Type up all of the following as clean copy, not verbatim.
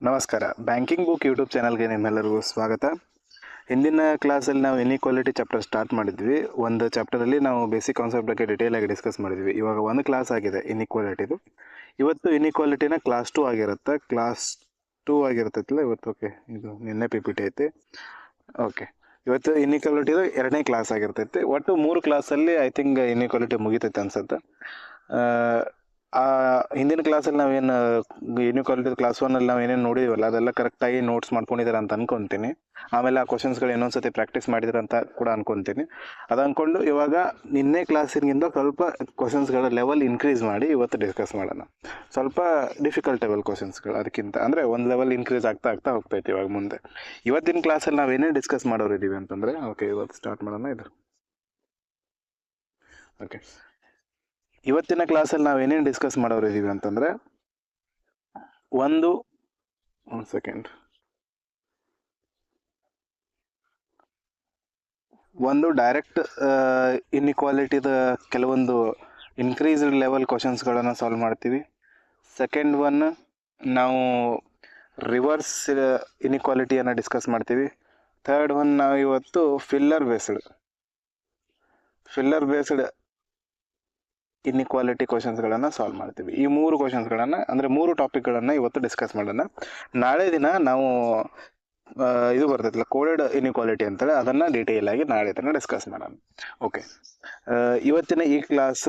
ನಮಸ್ಕಾರ. Banking book YouTube ಚಾನಲ್ಗೆ ನಿಮ್ಮೆಲ್ಲರಿಗೂ ಸ್ವಾಗತ. ಹಿಂದಿನ ಕ್ಲಾಸಲ್ಲಿ ನಾವು ಇನ್ಇಕ್ವಾಲಿಟಿ ಚಾಪ್ಟರ್ ಸ್ಟಾರ್ಟ್ ಮಾಡಿದ್ವಿ. ಒಂದು ಚಾಪ್ಟರಲ್ಲಿ ನಾವು ಬೇಸಿಕ್ ಕಾನ್ಸೆಪ್ಟ್ ಬಗ್ಗೆ ಡೀಟೇಲ್ ಆಗಿ ಡಿಸ್ಕಸ್ ಮಾಡಿದ್ವಿ. ಇವಾಗ ಒಂದು ಕ್ಲಾಸ್ ಆಗಿದೆ ಇನ್ಇಕ್ವಾಲಿಟಿದು. ಇವತ್ತು ಇನ್ಇಕ್ವಾಲಿಟಿನ ಕ್ಲಾಸ್ 2 ಆಗಿರುತ್ತೆ. ಕ್ಲಾಸ್ 2 ಆಗಿರ್ತೈತಲ್ಲ ಇವತ್ತು. ಓಕೆ, ಇದು ನಿನ್ನೆ PPT ಐತಿ. ಓಕೆ, ಇವತ್ತು ಇನ್ಇಕ್ವಾಲಿಟಿದು 2ನೇ ಕ್ಲಾಸ್ ಆಗಿರ್ತೈತಿ. ಒಟ್ಟು 3 ಕ್ಲಾಸಲ್ಲಿ ಐ ಥಿಂಕ್ ಇನ್ಇಕ್ವಾಲಿಟಿ ಮುಗಿತೈತೆ ಅನ್ಸುತ್ತೆ. ಹಿಂದಿನ ಕ್ಲಾಸಲ್ಲಿ ನಾವೇನು ಇನ್ಇಕ್ವಾಲಿಟಿ ಕ್ಲಾಸ್ 1 ನಾವು ಏನೇನು ನೋಡಿದ್ವಲ್ಲ ಅದೆಲ್ಲ ಕರೆಕ್ಟಾಗಿ ನೋಟ್ಸ್ ಮಾಡ್ಕೊಂಡಿದ್ದಾರೆ ಅಂತ ಅನ್ಕೊತೀನಿ. ಆಮೇಲೆ ಆ ಕ್ವಶನ್ಸ್ಗಳು ಇನ್ನೊಂದ್ಸತಿ ಪ್ರಾಕ್ಟೀಸ್ ಮಾಡಿದ್ರೆ ಅಂತ ಕೂಡ ಅನ್ಕೊತೀನಿ. ಅದು ಅಂದ್ಕೊಂಡು ಇವಾಗ ನಿನ್ನೆ ಕ್ಲಾಸಿಗಿಂತ ಸ್ವಲ್ಪ ಕ್ವಶನ್ಸ್ಗಳ ಲೆವೆಲ್ ಇನ್ಕ್ರೀಸ್ ಮಾಡಿ ಇವತ್ತು ಡಿಸ್ಕಸ್ ಮಾಡೋಣ. ಸ್ವಲ್ಪ ಡಿಫಿಕಲ್ಟ್ ಲೆವೆಲ್ ಕ್ವಶನ್ಸ್ಗಳು ಅದಕ್ಕಿಂತ ಅಂದರೆ ಒಂದು ಲೆವೆಲ್ ಇನ್ಕ್ರೀಸ್ ಆಗ್ತಾ ಹೋಗ್ತೈತೆ ಇವಾಗ ಮುಂದೆ. ಇವತ್ತಿನ ಕ್ಲಾಸಲ್ಲಿ ನಾವು ಏನೇ ಡಿಸ್ಕಸ್ ಮಾಡೋರಿದ್ದೀವಿ ಅಂತಂದರೆ, ಓಕೆ ಇವತ್ತು ಸ್ಟಾರ್ಟ್ ಮಾಡೋಣ ಇದು. ಓಕೆ, ಇವತ್ತಿನ ಕ್ಲಾಸಲ್ಲಿ ನಾವು ಏನೇನು ಡಿಸ್ಕಸ್ ಮಾಡೋರಿದ್ದೀವಿ ಅಂತಂದರೆ, ಒಂದು ಡೈರೆಕ್ಟ್ ಇನ್ಇಕ್ವಾಲಿಟಿದ ಕೆಲವೊಂದು ಇನ್ಕ್ರೀಸ್ಡ್ ಲೆವೆಲ್ ಕ್ವಶನ್ಸ್ಗಳನ್ನು ಸಾಲ್ವ್ ಮಾಡ್ತೀವಿ. ಸೆಕೆಂಡ್ ಒನ್ ನಾವು ರಿವರ್ಸ್ ಇನ್ಇಕ್ವಾಲಿಟಿಯನ್ನು ಡಿಸ್ಕಸ್ ಮಾಡ್ತೀವಿ. ಥರ್ಡ್ ಒನ್ ನಾವು ಇವತ್ತು ಫಿಲ್ಲರ್ ಬೇಸ್ಡ್ ಇನ್ಇಕ್ವಾಲಿಟಿ ಕ್ವಶನ್ಸ್ಗಳನ್ನು ಸಾಲ್ವ್ ಮಾಡ್ತೀವಿ. ಈ 3 ಕ್ವಶನ್ಸ್ಗಳನ್ನು ಅಂದರೆ 3 ಟಾಪಿಕ್ಗಳನ್ನು ಇವತ್ತು ಡಿಸ್ಕಸ್ ಮಾಡೋಣ. ನಾಳೆ ದಿನ ನಾವು ಇದು ಬರ್ತೈತಲ್ಲ ಕೋಡೆಡ್ ಇನ್ಇಕ್ವಾಲಿಟಿ ಅಂತೇಳಿ ಅದನ್ನು ಡೀಟೇಲ್ ಆಗಿ ನಾಳೆ ದಿನ ಡಿಸ್ಕಸ್ ಮಾಡೋಣ. ಓಕೆ, ಇವತ್ತಿನ ಈ ಕ್ಲಾಸ್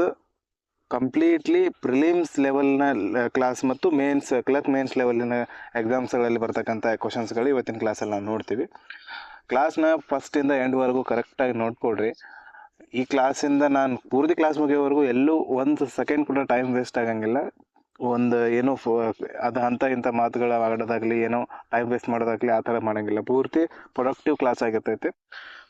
ಕಂಪ್ಲೀಟ್ಲಿ ಪ್ರಿಲಿಮ್ಸ್ ಲೆವೆಲ್ನ ಕ್ಲಾಸ್ ಮತ್ತು ಕ್ಲರ್ಕ್ ಮೇನ್ಸ್ ಲೆವೆಲಿನ ಎಕ್ಸಾಮ್ಸ್ಗಳಲ್ಲಿ ಬರ್ತಕ್ಕಂಥ ಕ್ವಶನ್ಸ್ಗಳು ಇವತ್ತಿನ ಕ್ಲಾಸಲ್ಲಿ ನಾವು ನೋಡ್ತೀವಿ. ಕ್ಲಾಸ್ನ ಫಸ್ಟಿಂದ ಎಂಡ್ವರೆಗೂ ಕರೆಕ್ಟಾಗಿ ನೋಡ್ಕೊಡ್ರಿ. ಈ ಕ್ಲಾಸಿಂದ ನಾನು ಪೂರ್ತಿ ಕ್ಲಾಸ್ ಮುಗಿಯೋವರೆಗೂ ಎಲ್ಲೂ ಒಂದು ಸೆಕೆಂಡ್ ಕೂಡ ಟೈಮ್ ವೇಸ್ಟ್ ಆಗಂಗಿಲ್ಲ. ಒಂದು ಏನೋ ಅದು ಇಂಥ ಮಾತುಗಳ ಆಡೋದಾಗಲಿ ಏನೋ ಟೈಮ್ ವೇಸ್ಟ್ ಮಾಡೋದಾಗಲಿ ಆ ಥರ ಮಾಡೋಂಗಿಲ್ಲ. ಪೂರ್ತಿ ಪ್ರೊಡಕ್ಟಿವ್ ಕ್ಲಾಸ್ ಆಗಿರ್ತೈತೆ.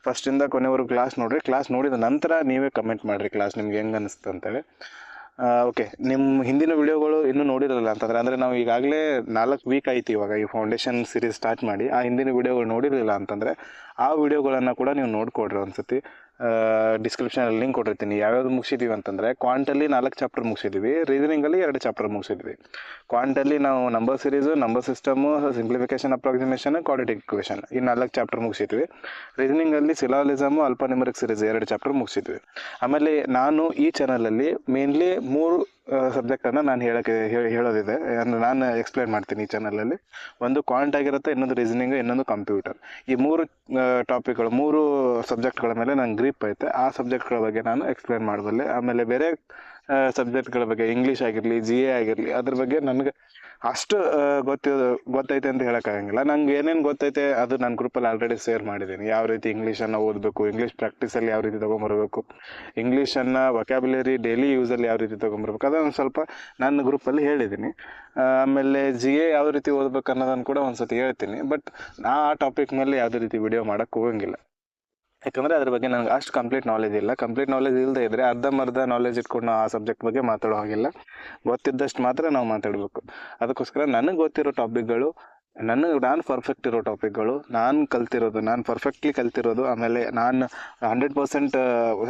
ಫಸ್ಟಿಂದ ಕೊನೆವರೆಗೂ ಕ್ಲಾಸ್ ನೋಡಿರಿ. ಕ್ಲಾಸ್ ನೋಡಿದ ನಂತರ ನೀವೇ ಕಮೆಂಟ್ ಮಾಡಿರಿ ಕ್ಲಾಸ್ ನಿಮ್ಗೆ ಹೆಂಗೆ ಅನಿಸ್ತು ಅಂತೇಳಿ. ಓಕೆ, ನಿಮ್ಮ ಹಿಂದಿನ ವಿಡಿಯೋಗಳು ಇನ್ನೂ ನೋಡಿರಲ್ಲ ಅಂತಂದರೆ, ಅಂದರೆ ನಾವು ಈಗಾಗಲೇ 4 ವೀಕ್ ಆಯ್ತು ಇವಾಗ ಈ ಫೌಂಡೇಶನ್ ಸೀರೀಸ್ ಸ್ಟಾರ್ಟ್ ಮಾಡಿ. ಆ ಹಿಂದಿನ ವಿಡಿಯೋಗಳು ನೋಡಿರಲಿಲ್ಲ ಅಂತಂದರೆ ಆ ವಿಡಿಯೋಗಳನ್ನು ಕೂಡ ನೀವು ನೋಡ್ಕೊಡ್ರಿ ಒಂದ್ಸತಿ. ಡಿಸ್ಕ್ರಿಪ್ಷನಲ್ಲಿ ಲಿಂಕ್ ಕೊಟ್ಟಿರ್ತೀನಿ. ಯಾವ್ಯಾವುದು ಮುಗಿಸಿದ್ದೀವಿ ಅಂತಂದರೆ, ಕ್ವಾಂಟಲ್ಲಿ 4 ಚಾಪ್ಟರ್ ಮುಗಿಸಿದ್ವಿ, ರೀಸನಿಂಗಲ್ಲಿ 2 ಚಾಪ್ಟರ್ ಮುಗಿಸಿದ್ವಿ. ಕ್ವಾಂಟಲ್ಲಿ ನಾವು number series, number system, simplification, approximation, quadratic equation ಈ 4 ಚಾಪ್ಟರ್ ಮುಗಿಸಿದ್ವಿ. ರೀಸನಿಂಗಲ್ಲಿ ಸಿಲಾಲಿಸಮು, ಅಲ್ಫಾನ್ಯೂಮರಿಕ್ ಸೀರೀಸ್ 2 ಚಾಪ್ಟರ್ ಮುಗಿಸಿದ್ವಿ. ಆಮೇಲೆ ನಾನು ಈ ಚಾನಲಲ್ಲಿ ಮೇನ್ಲಿ 3 ಸಬ್ಜೆಕ್ಟನ್ನು ನಾನು ಹೇಳೋದಿದೆ, ಅಂದರೆ ನಾನು ಎಕ್ಸ್ಪ್ಲೇನ್ ಮಾಡ್ತೀನಿ ಈ ಚಾನಲಲ್ಲಿ. ಒಂದು ಕ್ವಾಂಟ್ ಆಗಿರುತ್ತೆ, ಇನ್ನೊಂದು ರೀಸನಿಂಗ್, ಇನ್ನೊಂದು ಕಂಪ್ಯೂಟರ್. ಈ 3 ಟಾಪಿಕ್ಗಳು 3 ಸಬ್ಜೆಕ್ಟ್ಗಳ ಮೇಲೆ ನಂಗೆ ಗ್ರಿಪ್ ಐತೆ. ಆ ಸಬ್ಜೆಕ್ಟ್ಗಳ ಬಗ್ಗೆ ನಾನು ಎಕ್ಸ್ಪ್ಲೇನ್ ಮಾಡಬಲ್ಲೆ. ಆಮೇಲೆ ಬೇರೆ ಸಬ್ಜೆಕ್ಟ್ಗಳ ಬಗ್ಗೆ ಇಂಗ್ಲೀಷ್ ಆಗಿರಲಿ, GA ಆಗಿರಲಿ, ಅದ್ರ ಬಗ್ಗೆ ನನಗೆ ಅಷ್ಟು ಗೊತ್ತೈತೆ ಅಂತ ಹೇಳೋಕ್ಕಾಗಂಗಿಲ್ಲ. ನಂಗೆ ಏನೇನು ಗೊತ್ತೈತೆ ಅದು ನನ್ನ ಗ್ರೂಪಲ್ಲಿ ಆಲ್ರೆಡಿ ಶೇರ್ ಮಾಡಿದ್ದೀನಿ. ಯಾವ ರೀತಿ ಇಂಗ್ಲೀಷನ್ನು ಓದಬೇಕು, ಇಂಗ್ಲೀಷ್ ಪ್ರಾಕ್ಟೀಸಲ್ಲಿ ಯಾವ ರೀತಿ ತೊಗೊಂಬರ್ಬೇಕು, ಇಂಗ್ಲೀಷನ್ನು ವೊಕ್ಯಾಬ್ಯುಲರಿ ಡೈಲಿ ಯೂಸಲ್ಲಿ ಯಾವ ರೀತಿ ತೊಗೊಂಬರ್ಬೇಕು ಅದನ್ನು ಸ್ವಲ್ಪ ನನ್ನ ಗ್ರೂಪಲ್ಲಿ ಹೇಳಿದ್ದೀನಿ. ಆಮೇಲೆ GA ಯಾವ ರೀತಿ ಓದಬೇಕು ಅನ್ನೋದನ್ನು ಕೂಡ ಒಂದು ಸತಿ ಹೇಳ್ತೀನಿ. ಬಟ್ ಆ ಟಾಪಿಕ್ ಮೇಲೆ ಯಾವುದೇ ರೀತಿ ವಿಡಿಯೋ ಮಾಡೋಕ್ಕೆ ಹೋಗಂಗಿಲ್ಲ. ಯಾಕಂದರೆ ಅದ್ರ ಬಗ್ಗೆ ನನಗೆ ಅಷ್ಟು ಕಂಪ್ಲೀಟ್ ನಾಲೆಜ್ ಇಲ್ಲ. ಕಂಪ್ಲೀಟ್ ನಾಲೆಜ್ ಇಲ್ಲದೆ ಇದ್ದರೆ ಅರ್ಧಂಬರ್ಧ ನಾಲೆಜ್ ಇಟ್ಕೊಂಡು ನಾವು ಆ ಸಬ್ಜೆಕ್ಟ್ ಬಗ್ಗೆ ಮಾತಾಡೋ ಹಾಗಿಲ್ಲ. ಗೊತ್ತಿದ್ದಷ್ಟು ಮಾತ್ರ ನಾವು ಮಾತಾಡಬೇಕು. ಅದಕ್ಕೋಸ್ಕರ ನನಗೆ ಗೊತ್ತಿರೋ ಟಾಪಿಕ್ಗಳು, ನಾನು ಪರ್ಫೆಕ್ಟ್ ಇರೋ ಟಾಪಿಕ್ಗಳು, ನಾನು ಪರ್ಫೆಕ್ಟ್ಲಿ ಕಲ್ತಿರೋದು, ಆಮೇಲೆ ನಾನು 100%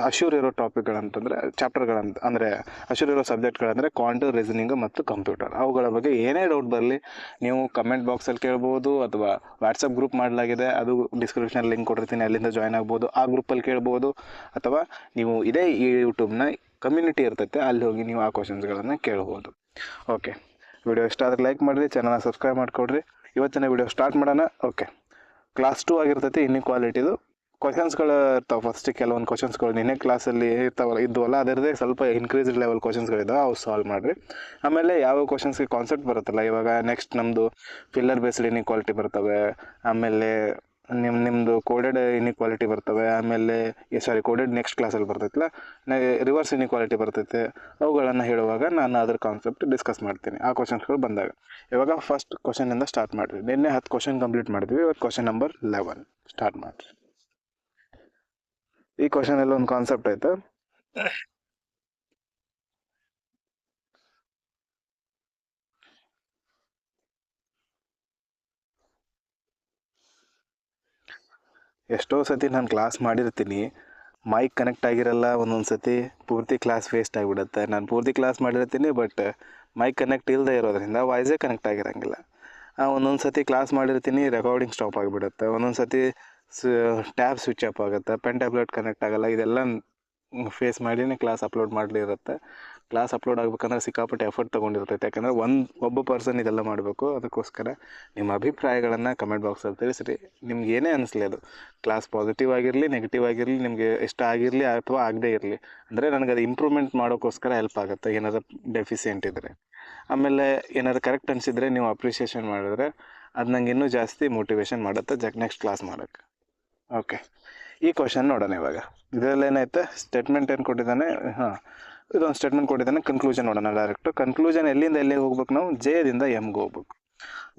ಅಶ್ಯೂರ್ ಇರೋ ಟಾಪಿಕ್ಗಳಂತಂದರೆ ಚಾಪ್ಟರ್ಗಳಂತ ಅಂದರೆ ಅಶ್ಯೂರ್ ಇರೋ ಸಬ್ಜೆಕ್ಟ್ಗಳಂದರೆ ಕ್ವಾಂಟ್, ರೀಸನಿಂಗ್ ಮತ್ತು ಕಂಪ್ಯೂಟರ್. ಅವುಗಳ ಬಗ್ಗೆ ಏನೇ ಡೌಟ್ ಬರಲಿ ನೀವು ಕಮೆಂಟ್ ಬಾಕ್ಸಲ್ಲಿ ಕೇಳ್ಬೋದು, ಅಥವಾ ವಾಟ್ಸಪ್ ಗ್ರೂಪ್ ಮಾಡಲಾಗಿದೆ, ಅದು ಡಿಸ್ಕ್ರಿಪ್ಷನ್ ಲಿಂಕ್ ಕೊಟ್ಟಿರ್ತೀನಿ, ಅಲ್ಲಿಂದ ಜಾಯ್ನ್ ಆಗ್ಬೋದು. ಆ ಗ್ರೂಪಲ್ಲಿ ಕೇಳ್ಬೋದು, ಅಥವಾ ನೀವು ಇದೇ ಯೂಟ್ಯೂಬ್ನ ಕಮ್ಯುನಿಟಿ ಇರ್ತೈತೆ ಅಲ್ಲಿ ಹೋಗಿ ನೀವು ಆ ಕ್ವಶನ್ಸ್ಗಳನ್ನು ಕೇಳ್ಬೋದು. ಓಕೆ, ವಿಡಿಯೋ ಇಷ್ಟ ಆದರೆ ಲೈಕ್ ಮಾಡಿರಿ, ಚಾನಲ್ನ ಸಬ್ಸ್ಕ್ರೈಬ್ ಮಾಡಿಕೊಡ್ರಿ. ಇವತ್ತಿನ ವಿಡಿಯೋ ಸ್ಟಾರ್ಟ್ ಮಾಡೋಣ. ಓಕೆ, ಕ್ಲಾಸ್ 2 ಆಗಿರ್ತೈತಿ ಇನ್ಇಕ್ವಾಲಿಟಿದು. ಕ್ವಶನ್ಸ್ಗಳು ಇರ್ತಾವೆ. ಫಸ್ಟಿಗೆ ಕೆಲವೊಂದು ಕ್ವಶನ್ಸ್ಗಳು ನಿನ್ನೆ ಕ್ಲಾಸಲ್ಲಿ ಇದ್ವಲ್ಲ ಅದರದ್ದೇ ಸ್ವಲ್ಪ ಇನ್ಕ್ರೀಸ್ಡ್ ಲೆವೆಲ್ ಕ್ವಶನ್ಸ್ಗಳಿದ್ದಾವೆ, ಅವು ಸಾಲ್ವ್ ಮಾಡಿರಿ. ಆಮೇಲೆ ಯಾವ ಕ್ವಶನ್ಸ್ಗೆ ಕಾನ್ಸೆಪ್ಟ್ ಬರುತ್ತಲ್ಲ, ಇವಾಗ ನೆಕ್ಸ್ಟ್ ನಮ್ಮದು ಫಿಲ್ಲರ್ ಬೇಸ್ಡ್ ಇನ್ಇಕ್ವಾಲಿಟಿ ಬರ್ತವೆ, ಆಮೇಲೆ ನಿಮ್ಮದು ಕೋಡೆಡ್ ಇನ್ಇಕ್ವಾಲಿಟಿ ಬರ್ತವೆ, ಆಮೇಲೆ ಕೋಡೆಡ್ ನೆಕ್ಸ್ಟ್ ಕ್ಲಾಸಲ್ಲಿ ಬರ್ತೈತಲ್ಲ, ರಿವರ್ಸ್ ಇನ್ಇಕ್ವಾಲಿಟಿ ಬರ್ತೈತೆ. ಅವುಗಳನ್ನು ಹೇಳುವಾಗ ನಾನು ಅದರ ಕಾನ್ಸೆಪ್ಟ್ ಡಿಸ್ಕಸ್ ಮಾಡ್ತೀನಿ ಆ ಕ್ವಶನ್ಸ್ಗಳು ಬಂದಾಗ. ಇವಾಗ ಫಸ್ಟ್ ಕ್ವಶನಿಂದ ಸ್ಟಾರ್ಟ್ ಮಾಡಿರಿ. ನಿನ್ನೆ 10 ಕ್ವಶನ್ ಕಂಪ್ಲೀಟ್ ಮಾಡಿದ್ವಿ. ಇವತ್ತು ಕ್ವಶನ್ ನಂಬರ್ 11 ಸ್ಟಾರ್ಟ್ ಮಾಡಿರಿ. ಈ ಕ್ವಶನಲ್ಲಿ ಒಂದು ಕಾನ್ಸೆಪ್ಟ್ ಐತೆ. ಎಷ್ಟೋ ಸತಿ ನಾನು ಕ್ಲಾಸ್ ಮಾಡಿರ್ತೀನಿ, ಮೈಕ್ ಕನೆಕ್ಟ್ ಆಗಿರಲ್ಲ, ಒಂದೊಂದು ಸತಿ ಪೂರ್ತಿ ಕ್ಲಾಸ್ ವೇಸ್ಟ್ ಆಗಿಬಿಡುತ್ತೆ. ನಾನು ಪೂರ್ತಿ ಕ್ಲಾಸ್ ಮಾಡಿರ್ತೀನಿ, ಬಟ್ ಮೈಕ್ ಕನೆಕ್ಟ್ ಇಲ್ಲದೆ ಇರೋದ್ರಿಂದ ವಾಯ್ಸೇ ಕನೆಕ್ಟ್ ಆಗಿರೋಂಗಿಲ್ಲ. ಒಂದೊಂದು ಸತಿ ಕ್ಲಾಸ್ ಮಾಡಿರ್ತೀನಿ, ರೆಕಾರ್ಡಿಂಗ್ ಸ್ಟಾಪ್ ಆಗಿಬಿಡುತ್ತೆ, ಒಂದೊಂದು ಸತಿ ಟ್ಯಾಬ್ ಸ್ವಿಚ್ ಆಫ್ ಆಗುತ್ತೆ, ಪೆನ್ ಟ್ಯಾಬ್ಲೆಟ್ ಕನೆಕ್ಟ್ ಆಗೋಲ್ಲ. ಇದೆಲ್ಲ ಫೇಸ್ ಮಾಡಿನೇ ಕ್ಲಾಸ್ ಅಪ್ಲೋಡ್ ಮಾಡಲಿರುತ್ತೆ. ಕ್ಲಾಸ್ ಅಪ್ಲೋಡ್ ಆಗ್ಬೇಕಂದ್ರೆ ಸಿಕ್ಕಾಪಟ್ಟೆ ಎಫರ್ಟ್ ತೊಗೊಂಡಿರ್ತೈತೆ, ಯಾಕಂದರೆ ಒಬ್ಬ ಪರ್ಸನ್ ಇದೆಲ್ಲ ಮಾಡಬೇಕು. ಅದಕ್ಕೋಸ್ಕರ ನಿಮ್ಮ ಅಭಿಪ್ರಾಯಗಳನ್ನು ಕಮೆಂಟ್ ಬಾಕ್ಸಲ್ಲಿ ತಿಳಿಸ್ರಿ. ನಿಮ್ಗೆ ಏನೇ ಅನಿಸ್ಲಿ, ಅದು ಕ್ಲಾಸ್ ಪಾಸಿಟಿವ್ ಆಗಿರಲಿ, ನೆಗೆಟಿವ್ ಆಗಿರಲಿ, ನಿಮಗೆ ಇಷ್ಟ ಆಗಿರಲಿ ಅಥವಾ ಆಗದೇ ಇರಲಿ, ಅಂದರೆ ನನಗೆ ಅದು ಇಂಪ್ರೂವ್ಮೆಂಟ್ ಮಾಡೋಕ್ಕೋಸ್ಕರ ಹೆಲ್ಪ್ ಆಗುತ್ತೆ. ಏನಾದರೂ ಡೆಫಿಸಿಯೆಂಟ್ ಇದ್ದರೆ, ಆಮೇಲೆ ಏನಾದ್ರು ಕರೆಕ್ಟ್ ಅನಿಸಿದರೆ ನೀವು ಅಪ್ರಿಷಿಯೇಷನ್ ಮಾಡಿದ್ರೆ ಅದು ನಂಗೆ ಇನ್ನೂ ಜಾಸ್ತಿ ಮೋಟಿವೇಶನ್ ಮಾಡುತ್ತೆ ನೆಕ್ಸ್ಟ್ ಕ್ಲಾಸ್ ಮಾಡೋಕ್ಕೆ. ಓಕೆ, ಈ ಕ್ವಶನ್ ನೋಡೋಣ ಇವಾಗ. ಇದರಲ್ಲಿ ಏನೈತೆ, ಸ್ಟೇಟ್ಮೆಂಟ್ ಏನು ಕೊಟ್ಟಿದ್ದಾನೆ, ಇದೊಂದು ಸ್ಟೇಟ್ಮೆಂಟ್ ಕೊಟ್ಟಿದ್ದಾನೆ. ಕನ್ಕ್ಲೂಷನ್ ನೋಡೋಣ ಡೈರೆಕ್ಟು. ಕನ್ಕ್ಲೂಷನ್ ಎಲ್ಲಿಂದ ಎಲ್ಲಿಗೆ ಹೋಗ್ಬೇಕು ನಾವು? ಜೆದಿಂದ ಎಮ್ಗೆ ಹೋಗ್ಬೇಕು.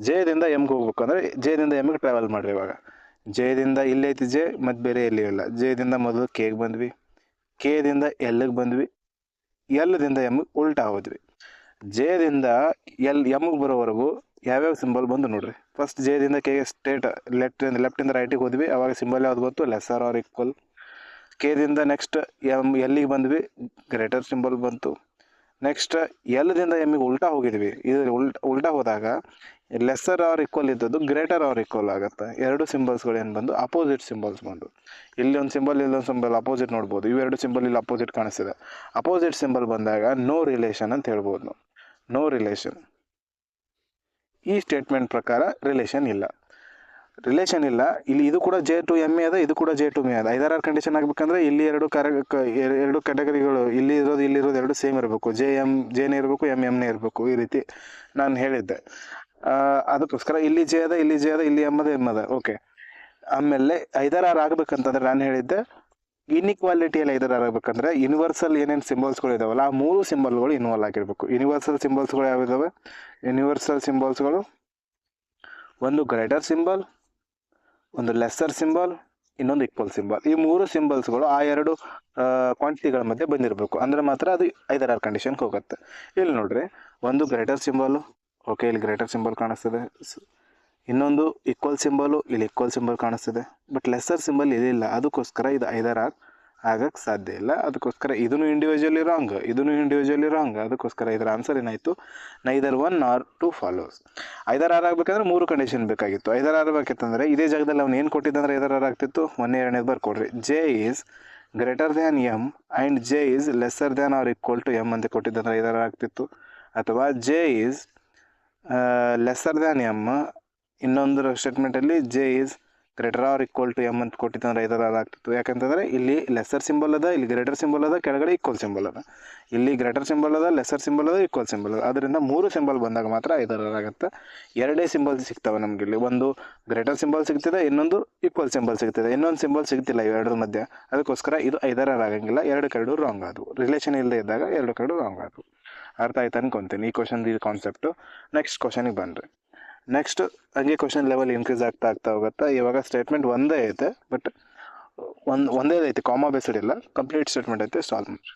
ಜೆದಿಂದ ಎಮ್ಗೆ ಹೋಗ್ಬೇಕು ಅಂದರೆ ಜೆದಿಂದ ಎಮ್ಗೆ ಟ್ರಾವೆಲ್ ಮಾಡಿರಿ. ಇವಾಗ ಜೆದಿಂದ ಇಲ್ಲೈತಿ ಜೆ, ಮತ್ತು ಬೇರೆ ಎಲ್ಲಿ ಇಲ್ಲ. ಜೆದಿಂದ ಮೊದಲು ಕೆಗೆ ಬಂದ್ವಿ, ಕೆದಿಂದ ಎಲ್ಲಿಗೆ ಬಂದ್ವಿ, ಎಲ್ದಿಂದ ಎಮ್ಗೆ ಉಲ್ಟಾ ಹೋದ್ವಿ. ಜೆದಿಂದ ಎಮ್ಗೆ ಬರೋವರೆಗೂ ಯಾವ್ಯಾವ ಸಿಂಬಲ್ ಬಂದು ನೋಡ್ರಿ. ಫಸ್ಟ್ ಜೆದಿಂದ ಕೆಗೆ ಸ್ಟೇಟ್ ಲೆಫ್ಟಿಂದ ರೈಟಿಗೆ ಹೋದ್ವಿ, ಅವಾಗ ಸಿಂಬಲ್ ಯಾವ್ದು ಬಂತು? Lesser or equal. ಕೆದಿಂದ ನೆಕ್ಸ್ಟ್ ಎಲ್ಲಿಗೆ ಬಂದ್ವಿ, ಗ್ರೇಟರ್ ಸಿಂಬಲ್ ಬಂತು. ನೆಕ್ಸ್ಟ್ ಎಲ್ದಿಂದ ಎಮ್ಮಿಗೆ ಉಲ್ಟಾ ಹೋಗಿದ್ವಿ. ಇದು ಉಲ್ಟಾ ಹೋದಾಗ ಲೆಸ್ಸರ್ ಆರ್ ಈಕ್ವಲ್ ಇದ್ದದ್ದು ಗ್ರೇಟರ್ ಆರ್ ಈಕ್ವಲ್ ಆಗುತ್ತೆ. ಎರಡು ಸಿಂಬಲ್ಸ್ಗಳು ಏನು ಬಂದು ಅಪೋಸಿಟ್ ಸಿಂಬಲ್ಸ್ ಬಂದು. ಇಲ್ಲಿ ಒಂದು ಸಿಂಬಲ್, ಇಲ್ಲೊಂದು ಸಿಂಬಲ್ ಅಪೋಸಿಟ್ ನೋಡ್ಬೋದು. ಇವೆರಡು ಸಿಂಬಲ್ ಇಲ್ಲಿ ಅಪೋಸಿಟ್ ಕಾಣಿಸ್ತಿದೆ. ಅಪೋಸಿಟ್ ಸಿಂಬಲ್ ಬಂದಾಗ ನೋ ರಿಲೇಷನ್ ಅಂತ ಹೇಳ್ಬೋದು ನಾವು. No relation. ಈ ಸ್ಟೇಟ್ಮೆಂಟ್ ಪ್ರಕಾರ ರಿಲೇಷನ್ ಇಲ್ಲ. ಇಲ್ಲಿ ಇದು ಕೂಡ ಜೆ ಟು ಎಮ್ ಎ ಅದ, ಇದು ಕೂಡ ಜೆ ಟು ಮೆ ಅದ. ಐದಾರು ಕಂಡೀಷನ್ ಆಗಬೇಕಂದ್ರೆ ಇಲ್ಲಿ ಎರಡು ಕ್ಯಾಟಗರಿಗಳು, ಇಲ್ಲಿರೋದು ಎರಡು ಸೇಮ್ ಇರಬೇಕು. ಜೆನೇ ಇರಬೇಕು, ಎಮ್ನೇ ಇರಬೇಕು. ಈ ರೀತಿ ನಾನು ಹೇಳಿದ್ದೆ. ಅದಕ್ಕೋಸ್ಕರ ಇಲ್ಲಿ ಜೆ ಅದ, ಇಲ್ಲಿ ಎಮ್ ಅದ. ಓಕೆ, ಆಮೇಲೆ ಐದಾರು ಆಗ್ಬೇಕಂತಂದ್ರೆ ನಾನು ಹೇಳಿದ್ದೆ ಇನ್ಇಕ್ವಾಲಿಟಿಯಲ್ಲಿ ಐದಾರು ಆಗಬೇಕಂದ್ರೆ ಯೂನಿವರ್ಸಲ್ ಏನೇನು ಸಿಂಬಲ್ಸ್ಗಳು ಇದಾವಲ್ಲ, ಆ ಮೂರು ಸಿಂಬಲ್ಗಳು ಇನ್ವಾಲ್ವ್ ಆಗಿರಬೇಕು. ಯೂನಿವರ್ಸಲ್ ಸಿಂಬಲ್ಸ್ಗಳು ಯಾವಿದಾವೆ? ಯೂನಿವರ್ಸಲ್ ಸಿಂಬಲ್ಸ್ಗಳು ಒಂದು ಗ್ರೇಟರ್ ಸಿಂಬಲ್, ಒಂದು ಲೆಸ್ಸರ್ ಸಿಂಬಲ್, ಇನ್ನೊಂದು ಈಕ್ವಲ್ ಸಿಂಬಲ್. ಈ ಮೂರು ಸಿಂಬಲ್ಸ್ಗಳು ಆ ಎರಡು ಕ್ವಾಂಟಿಟಿಗಳ ಮಧ್ಯೆ ಬಂದಿರಬೇಕು. ಅಂದರೆ ಮಾತ್ರ ಅದು ಐದಾರು ಕಂಡೀಷನ್ಗೆ ಹೋಗುತ್ತೆ. ಇಲ್ಲಿ ನೋಡ್ರಿ, ಒಂದು ಗ್ರೇಟರ್ ಸಿಂಬಲು, ಓಕೆ, ಇಲ್ಲಿ ಗ್ರೇಟರ್ ಸಿಂಬಲ್ ಕಾಣಿಸ್ತದೆ. ಇನ್ನೊಂದು ಈಕ್ವಲ್ ಸಿಂಬಲು, ಇಲ್ಲಿ ಈಕ್ವಲ್ ಸಿಂಬಲ್ ಕಾಣಿಸ್ತಿದೆ. ಬಟ್ ಲೆಸ್ಸರ್ ಸಿಂಬಲ್ ಇಲ್ಲಿಲ್ಲ. ಅದಕ್ಕೋಸ್ಕರ ಇದು ಐದಾರು ಆಗಕ್ಕೆ ಸಾಧ್ಯ ಇಲ್ಲ. ಅದಕ್ಕೋಸ್ಕರ ಇದನ್ನು ಇಂಡಿವಿಜುವಲಿ ರಾಂಗ್. ಅದಕ್ಕೋಸ್ಕರ ಇದರ ಆನ್ಸರ್ ಏನಾಯಿತು? Neither one or two follows. Either or ಆಗಬೇಕಂದ್ರೆ ಮೂರು ಕಂಡೀಷನ್ ಬೇಕಾಗಿತ್ತು. ಐದಾರು ಆಗಬೇಕಿತ್ತಂದರೆ ಇದೇ ಜಾಗದಲ್ಲಿ ಅವ್ನು ಏನು ಕೊಟ್ಟಿದ್ದಂದ್ರೆ ಐದಾರು ಆಗ್ತಿತ್ತು. ಒಂದೇ ಎರಡನೇದು ಬರ್ಕೊಡ್ರಿ. J is greater than M and J is lesser than or equal to M ಅಂತ ಕೊಟ್ಟಿದ್ದಂದ್ರೆ ಐದಾರು ಆಗ್ತಿತ್ತು. ಅಥವಾ J is lesser than M, ಇನ್ನೊಂದು ಸ್ಟೇಟ್ಮೆಂಟಲ್ಲಿ J is greater or equal to M ಅಂತ ಕೊಟ್ಟಿದ್ದಂದ್ರೆ ಐದಾರು ಆಗ್ತಿತ್ತು. ಯಾಕಂತಂದರೆ ಇಲ್ಲಿ ಲೆಸ್ಸರ್ ಸಿಂಬಲ್ ಅದ, ಇಲ್ಲಿ ಗ್ರೇಟರ್ ಸಿಂಬಲ್ ಅದ, ಕೆಳಗಡೆ ಈಕ್ವಲ್ ಸಿಂಬಲ್ ಅದ. ಇಲ್ಲಿ ಗ್ರೇಟರ್ ಸಿಂಬಲ್ ಅದ, ಲೆಸ್ಸರ್ ಸಿಂಬಲ್ ಅದ, ಈಕ್ವಲ್ ಸಿಂಬಲ್ ಅದ. ಅದರಿಂದ ಮೂರು ಸಿಂಬಲ್ ಬಂದಾಗ ಮಾತ್ರ ಐದಾರು ಆಗುತ್ತೆ. ಎರಡೇ ಸಿಂಬಲ್ ಸಿಗ್ತವೆ ನಮ್ಗೆ. ಇಲ್ಲಿ ಒಂದು ಗ್ರೇಟರ್ ಸಿಂಬಲ್ ಸಿಗ್ತಿದೆ, ಇನ್ನೊಂದು ಈಕ್ವಲ್ ಸಿಂಬಲ್ ಸಿಗ್ತಿದೆ, ಇನ್ನೊಂದು ಸಿಂಬಲ್ ಸಿಗ್ತಿಲ್ಲ ಇವೆರಡರ ಮಧ್ಯೆ. ಅದಕ್ಕೋಸ್ಕರ ಇದು ಐದಾರು ಆಗಂಗಿಲ್ಲ. ಎರಡು ರಾಂಗ್ ಆದವು. ರಿಲೇಷನ್ ಇಲ್ಲದೆ ಇದ್ದಾಗ ಎರಡು ರಾಂಗ್ ಆದವು. ಅರ್ಥ ಆಯ್ತು ಅನ್ಕೊತೀನಿ ಈ ಕ್ವಶನ್ ಕಾನ್ಸೆಪ್ಟು. ನೆಕ್ಸ್ಟ್ ಕ್ವಶನಿಗೆ ಬನ್ನಿರಿ. ನೆಕ್ಸ್ಟ್ ಹಂಗೆ ಕ್ವಶನ್ ಲೆವೆಲ್ ಇನ್ಕ್ರೀಸ್ ಆಗ್ತಾ ಹೋಗುತ್ತೆ. ಇವಾಗ ಸ್ಟೇಟ್ಮೆಂಟ್ ಒಂದೇ ಐತೆ, ಬಟ್ ಒಂದೇ ಐತೆ, ಕಾಮಾ ಬೇಸ್ಡ್ ಇಲ್ಲ, ಕಂಪ್ಲೀಟ್ ಸ್ಟೇಟ್ಮೆಂಟ್ ಐತೆ. ಸಾಲ್ವ್ ಮಾಡಿ.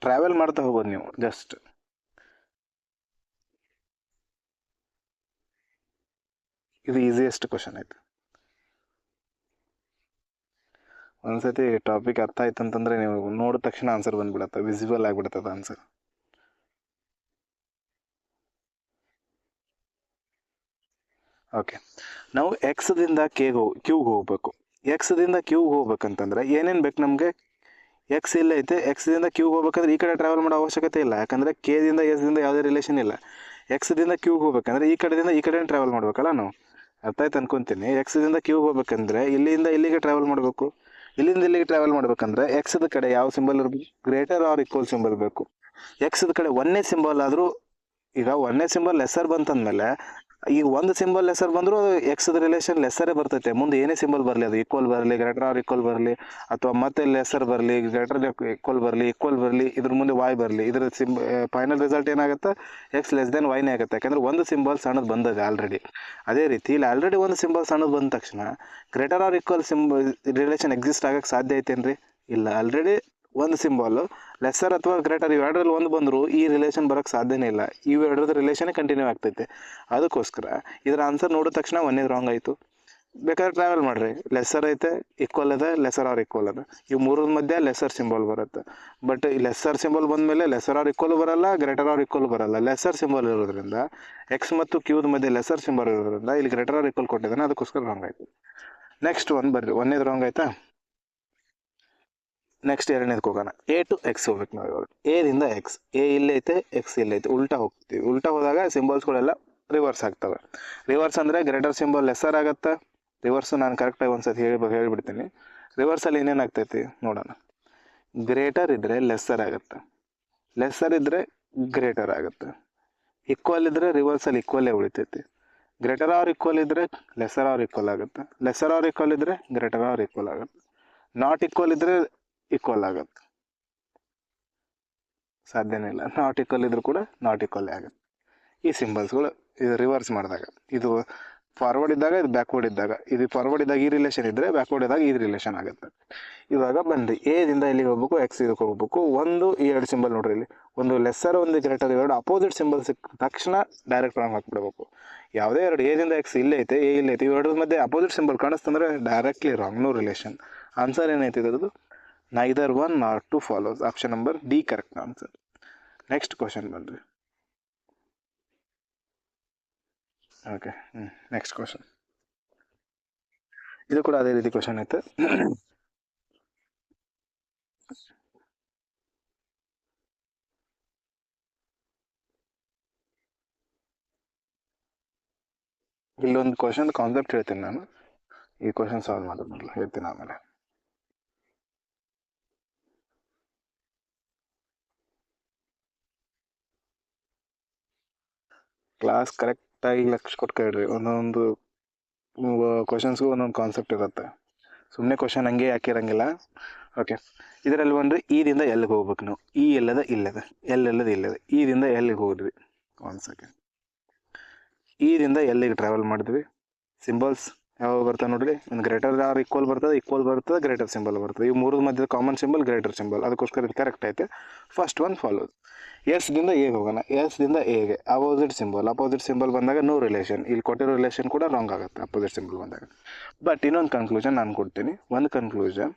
ಟ್ರಾವೆಲ್ ಮಾಡ್ತಾ ಹೋಗೋದು ನೀವು ಜಸ್ಟ್. ಇದು ಈಸಿಯೆಸ್ಟ್ ಕ್ವಶನ್ ಐತೆ. ಒಂದ್ಸತಿ ಟಾಪಿಕ್ ಅರ್ಥ ಆಯ್ತು ಅಂತಂದ್ರೆ ನೀವು ನೋಡಿದ ತಕ್ಷಣ ಆನ್ಸರ್ ಬಂದ್ಬಿಡತ್ತೆ, ವಿಸಿಬಲ್ ಆಗಿಬಿಡ್ತದೆ ಆನ್ಸರ್. ಓಕೆ, ನಾವು ಎಕ್ಸ್ದಿಂದ ಕ್ಯೂಗೆ ಹೋಗ್ಬೇಕು. ಎಕ್ಸ್ದಿಂದ ಕ್ಯೂಗೆ ಹೋಗ್ಬೇಕಂತಂದ್ರೆ ಏನೇನು ಬೇಕು ನಮಗೆ? ಎಕ್ಸ್ ಇಲ್ಲ ಐತೆ. ಎಕ್ಸ್ದಿಂದ ಕ್ಯೂಗೆ ಹೋಗ್ಬೇಕಂದ್ರೆ ಈ ಕಡೆ ಟ್ರಾವೆಲ್ ಮಾಡೋ ಅವಶ್ಯಕತೆ ಇಲ್ಲ, ಯಾಕಂದರೆ ಕೆದಿಂದ ಎಸ್ದಿಂದ ಯಾವುದೇ ರಿಲೇಷನ್ ಇಲ್ಲ. ಎಕ್ಸ್ದಿಂದ ಕ್ಯೂಗೆ ಹೋಗ್ಬೇಕಂದ್ರೆ ಈ ಕಡೆಯಿಂದ ಈ ಕಡೆ ಟ್ರಾವೆಲ್ ಮಾಡ್ಬೇಕಲ್ಲ ನಾವು. ಅರ್ಥ ಆಯ್ತು ಅನ್ಕೊತೀನಿ. ಎಕ್ಸ್ದಿಂದ ಕ್ಯೂಗೆ ಹೋಗ್ಬೇಕಂದ್ರೆ ಇಲ್ಲಿಂದ ಇಲ್ಲಿಗೆ ಟ್ರಾವೆಲ್ ಮಾಡಬೇಕು. ಇಲ್ಲಿಂದ ಇಲ್ಲಿಗೆ ಟ್ರಾವೆಲ್ ಮಾಡ್ಬೇಕಂದ್ರೆ ಎಕ್ಸ್ದ ಕಡೆ ಯಾವ ಸಿಂಬಲ್ ಇರಬೇಕು? ಗ್ರೇಟರ್ ಆರ್ ಈಕ್ವಲ್ ಸಿಂಬಲ್ ಬೇಕು. ಎಕ್ಸ್ದ ಕಡೆ ಒಂದೇ ಸಿಂಬಲ್ ಆದರೂ, ಈಗ ಒಂದೇ ಸಿಂಬಲ್ ಲೆಸ್ಸರ್ ಬಂತಂದಮೇಲೆ ಈಗ ಒಂದು ಸಿಂಬಲ್ ಲೆಸ್ಸರ್ ಬಂದರೂ ಎಕ್ಸ್ದ ರಿಲೇಷನ್ ಲೆಸ್ಸರೇ ಬರ್ತೈತೆ. ಮುಂದೆ ಏನೇ ಸಿಂಬಲ್ ಬರಲಿ, ಅದು ಈಕ್ವಲ್ ಬರಲಿ, ಗ್ರೇಟರ್ ಆರ್ ಈಕ್ವಲ್ ಬರಲಿ, ಅಥವಾ ಮತ್ತೆ ಲೆಸ್ಸರ್ ಬರಲಿ, ಗ್ರೇಟರ್ ಈಕ್ವಲ್ ಬರಲಿ, ಇದ್ರ ಮುಂದೆ ವಾಯ್ ಬರಲಿ, ಇದ್ರ ಫೈನಲ್ ರಿಸಲ್ಟ್ ಏನಾಗುತ್ತೆ? ಎಕ್ಸ್ ಲೆಸ್ ದೆನ್ ವೈನೇ ಆಗುತ್ತೆ. ಯಾಕಂದರೆ ಒಂದು ಸಿಂಬಲ್ ಸಣ್ಣದು ಬಂದಿದೆ ಆಲ್ರೆಡಿ. ಅದೇ ರೀತಿ ಇಲ್ಲಿ ಆಲ್ರೆಡಿ ಒಂದು ಸಿಂಬಲ್ ಸಣ್ಣದು ಬಂದ ತಕ್ಷಣ greater or equal relation exist ಆಗಕ್ಕೆ ಸಾಧ್ಯ ಐತೇನ್ರಿ? ಇಲ್ಲ. ಆಲ್ರೆಡಿ ಒಂದು ಸಿಂಬಲ್ ಲೆಸ್ಸರ್ ಅಥವಾ ಗ್ರೇಟರ್ ಇವೆರಡರಲ್ಲಿ ಒಂದು ಬಂದರೂ ಈ ರಿಲೇಷನ್ ಬರೋಕ್ಕೆ ಸಾಧ್ಯನೇ ಇಲ್ಲ. ಇವೆರಡರದ ರಿಲೇಷನ್ನೇ ಕಂಟಿನ್ಯೂ ಆಗ್ತೈತೆ. ಅದಕ್ಕೋಸ್ಕರ ಇದರ ಆನ್ಸರ್ ನೋಡಿದ ತಕ್ಷಣ ಒಂದೇ ರಾಂಗ್ ಆಯಿತು. ಬೇಕಾದ್ರೆ ಟ್ರಾವೆಲ್ ಮಾಡ್ರಿ, ಲೆಸ್ಸರ್ ಐತೆ, ಈಕ್ವಲ್ ಅದ, ಲೆಸರ್ ಆರ್ ಈಕ್ವಲ್ ಅದ, ಇವು ಮೂರ ಮಧ್ಯೆ ಲೆಸ್ಸರ್ ಸಿಂಬಲ್ ಬರುತ್ತೆ. ಬಟ್ ಈ ಲೆಸ್ಸರ್ ಸಿಂಬಲ್ ಬಂದಮೇಲೆ ಲೆಸರ್ ಆರ್ ಈಕ್ವಲ್ ಬರಲ್ಲ, ಗ್ರೇಟರ್ ಆರ್ ಈಕ್ವಲ್ ಬರಲ್ಲ. ಲೆಸ್ಸರ್ ಸಿಂಬಲ್ ಇರೋದ್ರಿಂದ ಎಕ್ಸ್ ಮತ್ತು ಕ್ಯೂದ ಮಧ್ಯೆ ಲೆಸ್ಸರ್ ಸಿಂಬಲ್ ಇರೋದ್ರಿಂದ ಇಲ್ಲಿ ಗ್ರೇಟರ್ ಆರ್ ಈಕ್ವಲ್ ಕೊಟ್ಟಿದ್ದಾನೆ, ಅದಕ್ಕೋಸ್ಕರ ರಾಂಗ್ ಆಯ್ತು. ನೆಕ್ಸ್ಟ್ ಒನ್ ಬರ್ರಿ, ಒಂದೇದು ರಾಂಗ್ ಆಯ್ತಾ. ನೆಕ್ಸ್ಟ್ ಎರಡನೇದಕ್ಕೆ ಹೋಗೋಣ. ಎ ಟು ಎಕ್ಸ್ ಹೋಗ್ಬೇಕು ನಾವು ಇವಾಗ. ಎದಿಂದ ಎಕ್ಸ್, ಎ ಇಲ್ಲೈತೆ, ಎಕ್ಸ್ ಇಲ್ಲೈತೆ, ಉಲ್ಟಾ ಹೋಗ್ತೀವಿ. ಉಲ್ಟಾ ಹೋದಾಗ ಸಿಂಬಲ್ಸ್ಗಳೆಲ್ಲ ರಿವರ್ಸ್ ಆಗ್ತವೆ. ರಿವರ್ಸ್ ಅಂದರೆ ಗ್ರೇಟರ್ ಸಿಂಬಲ್ ಲೆಸ್ಸರ್ ಆಗುತ್ತೆ. ರಿವರ್ಸು ನಾನು ಕರೆಕ್ಟಾಗಿ ಒಂದ್ಸತಿ ಹೇಳಿಬಿಡ್ತೀನಿ. ರಿವರ್ಸಲ್ಲಿ ಏನೇನು ಆಗ್ತೈತಿ ನೋಡೋಣ. ಗ್ರೇಟರ್ ಇದ್ದರೆ ಲೆಸ್ಸರ್ ಆಗುತ್ತೆ, ಲೆಸ್ಸರ್ ಇದ್ದರೆ ಗ್ರೇಟರ್ ಆಗುತ್ತೆ, ಈಕ್ವಲ್ ಇದ್ದರೆ ರಿವರ್ಸಲ್ಲಿ ಈಕ್ವಲ್ಲೇ ಉಳಿತೈತಿ. ಗ್ರೇಟರ್ ಆರ್ ಈಕ್ವಲ್ ಇದ್ದರೆ ಲೆಸ್ಸರ್ ಆರ್ ಈಕ್ವಲ್ ಆಗುತ್ತೆ, ಲೆಸ್ಸರ್ ಆರ್ ಈಕ್ವಲ್ ಇದ್ದರೆ ಗ್ರೇಟರ್ ಆರ್ ಈಕ್ವಲ್ ಆಗುತ್ತೆ, ನಾಟ್ ಈಕ್ವಲ್ ಇದ್ದರೆ ಈಕ್ವಲ್ ಆಗುತ್ತೆ. ಸಾಧ್ಯನೇ ಇಲ್ಲ. ನಾಟ್ ಈಕ್ವಲ್ ಇದ್ರೂ ಕೂಡ ನಾಟ್ ಈಕ್ವಲ್ ಆಗುತ್ತೆ. ಈ ಸಿಂಬಲ್ಸ್ಗಳು ಇದು ರಿವರ್ಸ್ ಮಾಡಿದಾಗ, ಇದು ಫಾರ್ವರ್ಡ್ ಇದ್ದಾಗ ಇದು ಬ್ಯಾಕ್ವರ್ಡ್ ಇದ್ದಾಗ, ಇದು ಫಾರ್ವರ್ಡ್ ಇದ್ದಾಗ ಈ ರಿಲೇಷನ್ ಇದ್ದರೆ ಬ್ಯಾಕ್ವರ್ಡ್ ಇದ್ದಾಗ ಈ ರಿಲೇಷನ್ ಆಗುತ್ತೆ. ಇವಾಗ ಬನ್ನಿ, ಎದಿಂದ ಇಲ್ಲಿಗೆ ಹೋಗ್ಬೇಕು, ಎಕ್ಸ್ ಇದಕ್ಕೆ ಹೋಗ್ಬೇಕು. ಈ ಎರಡು ಸಿಂಬಲ್ ನೋಡ್ರಿ, ಇಲ್ಲಿ ಒಂದು ಲೆಸ್ಸರ್ ಒಂದು ಗ್ರೇಟರ್, ಎರಡು ಅಪೋಸಿಟ್ ಸಿಂಬಲ್ ಸಿಕ್ಕ ತಕ್ಷಣ ಡೈರೆಕ್ಟ್ ರಾಂಗ್ ಹಾಕ್ಬಿಡ್ಬೇಕು. ಯಾವುದೇ ಎರಡು ಎದಿಂದ ಎಕ್ಸ್ ಇಲ್ಲೇ ಐತೆ, ಎ ಇಲ್ಲೈತೆ, ಇವೆರಡರ ಮಧ್ಯೆ ಅಪೋಸಿಟ್ ಸಿಂಬಲ್ ಕಾಣಿಸ್ತಂದ್ರೆ directly wrong, no relation. Answer ಏನೈತೆ ಇದ್ರದ್ದು? Neither one not two follows. Option number D correct answer. Next question ಬನ್ರಿ. Okay, next question. ಇದು ಕೂಡ ಅದೇ ರೀತಿ ಕ್ವಶನ್ ಐತೆ. ಇಲ್ಲೊಂದು ಕ್ವಶನ್ ಕಾನ್ಸೆಪ್ಟ್ ಹೇಳ್ತೀನಿ ನಾನು. ಈ ಕ್ವಶನ್ ಸಾಲ್ವ್ ಮಾಡೋದ್ರಲ್ಲ ಹೇಳ್ತೀನಿ ಆಮೇಲೆ. ಕ್ಲಾಸ್ ಕರೆಕ್ಟಾಗಿ ಲಕ್ಷ ಕೊಟ್ಟು ಕೇಳ್ರಿ. ಒಂದೊಂದು ಕ್ವಶನ್ಸ್ಗೂ ಒಂದೊಂದು ಕಾನ್ಸೆಪ್ಟ್ ಇರುತ್ತೆ. ಸುಮ್ಮನೆ ಕ್ವಶನ್ ಹಂಗೆ ಹಾಕಿರಂಗಿಲ್ಲ. ಓಕೆ, ಇದರಲ್ಲಿ ಬಂದರೆ ಈದಿಂದ ಎಲ್ಲಿಗೆ ಹೋಗ್ಬೇಕು ನಾವು. ಈ ಎಲ್ಲದ ಇಲ್ಲದ, ಎಲ್ಲೆಲ್ಲದ ಇಲ್ಲದ, ಈದಿಂದ ಎಲ್ಲಿಗೆ ಹೋದ್ವಿ. ಒಂದು ಸೆಕೆಂಡ್. ಈದಿಂದ ಎಲ್ಲಿಗೆ ಟ್ರಾವೆಲ್ ಮಾಡಿದ್ವಿ. ಸಿಂಬಲ್ಸ್ ಯಾವಾಗ ಬರ್ತದೆ ನೋಡ್ರಿ, ಒಂದು ಗ್ರೇಟರ್ ಆರ್ ಈಕ್ವಲ್ ಬರ್ತದೆ, ಈಕ್ವಲ್ ಬರ್ತದೆ, ಗ್ರೇಟರ್ ಸಿಂಬಲ್ ಬರ್ತದೆ. ಈ ಮೂರದ ಮಧ್ಯದ ಕಾಮನ್ ಸಿಂಬಲ್ ಗ್ರೇಟರ್ ಸಿಂಬಲ್, ಅದಕ್ಕೋಸ್ಕರ ಇದು ಕರೆಕ್ಟ್ ಐತೆ. First one follows. ಎಸ್ದಿಂದ ಎಗೆ ಹೋಗೋಣ. ಎಸ್ದಿಂದ ಎಗೆ ಅಪೋಸಿಟ್ ಸಿಂಬಲ್ ಬಂದಾಗ ನೋ ರಿಲೇಷನ್. ಇಲ್ಲಿ ಕೊಟ್ಟಿರೋ ರಿಲೇಷನ್ ಕೂಡ ರಾಂಗ್ ಆಗುತ್ತೆ ಅಪೋಸಿಟ್ ಸಿಂಬಲ್ ಬಂದಾಗ. ಬಟ್ ಇನ್ನೊಂದು ಕನ್ಕ್ಲೂಷನ್ ನಾನು ಕೊಡ್ತೀನಿ. ಒಂದು conclusion,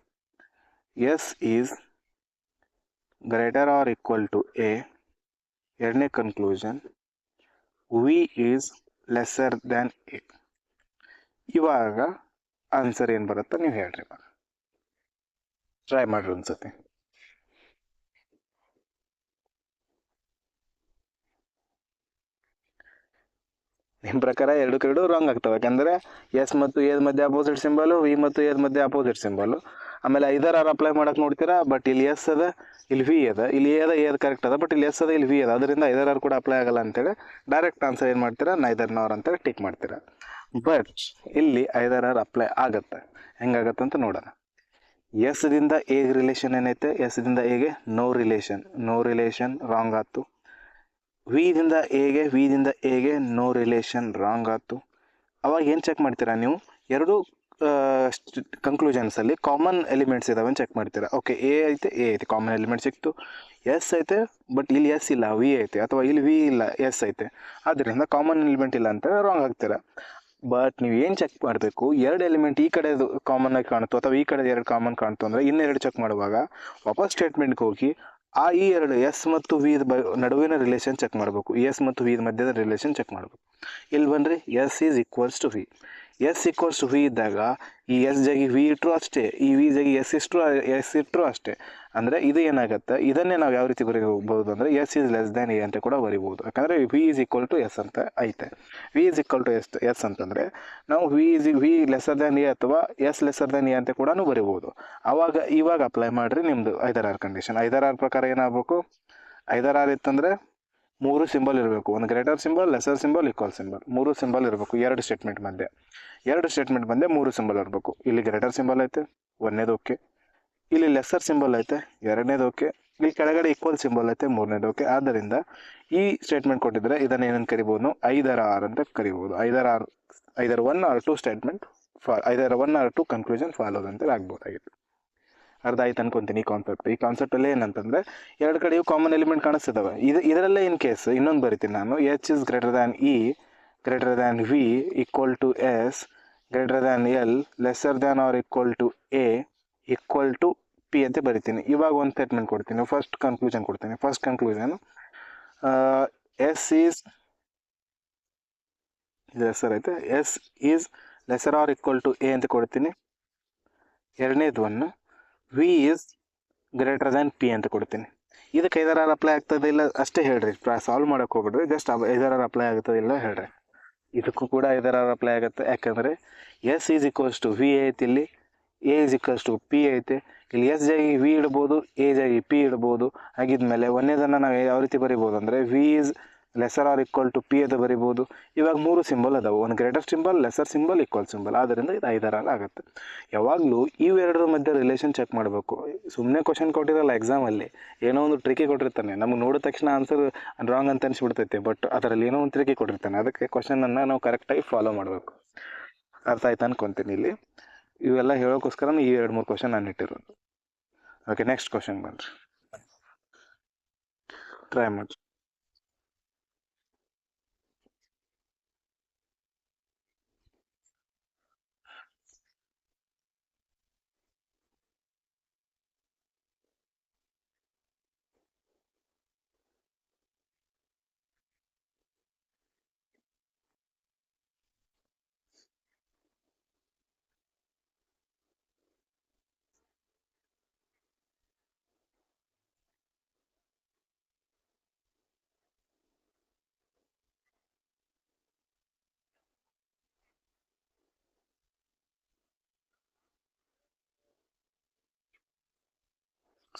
S is greater or equal to A. ಎರಡನೇ conclusion, V is lesser than A. ಇವಾಗ ಆನ್ಸರ್ ಏನು ಬರುತ್ತೆ ನೀವು ಹೇಳ್ರಿ. ಇವಾಗ ಟ್ರೈ ಮಾಡ್ರಿ ಅನ್ಸುತ್ತೆ. ನಿಮ್ಮ ಪ್ರಕಾರ ಎರಡು ರಾಂಗ್ ಆಗ್ತವೆ. ಯಾಕಂದರೆ ಎಸ್ ಮತ್ತು ಎದ ಮಧ್ಯೆ ಅಪೋಸಿಟ್ ಸಿಂಬಲು, ವಿ ಮತ್ತು ಎದ ಮಧ್ಯೆ ಅಪೋಸಿಟ್ ಸಿಂಬಲು. ಆಮೇಲೆ ಐದರ್ ಆರ್ ಅಪ್ಲೈ ಮಾಡಕ್ಕೆ ನೋಡ್ತೀರಾ, ಬಟ್ ಇಲ್ಲಿ ಎಸ್ ಅದ, ಇಲ್ಲಿ ವಿ ಅದ, ಇಲ್ಲಿ ಎದ ಕರೆಕ್ಟ್ ಅದ, ಬಟ್ ಇಲ್ಲಿ ಎಸ್ ಅದ, ಇಲ್ಲಿ ವಿ ಅದ. ಅದರಿಂದ ಐದರ್ ಆರ್ ಕೂಡ ಅಪ್ಲೈ ಆಗಲ್ಲ ಅಂತೇಳಿ ಡೈರೆಕ್ಟ್ ಆನ್ಸರ್ ಏನು ಮಾಡ್ತೀರಾ, ನೈದರ್ ನಾರ್ ಅಂತೇಳಿ ಟಿಕ್ ಮಾಡ್ತೀರಾ. ಬಟ್ ಇಲ್ಲಿ ಐದರ್ ಆರ್ ಅಪ್ಲೈ ಆಗುತ್ತೆ. ಹೆಂಗಾಗತ್ತೆ ಅಂತ ನೋಡೋಣ. ಎಸ್ದಿಂದ ಎಗೆ ರಿಲೇಷನ್ ಏನೈತೆ, ಎಸ್ದಿಂದ ಎಗೆ ನೋ ರಿಲೇಷನ್ ರಾಂಗ್ ಆಯ್ತು. ವಿದಿಂದ ಎಗೆ ನೋ ರಿಲೇಷನ್ ರಾಂಗ್ ಆಯ್ತು. ಅವಾಗ ಏನು ಚೆಕ್ ಮಾಡ್ತೀರಾ ನೀವು, ಎರಡು ಕನ್ಕ್ಲೂಷನ್ಸಲ್ಲಿ ಕಾಮನ್ ಎಲಿಮೆಂಟ್ಸ್ ಇದಾವೆ ಚೆಕ್ ಮಾಡ್ತೀರಾ. ಓಕೆ, ಎ ಐತೆ ಕಾಮನ್ ಎಲಿಮೆಂಟ್ ಸಿಕ್ತು. ಎಸ್ ಐತೆ, ಬಟ್ ಇಲ್ಲಿ ಎಸ್ ಇಲ್ಲ, ವಿ ಐತೆ, ಅಥವಾ ಇಲ್ಲಿ ವಿ ಇಲ್ಲ, ಎಸ್ ಐತೆ. ಆದ್ದರಿಂದ ಕಾಮನ್ ಎಲಿಮೆಂಟ್ ಇಲ್ಲ ಅಂತ ರಾಂಗ್ ಆಗ್ತೀರಾ. ಬಟ್ ನೀವು ಏನು ಚೆಕ್ ಮಾಡಬೇಕು, ಎರಡು ಎಲಿಮೆಂಟ್ ಈ ಕಡೆದು ಕಾಮನ್ ಆಗಿ ಕಾಣ್ತು ಅಥವಾ ಈ ಕಡೆ ಎರಡು ಕಾಮನ್ ಕಾಣ್ತು ಅಂದರೆ ಇನ್ನೆರಡು ಚೆಕ್ ಮಾಡುವಾಗ ವಾಪಸ್ ಸ್ಟೇಟ್ಮೆಂಟ್ಗೆ ಹೋಗಿ ಈ ಎರಡು ಎಸ್ ಮತ್ತು ವಿ ನಡುವಿನ ರಿಲೇಷನ್ ಚೆಕ್ ಮಾಡಬೇಕು. ಎಸ್ ಮತ್ತು ವಿ ಮಧ್ಯದ ರಿಲೇಷನ್ ಚೆಕ್ ಮಾಡಬೇಕು. ಇಲ್ಲಿ ಬಂದರೆ S is equals to V. S equals to V ಇದ್ದಾಗ ಈ ಎಸ್ ಜಾಗಿ ವಿ ಇಟ್ಟರು ಅಷ್ಟೇ, ಈ ವಿ ಜಾಗಿ ಎಸ್ ಇಟ್ಟರು ಅಷ್ಟೇ. ಅಂದರೆ ಇದು ಏನಾಗುತ್ತೆ, ಇದನ್ನೇ ನಾವು ಯಾವ ರೀತಿ ಬರೀಬಹುದು ಅಂದರೆ S is less than A ಅಂತ ಕೂಡ ಬರಿಬೋದು. ಯಾಕಂದರೆ V is equal to S ಅಂತ ಐತೆ. V is equal to S ಅಂತಂದರೆ ನಾವು ವಿ ಲೆಸ್ಸರ್ ದ್ಯಾನ್ ಎ ಅಥವಾ ಎಸ್ ಲೆಸ್ಸರ್ ದ್ಯಾನ್ ಎ ಅಂತ ಕೂಡ ಬರಿಬೋದು. ಇವಾಗ ಅಪ್ಲೈ ಮಾಡಿರಿ ನಿಮ್ಮದು either or condition. Either or ಪ್ರಕಾರ ಏನಾಗಬೇಕು, ಐದರ್ ಆರ್ ಇತ್ತಂದರೆ ಮೂರು ಸಿಂಬಲ್ ಇರಬೇಕು. ಒಂದು greater symbol, lesser symbol, equal symbol, ಮೂರು ಸಿಂಬಲ್ ಇರಬೇಕು. ಎರಡು ಸ್ಟೇಟ್ಮೆಂಟ್ ಮಧ್ಯೆ ಮೂರು ಸಿಂಬಲ್ ಇರಬೇಕು. ಇಲ್ಲಿ ಗ್ರೇಟರ್ ಸಿಂಬಲ್ ಐತೆ, ಒಂದನೇದು ಓಕೆ. ಇಲ್ಲಿ ಲೆಸರ್ ಸಿಂಬಲ್ ಐತೆ, ಎರಡನೇದು ಓಕೆ. ಇಲ್ಲಿ ಕೆಳಗಡೆ ಈಕ್ವಲ್ ಸಿಂಬಲ್ ಐತೆ, ಮೂರನೇದು ಓಕೆ. ಆದ್ದರಿಂದ ಈ ಸ್ಟೇಟ್ಮೆಂಟ್ ಕೊಟ್ಟಿದ್ರೆ ಇದನ್ನು ಏನಂತ ಕರಿಬೋದು, ಐದರ್ ಆರ್ ಅಂತ ಕರಿಬೋದು. Either one or two statement either one or two conclusion follows ಅಂತ ಆಗ್ಬೋದಾಗಿತ್ತು. ಅರ್ಧ ಆಯ್ತು ಅನ್ಕೊಂತೀನಿ ಈ ಕಾನ್ಸೆಪ್ಟಲ್ಲಿ ಏನಂತಂದರೆ ಎರಡು ಕಡೆ ಇವು ಕಾಮನ್ ಎಲಿಮೆಂಟ್ ಕಾಣಿಸ್ತಿದ್ದಾವೆ. ಇದರಲ್ಲೇ ಇನ್ ಕೇಸ್ ಇನ್ನೊಂದು ಬರಿತೀನಿ ನಾನು, H is greater than E greater than V equal to S, greater than L lesser than or equal to A equal to P ಅಂತ ಬರಿತೀನಿ. ಇವಾಗ ಒಂದು ಸ್ಟೇಟ್ಮೆಂಟ್ ಕೊಡ್ತೀನಿ, ಫಸ್ಟ್ ಕನ್ಕ್ಲೂಷನ್ ಕೊಡ್ತೀನಿ. First conclusion S is lesser ಐತೆ, S is lesser or equal to A ಅಂತ ಕೊಡ್ತೀನಿ. ಎರಡನೇದು one V is greater than P ಅಂತ ಕೊಡ್ತೀನಿ. ಇದಕ್ಕೆ ಐದಾರ ಅಪ್ಲೈ ಆಗ್ತದೆ ಇಲ್ಲ ಅಷ್ಟೇ ಹೇಳ್ರಿ, ಸಾಲ್ವ್ ಮಾಡೋಕೆ ಹೋಗ್ಬಿಡ್ರಿ, ಜಸ್ಟ್ ಐದಾರ ಅಪ್ಲೈ ಆಗ್ತದೆ ಇಲ್ಲ ಹೇಳ್ರಿ. ಇದಕ್ಕೂ ಕೂಡ ಐದಾರ ಅಪ್ಲೈ ಆಗುತ್ತೆ, ಯಾಕಂದರೆ S is equals to V ಐತಿ, ಇಲ್ಲಿ A is equals to P ಐತೆ. ಇಲ್ಲಿ ಎಸ್ ಜಾಗಿ ವಿ ಇಡ್ಬೋದು, ಎ ಜಾಗಿ ಪಿ ಇಡ್ಬೋದು. ಹಾಗಿದ್ಮೇಲೆ ಒಂದೇದನ್ನು ನಾವು ಯಾವ ರೀತಿ ಬರಿಬೋದು ಅಂದರೆ V is lesser or equal to P ಅಂತ ಬರಿಬೋದು. ಇವಾಗ ಮೂರು ಸಿಂಬಲ್ ಅದಾವೆ, ಒಂದು greater symbol, lesser symbol, equal symbol. ಆದ್ದರಿಂದ ಇದು ಐದಾರ ಆಗುತ್ತೆ. ಯಾವಾಗಲೂ ಇವೆರಡರ ಮಧ್ಯೆ ರಿಲೇಷನ್ ಚೆಕ್ ಮಾಡಬೇಕು. ಸುಮ್ಮನೆ ಕ್ವಶನ್ ಕೊಟ್ಟಿರಲ್ಲ ಎಕ್ಸಾಮಲ್ಲಿ, ಏನೋ ಒಂದು ಟ್ರಿಕಿ ಕೊಟ್ಟಿರ್ತಾನೆ, ನಮಗೆ ನೋಡಿದ ತಕ್ಷಣ ಆನ್ಸರ್ ರಾಂಗ್ ಅಂತ ಅನಿಸ್ಬಿಡ್ತೈತೆ, ಬಟ್ ಅದರಲ್ಲಿ ಏನೋ ಒಂದು ಟ್ರಿಕಿ ಕೊಟ್ಟಿರ್ತಾನೆ. ಅದಕ್ಕೆ ಕ್ವಶನನ್ನು ನಾವು ಕರೆಕ್ಟಾಗಿ ಫಾಲೋ ಮಾಡಬೇಕು. ಅರ್ಥ ಆಯ್ತು ಅನ್ಕೊತೀನಿ. ಇಲ್ಲಿ ಇವೆಲ್ಲ ಹೇಳೋಕ್ಕೋಸ್ಕರ ಈ 2-3 ಕ್ವಶನ್ ನಾನು ಇಟ್ಟಿರೋದು. ಓಕೆ, ನೆಕ್ಸ್ಟ್ ಕ್ವಶನ್ ಬನ್ರಿ, ಟ್ರೈ ಮಾಡಿ.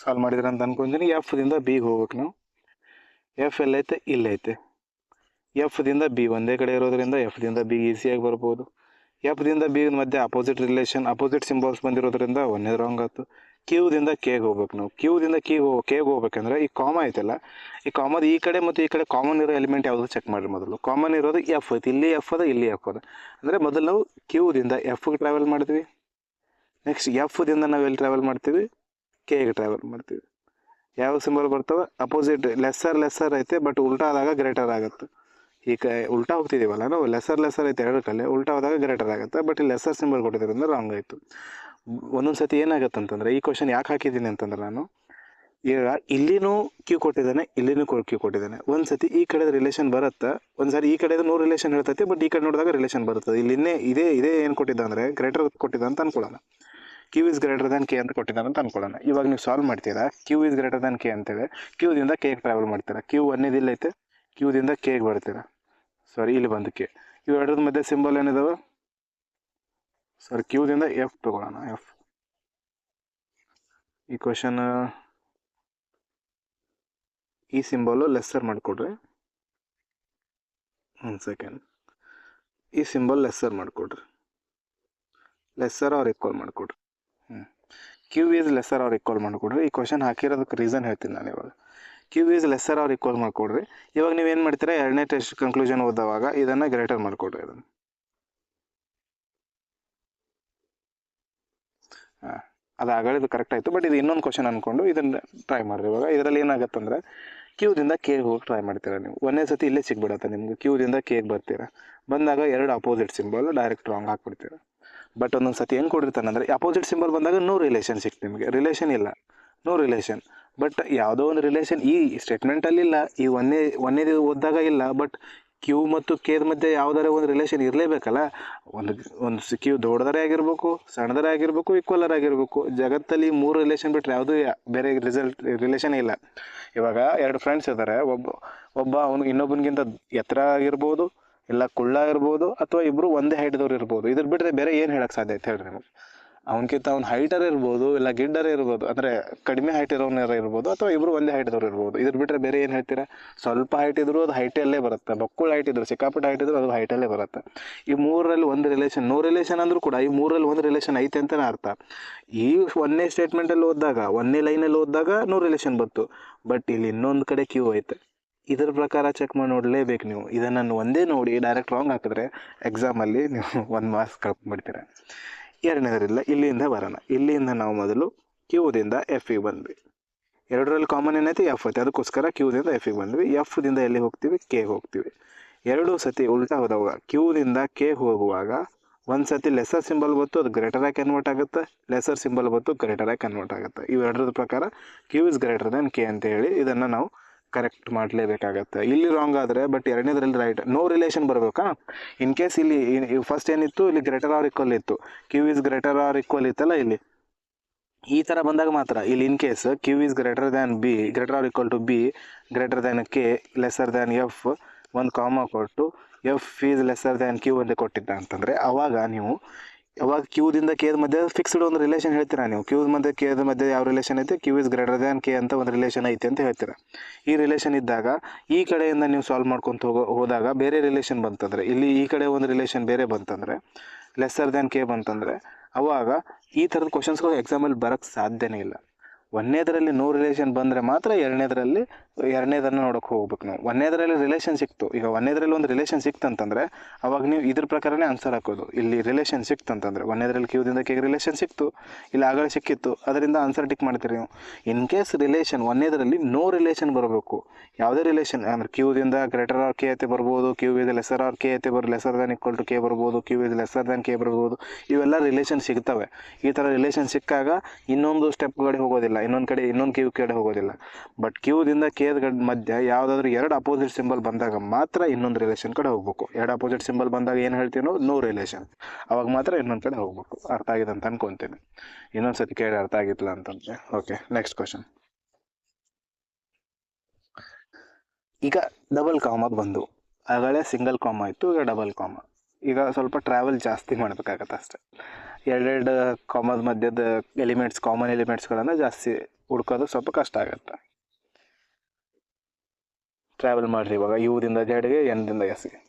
ಸಾಲ್ವ್ ಮಾಡಿದ್ರೆ ಅಂತ ಅನ್ಕೊಂತೀನಿ. ಎಫ್ ದಿಂದ ಬಿಗೆ ಹೋಗ್ಬೇಕು ನಾವು. ಎಫ್ ಎಲ್ಲೈತೆ, ಇಲ್ಲೈತೆ. ಎಫ್ ದಿಂದ ಬಿ ಒಂದೇ ಕಡೆ ಇರೋದ್ರಿಂದ ಎಫ್ ದಿಂದ ಬಿ ಈಸಿಯಾಗಿ ಬರ್ಬೋದು. ಎಫ್ ದಿಂದ ಬಿ ಮಧ್ಯೆ ಅಪೋಸಿಟ್ ರಿಲೇಷನ್, ಅಪೋಸಿಟ್ ಸಿಂಬಲ್ಸ್ ಬಂದಿರೋದ್ರಿಂದ ಒಂದೇ ರಾಂಗ್ ಆಯ್ತು. ಕ್ಯೂ ದಿಂದ ಕೆಗೆ ಹೋಗ್ಬೇಕು ನಾವು. ಕ್ಯೂ ದಿಂದ ಕೆಗೆ ಹೋಗ್ಬೇಕಂದ್ರೆ ಈ ಕಾಮ ಐತಲ್ಲ, ಈ ಕಾಮದ ಈ ಕಡೆ ಮತ್ತು ಈ ಕಡೆ ಕಾಮನ್ ಇರೋ ಎಲಿಮೆಂಟ್ ಯಾವುದು ಚೆಕ್ ಮಾಡಿರಿ. ಮೊದಲು ಕಾಮನ್ ಇರೋದು ಎಫ್ ಐತಿ, ಇಲ್ಲಿ ಎಫ್ ಅದ, ಇಲ್ಲಿ ಎಫ್ ಅದ. ಅಂದರೆ ಮೊದಲು ನಾವು ಕ್ಯೂ ದಿಂದ ಎಫ್ಗೆ ಟ್ರಾವೆಲ್ ಮಾಡ್ತೀವಿ. ನೆಕ್ಸ್ಟ್ ಎಫ್ ದಿಂದ ನಾವು ಎಲ್ಲಿ ಟ್ರಾವೆಲ್ ಮಾಡ್ತೀವಿ, ಕೆಗೆ ಟ್ರಾವೆಲ್ ಮಾಡ್ತೀವಿ. ಯಾವ ಸಿಂಬಲ್ ಬರ್ತವೆ, ಅಪೋಸಿಟ್. ಲೆಸ್ಸರ್ ಐತೆ, ಬಟ್ ಉಲ್ಟಾ ಆದಾಗ ಗ್ರೇಟರ್ ಆಗುತ್ತೆ. ಈಗ ಉಲ್ಟಾ ಹೋಗ್ತಿದ್ದೀವಲ್ಲ ನಾವು, ಲೆಸರ್ ಐತೆ ಎರಡು ಕಲೆ, ಉಲ್ಟಾ ಹೋದಾಗ ಗ್ರೇಟರ್ ಆಗುತ್ತೆ. ಬಟ್ ಇಲ್ಲಿ ಲೆಸ್ಸರ್ ಸಿಂಬಲ್ ಕೊಟ್ಟಿದ್ದರಿಂದ ರಾಂಗ್ ಆಯಿತು. ಒಂದೊಂದು ಸತಿ ಏನಾಗುತ್ತೆ ಅಂತಂದರೆ, ಈ ಕ್ವಶನ್ ಯಾಕೆ ಹಾಕಿದ್ದೀನಿ ಅಂತಂದ್ರೆ, ನಾನು ಈಗ ಇಲ್ಲಿನೂ ಕ್ಯೂ ಕೊಟ್ಟಿದ್ದಾನೆ, ಇಲ್ಲಿನೂ ಕ್ಯೂ ಕೊಟ್ಟಿದ್ದಾನೆ. ಒಂದು ಸತಿ ಈ ಕಡೆ ರಿಲೇಷನ್ ಬರುತ್ತೆ, ಒಂದು ಸಾರಿ ಈ ಕಡೆ ನೋ ರಿಲೇಷನ್ ಹೇಳ್ತೈತಿ, ಬಟ್ ಈ ಕಡೆ ನೋಡಿದಾಗ ರಿಲೇಷನ್ ಬರ್ತದೆ. ಇಲ್ಲಿ ಇದೇ ಏನು ಕೊಟ್ಟಿದ್ದ ಅಂದರೆ ಗ್ರೇಟರ್ ಕೊಟ್ಟಿದ್ದ ಅಂತ ಅನ್ಕೊಳ್ಳೋಣ. Q is greater than K ಅಂತ ಕೊಟ್ಟಿದ್ದಾನೆ ಅಂತ ಅನ್ಕೊಳ್ಳೋಣ. ಇವಾಗ ನೀವು ಸಾಲ್ವ್ ಮಾಡ್ತೀರಾ, Q is greater than K ಅಂತೇಳಿ ಕ್ಯೂದಿಂದ ಕೆಗೆ ಟ್ರಾವೆಲ್ ಮಾಡ್ತೀರಾ. ಕ್ಯೂ ಒಂದೇದಿಲ್ಲ ಐತೆ, ಕ್ಯೂದಿಂದ ಕೆಗೆ ಬರ್ತೀರಾ. ಸಾರಿ, ಇಲ್ಲಿ ಬಂದು ಕೆ. ಇವೆರಡರ ಮಧ್ಯೆ ಸಿಂಬಲ್ ಏನಿದಾವೆ, ಸರ್ ಕ್ಯೂದಿಂದ ಎಫ್ ತಗೊಳ್ಳೋಣ. ಎಫ್ ಈ ಕ್ವಶನ್ ಈ ಸಿಂಬಲು ಲೆಸ್ಸರ್ ಮಾಡಿಕೊಡ್ರಿ. ಒಂದು ಸೆಕೆಂಡ್, ಈ ಸಿಂಬಲ್ ಲೆಸ್ಸರ್ ಮಾಡಿಕೊಡ್ರಿ, ಲೆಸ್ಸರ್ ಆರ್ ಈಕ್ವಲ್ ಮಾಡಿಕೊಡ್ರಿ. Q is lesser or equal ಮಾಡಿಕೊಡ್ರಿ. ಈ ಕ್ವಶನ್ ಹಾಕಿರೋದಕ್ಕೆ ರೀಸನ್ ಹೇಳ್ತೀನಿ ನಾನು. ಇವಾಗ Q is lesser or equal ಮಾಡಿಕೊಡ್ರಿ. ಇವಾಗ ನೀವೇನು ಮಾಡ್ತೀರಾ, ಎರಡನೇ ಟೆಸ್ಟ್ ಕನ್ಕ್ಲೂಷನ್ ಓದುವಾಗ ಇದನ್ನು ಗ್ರೇಟರ್ ಮಾಡಿಕೊಡ್ರಿ. ಇದನ್ನು ಅದು ಆಗಳಿದ್ದು ಕರೆಕ್ಟ್ ಆಯಿತು, ಬಟ್ ಇದು ಇನ್ನೊಂದು ಕ್ವಶನ್ ಅಂದ್ಕೊಂಡು ಇದನ್ನು ಟ್ರೈ ಮಾಡಿರಿ. ಇವಾಗ ಇದರಲ್ಲಿ ಏನಾಗುತ್ತಂದ್ರೆ, ಕ್ಯೂದಿಂದ ಕೆಗೆ ಹೋಗಿ ಟ್ರೈ ಮಾಡ್ತೀರಾ ನೀವು. ಒಂದೇ ಸತಿ ಇಲ್ಲೇ ಸಿಗ್ಬಿಡತ್ತೆ ನಿಮ್ಗೆ. ಕ್ಯೂದಿಂದ ಕೆಗೆ ಬರ್ತೀರಾ, ಬಂದಾಗ ಎರಡು ಅಪೋಸಿಟ್ ಸಿಂಬಲ್ ಡೈರೆಕ್ಟ್ ರಾಂಗ್ ಹಾಕ್ಬಿಡ್ತೀರಾ. ಬಟ್ ಒಂದೊಂದು ಸತಿ ಹೆಂಗೆ ಕೊಡಿರ್ತಾನೆ ಅಂದರೆ, ಅಪೋಸಿಟ್ ಸಿಂಬಲ್ ಬಂದಾಗ ನೋ ರಿಲೇಷನ್ ಸಿಕ್ತು ನಿಮಗೆ, ರಿಲೇಷನ್ ಇಲ್ಲ, ನೋ ರಿಲೇಷನ್. ಬಟ್ ಯಾವುದೋ ಒಂದು ರಿಲೇಷನ್ ಈ ಸ್ಟೇಟ್ಮೆಂಟಲ್ಲಿ ಇಲ್ಲ, ಈ ಒಂದೇ ಓದಿದಾಗ ಇಲ್ಲ. ಬಟ್ ಕ್ಯೂ ಮತ್ತು ಕೆದ ಮಧ್ಯೆ ಯಾವುದಾರ ಒಂದು ರಿಲೇಷನ್ ಇರಲೇಬೇಕಲ್ಲ. ಒಂದು ಕ್ಯೂ ದೊಡ್ಡದರೆ ಆಗಿರ್ಬೇಕು, ಸಣ್ಣದರೆ ಆಗಿರ್ಬೇಕು, ಈಕ್ವಲರ್ ಆಗಿರ್ಬೇಕು. ಜಗತ್ತಲ್ಲಿ 3 ರಿಲೇಷನ್ ಬಿಟ್ಟರೆ ಯಾವುದೂ ಬೇರೆ ರಿಲೇಷನ್ ಇಲ್ಲ. ಇವಾಗ 2 ಫ್ರೆಂಡ್ಸ್ ಇದ್ದಾರೆ, ಒಬ್ಬ ಅವನು ಇನ್ನೊಬ್ಬನಿಗಿಂತ ಎತ್ತರ ಆಗಿರ್ಬೋದು, ಇಲ್ಲ ಕುಳ್ಳ ಇರ್ಬೋದು, ಅಥವಾ ಇಬ್ಬರು ಒಂದೇ ಹೈಟ್ದವ್ರು ಇರ್ಬೋದು. ಇದ್ರ ಬಿಟ್ಟರೆ ಬೇರೆ ಏನು ಹೇಳಕ್ಕೆ ಸಾಧ್ಯ ಐತೆ ಹೇಳ್ರಿ ನಿಮಗೆ. ಅವನಕ್ಕಿಂತ ಅವ್ನು ಹೈಟರ್ ಇರ್ಬೋದು, ಇಲ್ಲ ಗಿಡ್ಡರ್ ಇರ್ಬೋದು, ಅಂದರೆ ಕಡಿಮೆ ಹೈಟ್ ಇರೋರು ಇರ್ಬೋದು, ಅಥವಾ ಇಬ್ಬರು ಒಂದೇ ಹೈಟ್ದವ್ರು ಇರ್ಬೋದು. ಇದ್ರ ಬಿಟ್ಟರೆ ಬೇರೆ ಏನು ಹೇಳ್ತೀರಾ? ಸ್ವಲ್ಪ ಹೈಟ್ ಇದ್ರೂ ಅದು ಹೈಟಲ್ಲೇ ಬರುತ್ತೆ, ಬಕ್ಕುಳು ಹೈಟ್ ಇದ್ರು, ಸಿಕ್ಕಾಪಟ್ಟೆ ಹೈಟ್ ಇದ್ರು ಅದು ಹೈಟಲ್ಲೇ ಬರುತ್ತೆ. ಈ 3ರಲ್ಲಿ ಒಂದು ರಿಲೇಷನ್, ನೋ ರಿಲೇಷನ್ ಅಂದರೂ ಕೂಡ ಈ 3ರಲ್ಲಿ ಒಂದು ರಿಲೇಷನ್ ಐತೆ ಅಂತಲೇ ಅರ್ಥ. ಈ ಒಂದೇ ಸ್ಟೇಟ್ಮೆಂಟಲ್ಲಿ ಓದಿದಾಗ, ಒಂದೇ ಲೈನಲ್ಲಿ ಓದಿದಾಗ ನೋ ರಿಲೇಷನ್ ಬಂತು. ಬಟ್ ಇಲ್ಲಿ ಇನ್ನೊಂದು ಕಡೆ ಕ್ಯೂ ಐತೆ. ಇದರ ಪ್ರಕಾರ ಚೆಕ್ ಮಾಡಿ ನೋಡಲೇಬೇಕು ನೀವು. ಇದನ್ನು ಒಂದೇ ನೋಡಿ ಡೈರೆಕ್ಟ್ ರಾಂಗ್ ಹಾಕಿದ್ರೆ ಎಕ್ಸಾಮಲ್ಲಿ ನೀವು 1 ಮಾರ್ಕ್ಸ್ ಕಳ್ಕೊಂಡ್ಬಿಡ್ತೀರ. ಎರಡನೇದರಿಲ್ಲ, ಇಲ್ಲಿಂದ ಬರೋಣ. ಇಲ್ಲಿಂದ ನಾವು ಮೊದಲು ಕ್ಯೂದಿಂದ ಎಫಿಗೆ ಬಂದ್ವಿ. ಎರಡರಲ್ಲಿ ಕಾಮನ್ ಏನೈತಿ, ಎಫ್ ಐತೆ, ಅದಕ್ಕೋಸ್ಕರ ಕ್ಯೂದಿಂದ ಎಫಿಗೆ ಬಂದ್ವಿ. ಎಫ್ದಿಂದ ಎಲ್ಲಿ ಹೋಗ್ತೀವಿ, ಕೆಗೆ ಹೋಗ್ತೀವಿ. ಎರಡೂ ಸತಿ ಉಲ್ಟಾ ಹೋದಾಗ ಕ್ಯೂದಿಂದ ಕೆಗೆ ಹೋಗುವಾಗ ಒಂದು ಸತಿ ಲೆಸರ್ ಸಿಂಬಲ್ ಬಂತು ಅದು ಗ್ರೇಟರ್ ಆಗಿ ಕನ್ವರ್ಟ್ ಆಗುತ್ತೆ, ಲೆಸರ್ ಸಿಂಬಲ್ ಬಂತು ಗ್ರೇಟರ್ ಆಗಿ ಕನ್ವರ್ಟ್ ಆಗುತ್ತೆ. ಇವೆರಡರ ಪ್ರಕಾರ Q is greater than K ಅಂತ ಹೇಳಿ ಇದನ್ನು ನಾವು ಕರೆಕ್ಟ್ ಮಾಡಲೇಬೇಕಾಗತ್ತೆ. ಇಲ್ಲಿ ರಾಂಗ್ ಆದರೆ ಬಟ್ ಎರಡನೇದ್ರಲ್ಲಿ ರೈಟ್, ನೋ ರಿಲೇಷನ್ ಬರಬೇಕಾ. ಇನ್ ಕೇಸ್ ಇಲ್ಲಿ ಫಸ್ಟ್ ಏನಿತ್ತು, ಇಲ್ಲಿ ಗ್ರೇಟರ್ ಆರ್ ಈಕ್ವಲ್ ಇತ್ತು, Q is greater or equal ಇತ್ತಲ್ಲ, ಇಲ್ಲಿ ಈ ಥರ ಬಂದಾಗ ಮಾತ್ರ ಇಲ್ಲಿ in case Q is greater than B, greater or equal to B, greater than K, lesser than F, ಒಂದು ಕಾಮ ಕೊಟ್ಟು F is lesser than Q ಅಂತ ಕೊಟ್ಟಿದ್ದ ಅಂತಂದರೆ ಅವಾಗ ನೀವು ಯಾವಾಗ ಕ್ಯೂದಿಂದ ಕೆದ ಮಧ್ಯೆ ಫಿಕ್ಸ್ಡ್ ಒಂದು ರಿಲೇಷನ್ ಹೇಳ್ತೀರಾ ನೀವು. ಕ್ಯೂ ಮಧ್ಯೆ ಕೆದ ಮಧ್ಯೆ ಯಾವ ರಿಲೇಷನ್ ಐತೆ, Q is greater than K ಅಂತ ಒಂದು ರಿಲೇಷನ್ ಐತೆ ಅಂತ ಹೇಳ್ತೀರಾ. ಈ ರಿಲೇಷನ್ ಇದ್ದಾಗ ಈ ಕಡೆಯಿಂದ ನೀವು ಸಾಲ್ವ್ ಮಾಡ್ಕೊತ ಹೋದಾಗ ಬೇರೆ ರಿಲೇಷನ್ ಬಂತಂದರೆ, ಇಲ್ಲಿ ಈ ಕಡೆ ಒಂದು ರಿಲೇಷನ್ ಬೇರೆ ಬಂತಂದರೆ, ಲೆಸ್ಸರ್ ದ್ಯಾನ್ ಕೆ ಬಂತಂದರೆ, ಅವಾಗ ಈ ಥರದ ಕ್ವಶನ್ಸ್ಗಳು ಎಕ್ಸಾಮಲ್ಲಿ ಬರೋಕ್ಕೆ ಸಾಧ್ಯನೇ ಇಲ್ಲ. ಒಂದನೇದರಲ್ಲಿ ನೋ ರಿಲೇಷನ್ ಬಂದರೆ ಮಾತ್ರ ಎರಡನೇದನ್ನು ನೋಡೋಕೆ ಹೋಗ್ಬೇಕು ನಾವು. ಒಂದನೇದರಲ್ಲಿ ರಿಲೇಷನ್ ಸಿಕ್ತು, ಈಗ ಒಂದನೇದರಲ್ಲಿ ಒಂದು ರಿಲೇಷನ್ ಸಿಕ್ತಂತಂದರೆ ಅವಾಗ ನೀವು ಇದ್ರ ಪ್ರಕಾರನೇ ಆನ್ಸರ್ ಹಾಕೋದು. ಇಲ್ಲಿ ರಿಲೇಷನ್ ಸಿಕ್ತಂತಂದರೆ ಒಂದನೇದರಲ್ಲಿ ಕ್ಯೂದಿಂದ ಕೆಗೆ ರಿಲೇಷನ್ ಸಿಕ್ತು, ಇಲ್ಲಿ ಆಗಲೇ ಸಿಕ್ಕಿತ್ತು, ಅದರಿಂದ ಆನ್ಸರ್ ಟಿಕ್ ಮಾಡ್ತೀರಿ ನೀವು. ಇನ್ ಕೇಸ್ ರಿಲೇಷನ್ ಒಂದನೇದರಲ್ಲಿ ನೋ ರಿಲೇಷನ್ ಬರಬೇಕು, ಯಾವುದೇ ರಿಲೇಷನ್ ಅಂದರೆ ಕ್ಯೂದಿಂದ ಗ್ರೇಟರ್ ಆರ್ ಕೆ ಐತೆ ಬರ್ಬೋದು, Q is lesser or K ಐತೆ lesser than equal to K ಬರ್ಬೋದು, Q is lesser than K ಬರ್ಬೋದು, ಇವೆಲ್ಲ ರಿಲೇಷನ್ ಸಿಗ್ತವೆ. ಈ ಥರ ರಿಲೇಷನ್ ಸಿಕ್ಕಾಗ ಇನ್ನೊಂದು ಸ್ಟೆಪ್ ಕಡೆ ಹೋಗೋದಿಲ್ಲ, ಇನ್ನೊಂದು ಕ್ಯೂ ಕಡೆ ಹೋಗೋದಿಲ್ಲ. ಬಟ್ ಕ್ಯೂದಿಂದ ಕೆದ ಮಧ್ಯೆ ಯಾವುದಾದ್ರೂ ಎರಡು ಅಪೋಸಿಟ್ ಸಿಂಬಲ್ ಬಂದಾಗ ಮಾತ್ರ ಇನ್ನೊಂದು ರಿಲೇಷನ್ ಕಡೆ ಹೋಗ್ಬೇಕು. ಎರಡು ಅಪೋಸಿಟ್ ಸಿಂಬಲ್ ಬಂದಾಗ ಏನು ಹೇಳ್ತೀವಿ ನಾವು, ನೋ ರಿಲೇಷನ್, ಅವಾಗ ಮಾತ್ರ ಇನ್ನೊಂದು ಕಡೆ ಹೋಗ್ಬೇಕು. ಅರ್ಥ ಆಗಿದೆ ಅಂತ ಅನ್ಕೊತೀನಿ. ಇನ್ನೊಂದು ಸತಿ ಕೇಳಿ ಅರ್ಥ ಆಗಿಲ್ಲ ಅಂತಂದರೆ ಓಕೆ. Next question. ಈಗ ಡಬಲ್ ಕಾಮಾಗ ಬಂದು, ಆಗಲೇ ಸಿಂಗಲ್ ಕಾಮ ಇತ್ತು, ಈಗ ಡಬಲ್ ಕಾಮ. ಈಗ ಸ್ವಲ್ಪ ಟ್ರಾವೆಲ್ ಜಾಸ್ತಿ ಮಾಡಬೇಕಾಗತ್ತೆ ಅಷ್ಟೆ. ಎರಡೆರಡು ಕಾಮದ ಮಧ್ಯದ ಎಲಿಮೆಂಟ್ಸ್, ಕಾಮನ್ ಎಲಿಮೆಂಟ್ಸ್ಗಳನ್ನು ಜಾಸ್ತಿ ಹುಡ್ಕೋದು ಸ್ವಲ್ಪ ಕಷ್ಟ ಆಗುತ್ತೆ. ಟ್ರಾವೆಲ್ ಮಾಡಿರಿ ಇವಾಗ ಯುದಿಂದ ಜೆಡ್ಗೆ, ಎನ್ದಿಂದ ಎಸ್ಗೆ.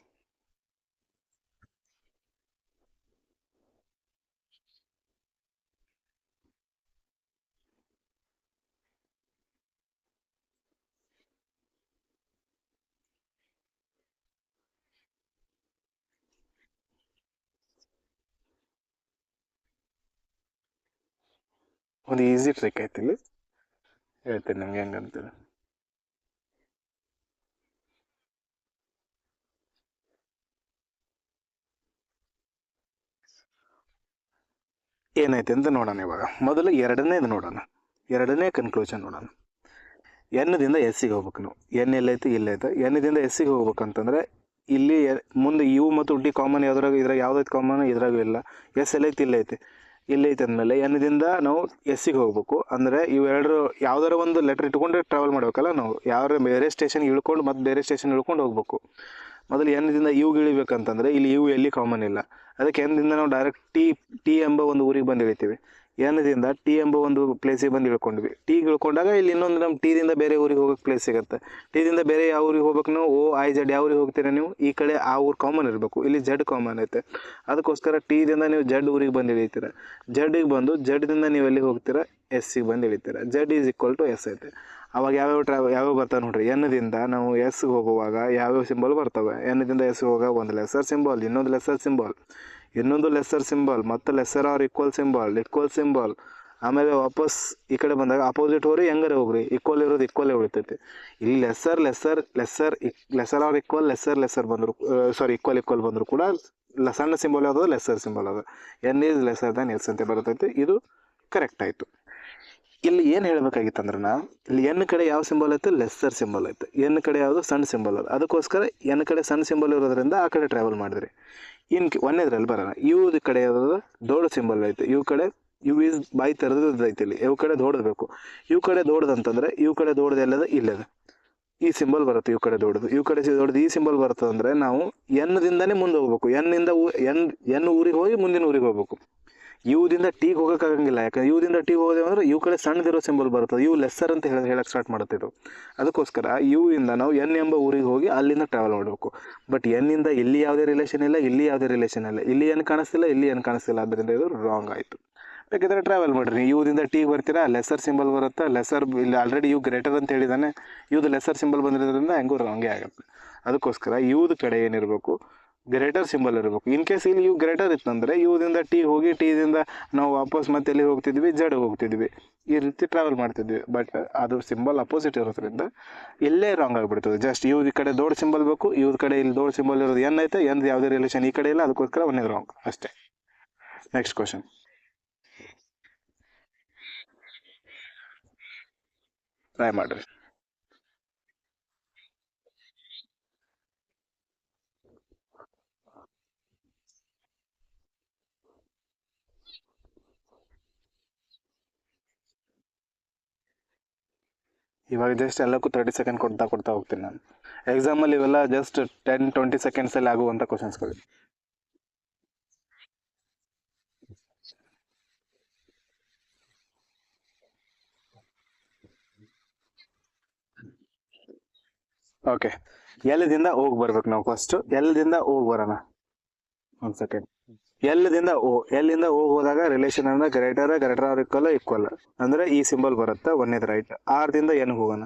ಒಂದು ಈಸಿ ಟ್ರಿಕ್ ಐತಿ, ಇಲ್ಲಿ ಹೇಳ್ತೀನಿ ನಿಮ್ಗೆ ಹೆಂಗಂತೀವಿ. ಏನೈತೆ ಅಂತ ನೋಡೋಣ. ಇವಾಗ ಮೊದಲು ಎರಡನೇದು ನೋಡೋಣ, ಎರಡನೇ ಕನ್ಕ್ಲೂಷನ್ ನೋಡೋಣ. ಎನ್ದಿಂದ ಎಸ್ಸಿಗೆ ಹೋಗ್ಬೇಕು ನಾವು. ಎನ್ ಎಲ್ಲೈತೆ, ಇಲ್ಲೈತೆ. ಎನ್ದಿಂದ ಎಸ್ಸಿಗೆ ಹೋಗ್ಬೇಕಂತಂದರೆ ಇಲ್ಲಿ ಮುಂದೆ ಯು ಮತ್ತು ಡಿ ಕಾಮನ್ ಇದ್ರಾಗ ಯಾವುದೈತೆ ಕಾಮನ್, ಇದ್ರಾಗೂ ಇಲ್ಲ. ಎಸ್ ಎಲ್ಲೈತೆ, ಇಲ್ಲೈತೆ. ಇಲ್ಲೈತೆ ಅಂದಮೇಲೆ ಎನ್ದಿಂದ ನಾವು ಎಸ್ಸಿಗೆ ಹೋಗ್ಬೇಕು. ಅಂದರೆ ಇವೆರಡರು ಯಾವ್ದಾರ ಒಂದು ಲೆಟರ್ ಇಟ್ಕೊಂಡ್ರೆ ಟ್ರಾವೆಲ್ ಮಾಡ್ಬೇಕಲ್ಲ ನಾವು. ಯಾವ ಬೇರೆ ಸ್ಟೇಷನ್ಗೆ ಇಳ್ಕೊಂಡು ಮತ್ತೆ ಬೇರೆ ಸ್ಟೇಷನ್ ಇಳ್ಕೊಂಡು ಹೋಗ್ಬೇಕು. ಮೊದಲು ಎನ್ದಿಂದ ಯುಗೆ ಇಳಿಬೇಕಂತಂದರೆ ಇಲ್ಲಿ ಯು ಎಲ್ಲಿ ಕಾಮನ್ ಇಲ್ಲ. ಅದಕ್ಕೆ ಎನ್ದಿಂದ ನಾವು ಡೈರೆಕ್ಟ್ ಟಿ ಎಂಬ ಒಂದು ಊರಿಗೆ ಬಂದು ಇಳಿತೀವಿ. ಎನ್ದಿಂದ ಟಿ ಎಂಬ ಒಂದು ಪ್ಲೇಸಿಗೆ ಬಂದು ಇಳ್ಕೊಂಡ್ವಿ. ಟಿಗೆ ಇಳ್ಕೊಂಡಾಗ ಇಲ್ಲಿ ಇನ್ನೊಂದು ನಮ್ಮ ಟಿದಿಂದ ಬೇರೆ ಊರಿಗೆ ಹೋಗೋಕ್ಕೆ ಪ್ಲೇಸ್ ಸಿಗುತ್ತೆ. ಟಿದಿಂದ ಬೇರೆ ಯಾವ ಊರಿಗೆ ಹೋಗ್ಬೇಕು ನಾವು, OIZ ಯಾವ ಊರಿಗೆ ಹೋಗ್ತೀರಾ ನೀವು, ಈ ಕಡೆ ಆ ಊರು ಕಾಮನ್ ಇರಬೇಕು. ಇಲ್ಲಿ ಜೆಡ್ ಕಾಮನ್ ಐತೆ, ಅದಕ್ಕೋಸ್ಕರ ಟಿದಿಂದ ನೀವು ಜೆಡ್ ಊರಿಗೆ ಬಂದು ಇಳಿತೀರ. ಜೆಡ್ಡಿಗೆ ಬಂದು ಜೆಡ್ದಿಂದ ನೀವು ಎಲ್ಲಿಗೆ ಹೋಗ್ತೀರಾ, ಎಸ್ಸಿಗೆ ಬಂದು ಇಳಿತೀರ. Z is equal to S ಐತೆ. ಅವಾಗ ಯಾವ್ಯಾವ ಬರ್ತಾವೆ ನೋಡ್ರಿ. ಎನ್ದಿಂದ ನಾವು ಎಸ್ಗೆ ಹೋಗುವಾಗ ಯಾವ್ಯಾವ ಸಿಂಬಲ್ ಬರ್ತವೆ. ಎನ್ದಿಂದ ಎಸ್ಗೆ ಹೋಗುವಾಗ ಒಂದು ಲೆಸರ್ ಸಿಂಬಲ್, ಇನ್ನೊಂದು ಲೆಸರ್ ಸಿಂಬಲ್, ಇನ್ನೊಂದು ಲೆಸರ್ ಸಿಂಬಲ್, ಮತ್ತು ಲೆಸರ್ ಆರ್ ಈಕ್ವಲ್ ಸಿಂಬಲ್. ಆಮೇಲೆ ವಾಪಸ್ ಈ ಕಡೆ ಬಂದಾಗ ಅಪೋಸಿಟ್ ಹೋಗ್ರಿ, ಹೆಂಗಾರೆ ಹೋಗ್ರಿ, ಈಕ್ವಲ್ ಇರೋದು ಈಕ್ವಲ್ಲೇ ಉಳಿತೈತಿ. ಇಲ್ಲಿ ಲೆಸರ್ ಆರ್ ಈಕ್ವಲ್, ಲೆಸರ್ ಬಂದರು, ಸಾರಿ ಈಕ್ವಲ್ ಬಂದರು ಕೂಡ ಸಣ್ಣ ಸಿಂಬಲ್ ಯಾವುದು, ಲೆಸರ್ ಸಿಂಬಲ್ ಅದು. N is lesser than S ಅಂತ ಬರ್ತೈತಿ. ಇದು ಕರೆಕ್ಟ್ ಆಯಿತು. ಇಲ್ಲಿ ಏನು ಹೇಳಬೇಕಾಗಿತ್ತು ಅಂದ್ರೆ ಇಲ್ಲಿ ಎನ್ ಕಡೆ ಯಾವ ಸಿಂಬಲ್ ಐತೆ, ಲೆಸ್ಸರ್ ಸಿಂಬಲ್ ಐತೆ. ಎನ್ ಕಡೆ ಯಾವುದು, ಸಣ್ಣ ಸಿಂಬಲ್ ಅದು. ಅದಕ್ಕೋಸ್ಕರ ಎನ್ ಕಡೆ ಸಣ್ಣ ಸಿಂಬಲ್ ಇರೋದ್ರಿಂದ ಆ ಕಡೆ ಟ್ರಾವೆಲ್ ಮಾಡಿದ್ರಿ. ಒಂದೇದ್ರಲ್ಲಿ ಬರೋಣ. ಯು ಕಡೆ ಯಾವ್ದು, ದೊಡ್ಡ ಸಿಂಬಲ್ ಐತೆ. ಯು ಕಡೆ ಯು ಈಸ್ ಬಾಯಿ ತೆರೆದು ಐತೆ. ಇಲ್ಲಿ ಇವು ಕಡೆ ದೊಡ್ಡಬೇಕು. ಯು ಕಡೆ ದೊಡ್ಡದಂತಂದರೆ ಯು ಕಡೆ ದೊಡ್ಡದು ಎಲ್ಲದ, ಇಲ್ಲದ ಈ ಸಿಂಬಲ್ ಬರುತ್ತೆ. ಯು ಕಡೆ ದೊಡ್ಡದು, ಯು ಕಡೆ ದೊಡ್ಡದು ಈ ಸಿಂಬಲ್ ಬರ್ತದಂದರೆ ನಾವು ಎನ್ದಿಂದನೇ ಮುಂದೆ ಹೋಗ್ಬೇಕು. ಎನ್ ಊರಿಗೆ ಹೋಗಿ ಮುಂದಿನ ಊರಿಗೆ ಹೋಗ್ಬೇಕು. ಯುದಿಂದ ಟಿಗೆ ಹೋಗೋಕ್ಕಾಗಂಗಿಲ್ಲ. ಯಾಕಂದ್ರೆ ಯುದಿಂದ ಟಿಗೆ ಹೋದೇವೆ ಅಂದರೆ ಯು ಕಡೆ ಸಣ್ಣದಿರೋ ಸಿಂಬಲ್ ಬರ್ತದೆ. ಯು ಲೆಸ್ಸರ್ ಅಂತ ಹೇಳಕ್ಕೆ ಸ್ಟಾರ್ಟ್ ಮಾಡುತ್ತೆ ಇದು. ಅದಕ್ಕೋಸ್ಕರ ಯು ಇಂದ ನಾವು ಎನ್ ಎಂಬ ಊರಿಗೆ ಹೋಗಿ ಅಲ್ಲಿಂದ ಟ್ರಾವೆಲ್ ಮಾಡಬೇಕು. ಬಟ್ ಎನ್ನಿಂದ ಇಲ್ಲಿ ಯಾವುದೇ ರಿಲೇಷನ್ ಇಲ್ಲ, ಇಲ್ಲಿ ಯಾವುದೇ ರಿಲೇಷನ್ ಇಲ್ಲ. ಇಲ್ಲಿ ಏನು ಕಾಣಿಸ್ತಿಲ್ಲ, ಇಲ್ಲಿ ಏನು ಕಾಣಿಸ್ತಿಲ್ಲ. ಆದ್ದರಿಂದ ಇದು ರಾಂಗ್ ಆಯಿತು. ಬೇಕಿದ್ರೆ ಟ್ರಾವೆಲ್ ಮಾಡಿರಿ. ಯುದಿಂದ ಟಿಗೆ ಬರ್ತೀರಾ, ಲೆಸರ್ ಸಿಂಬಲ್ ಬರುತ್ತೆ. ಲೆಸರ್ ಇಲ್ಲಿ ಆಲ್ರೆಡಿ ಯು ಗ್ರೇಟರ್ ಅಂತ ಹೇಳಿದಾನೆ. ಯುದು ಲೆಸರ್ ಸಿಂಬಲ್ ಬಂದಿರೋದ್ರಿಂದ ಹೆಂಗೂ ರಾಂಗೇ ಆಗುತ್ತೆ. ಅದಕ್ಕೋಸ್ಕರ ಯುದ ಕಡೆ ಏನಿರಬೇಕು, ಗ್ರೇಟರ್ ಸಿಂಬಲ್ ಇರಬೇಕು. ಇನ್ ಕೇಸ್ ಇಲ್ಲಿ ಯು ಗ್ರೇಟರ್ ಇತ್ತಂದರೆ ಯುದಿಂದ ಟಿ ಹೋಗಿ ಟಿದಿಂದ ನಾವು ವಾಪಸ್ ಮತ್ತೆ ಎಲ್ಲಿ ಹೋಗ್ತಿದ್ವಿ, ಜಡ್ ಹೋಗ್ತಿದ್ವಿ. ಈ ರೀತಿ ಟ್ರಾವೆಲ್ ಮಾಡ್ತಿದ್ವಿ. ಬಟ್ ಅದು ಸಿಂಬಲ್ ಅಪೋಸಿಟ್ ಇರೋದ್ರಿಂದ ಇಲ್ಲೇ ರಾಂಗ್ ಆಗಿಬಿಡ್ತದೆ. ಜಸ್ಟ್ ಯುದ ಕಡೆ ದೊಡ್ಡ ಸಿಂಬಲ್ ಬೇಕು, ಯುದ ಕಡೆ ಇಲ್ಲಿ ದೊಡ್ಡ ಸಿಂಬಲ್ ಇರೋದು ಎನ್ ಐತೆ. ಎನ್ ಯಾವುದೇ ರಿಲೇಷನ್ ಈ ಕಡೆ ಇಲ್ಲ, ಅದಕ್ಕೋಸ್ಕರ ಒಂದೇ ರಾಂಗ್ ಅಷ್ಟೇ. Next question. ಟ್ರೈ ಮಾಡ್ರಿ. ಇವಾಗ ಜಸ್ಟ್ ಎಲ್ಲಕ್ಕೂ 30 ಸೆಕೆಂಡ್ ಕೊಡ್ತಾ ಹೋಗ್ತೀನಿ ನಾನು. ಎಕ್ಸಾಮಲ್ಲಿ ಇವೆಲ್ಲ ಜಸ್ಟ್ 10-20 ಸೆಕೆಂಡ್ಸಲ್ಲಿ ಆಗುವಂಥ ಕ್ವಶನ್ಸ್ಗಳು. ಓಕೆ, ಎಲ್ದಿಂದ ಹೋಗಿ ಬರ್ಬೇಕು ನಾವು. ಫಸ್ಟ್ ಎಲ್ದಿಂದ ಹೋಗಿ ಬರೋಣ. ಒಂದು ಸೆಕೆಂಡ್. ಎಲ್ಲಿಂದ ಹೋದಾಗ ರಿಲೇಷನ್ ಅಂದ್ರೆ ಗ್ರೇಟರ್ ಆರ್ ಈಕ್ವಲ್ ಅಂದ್ರೆ ಈ ಸಿಂಬಲ್ ಬರುತ್ತೆ ಒಂದೇದು ರೈಟ್. ಆರ್ದಿಂದ ಎನ್ಗೆ ಹೋಗೋಣ.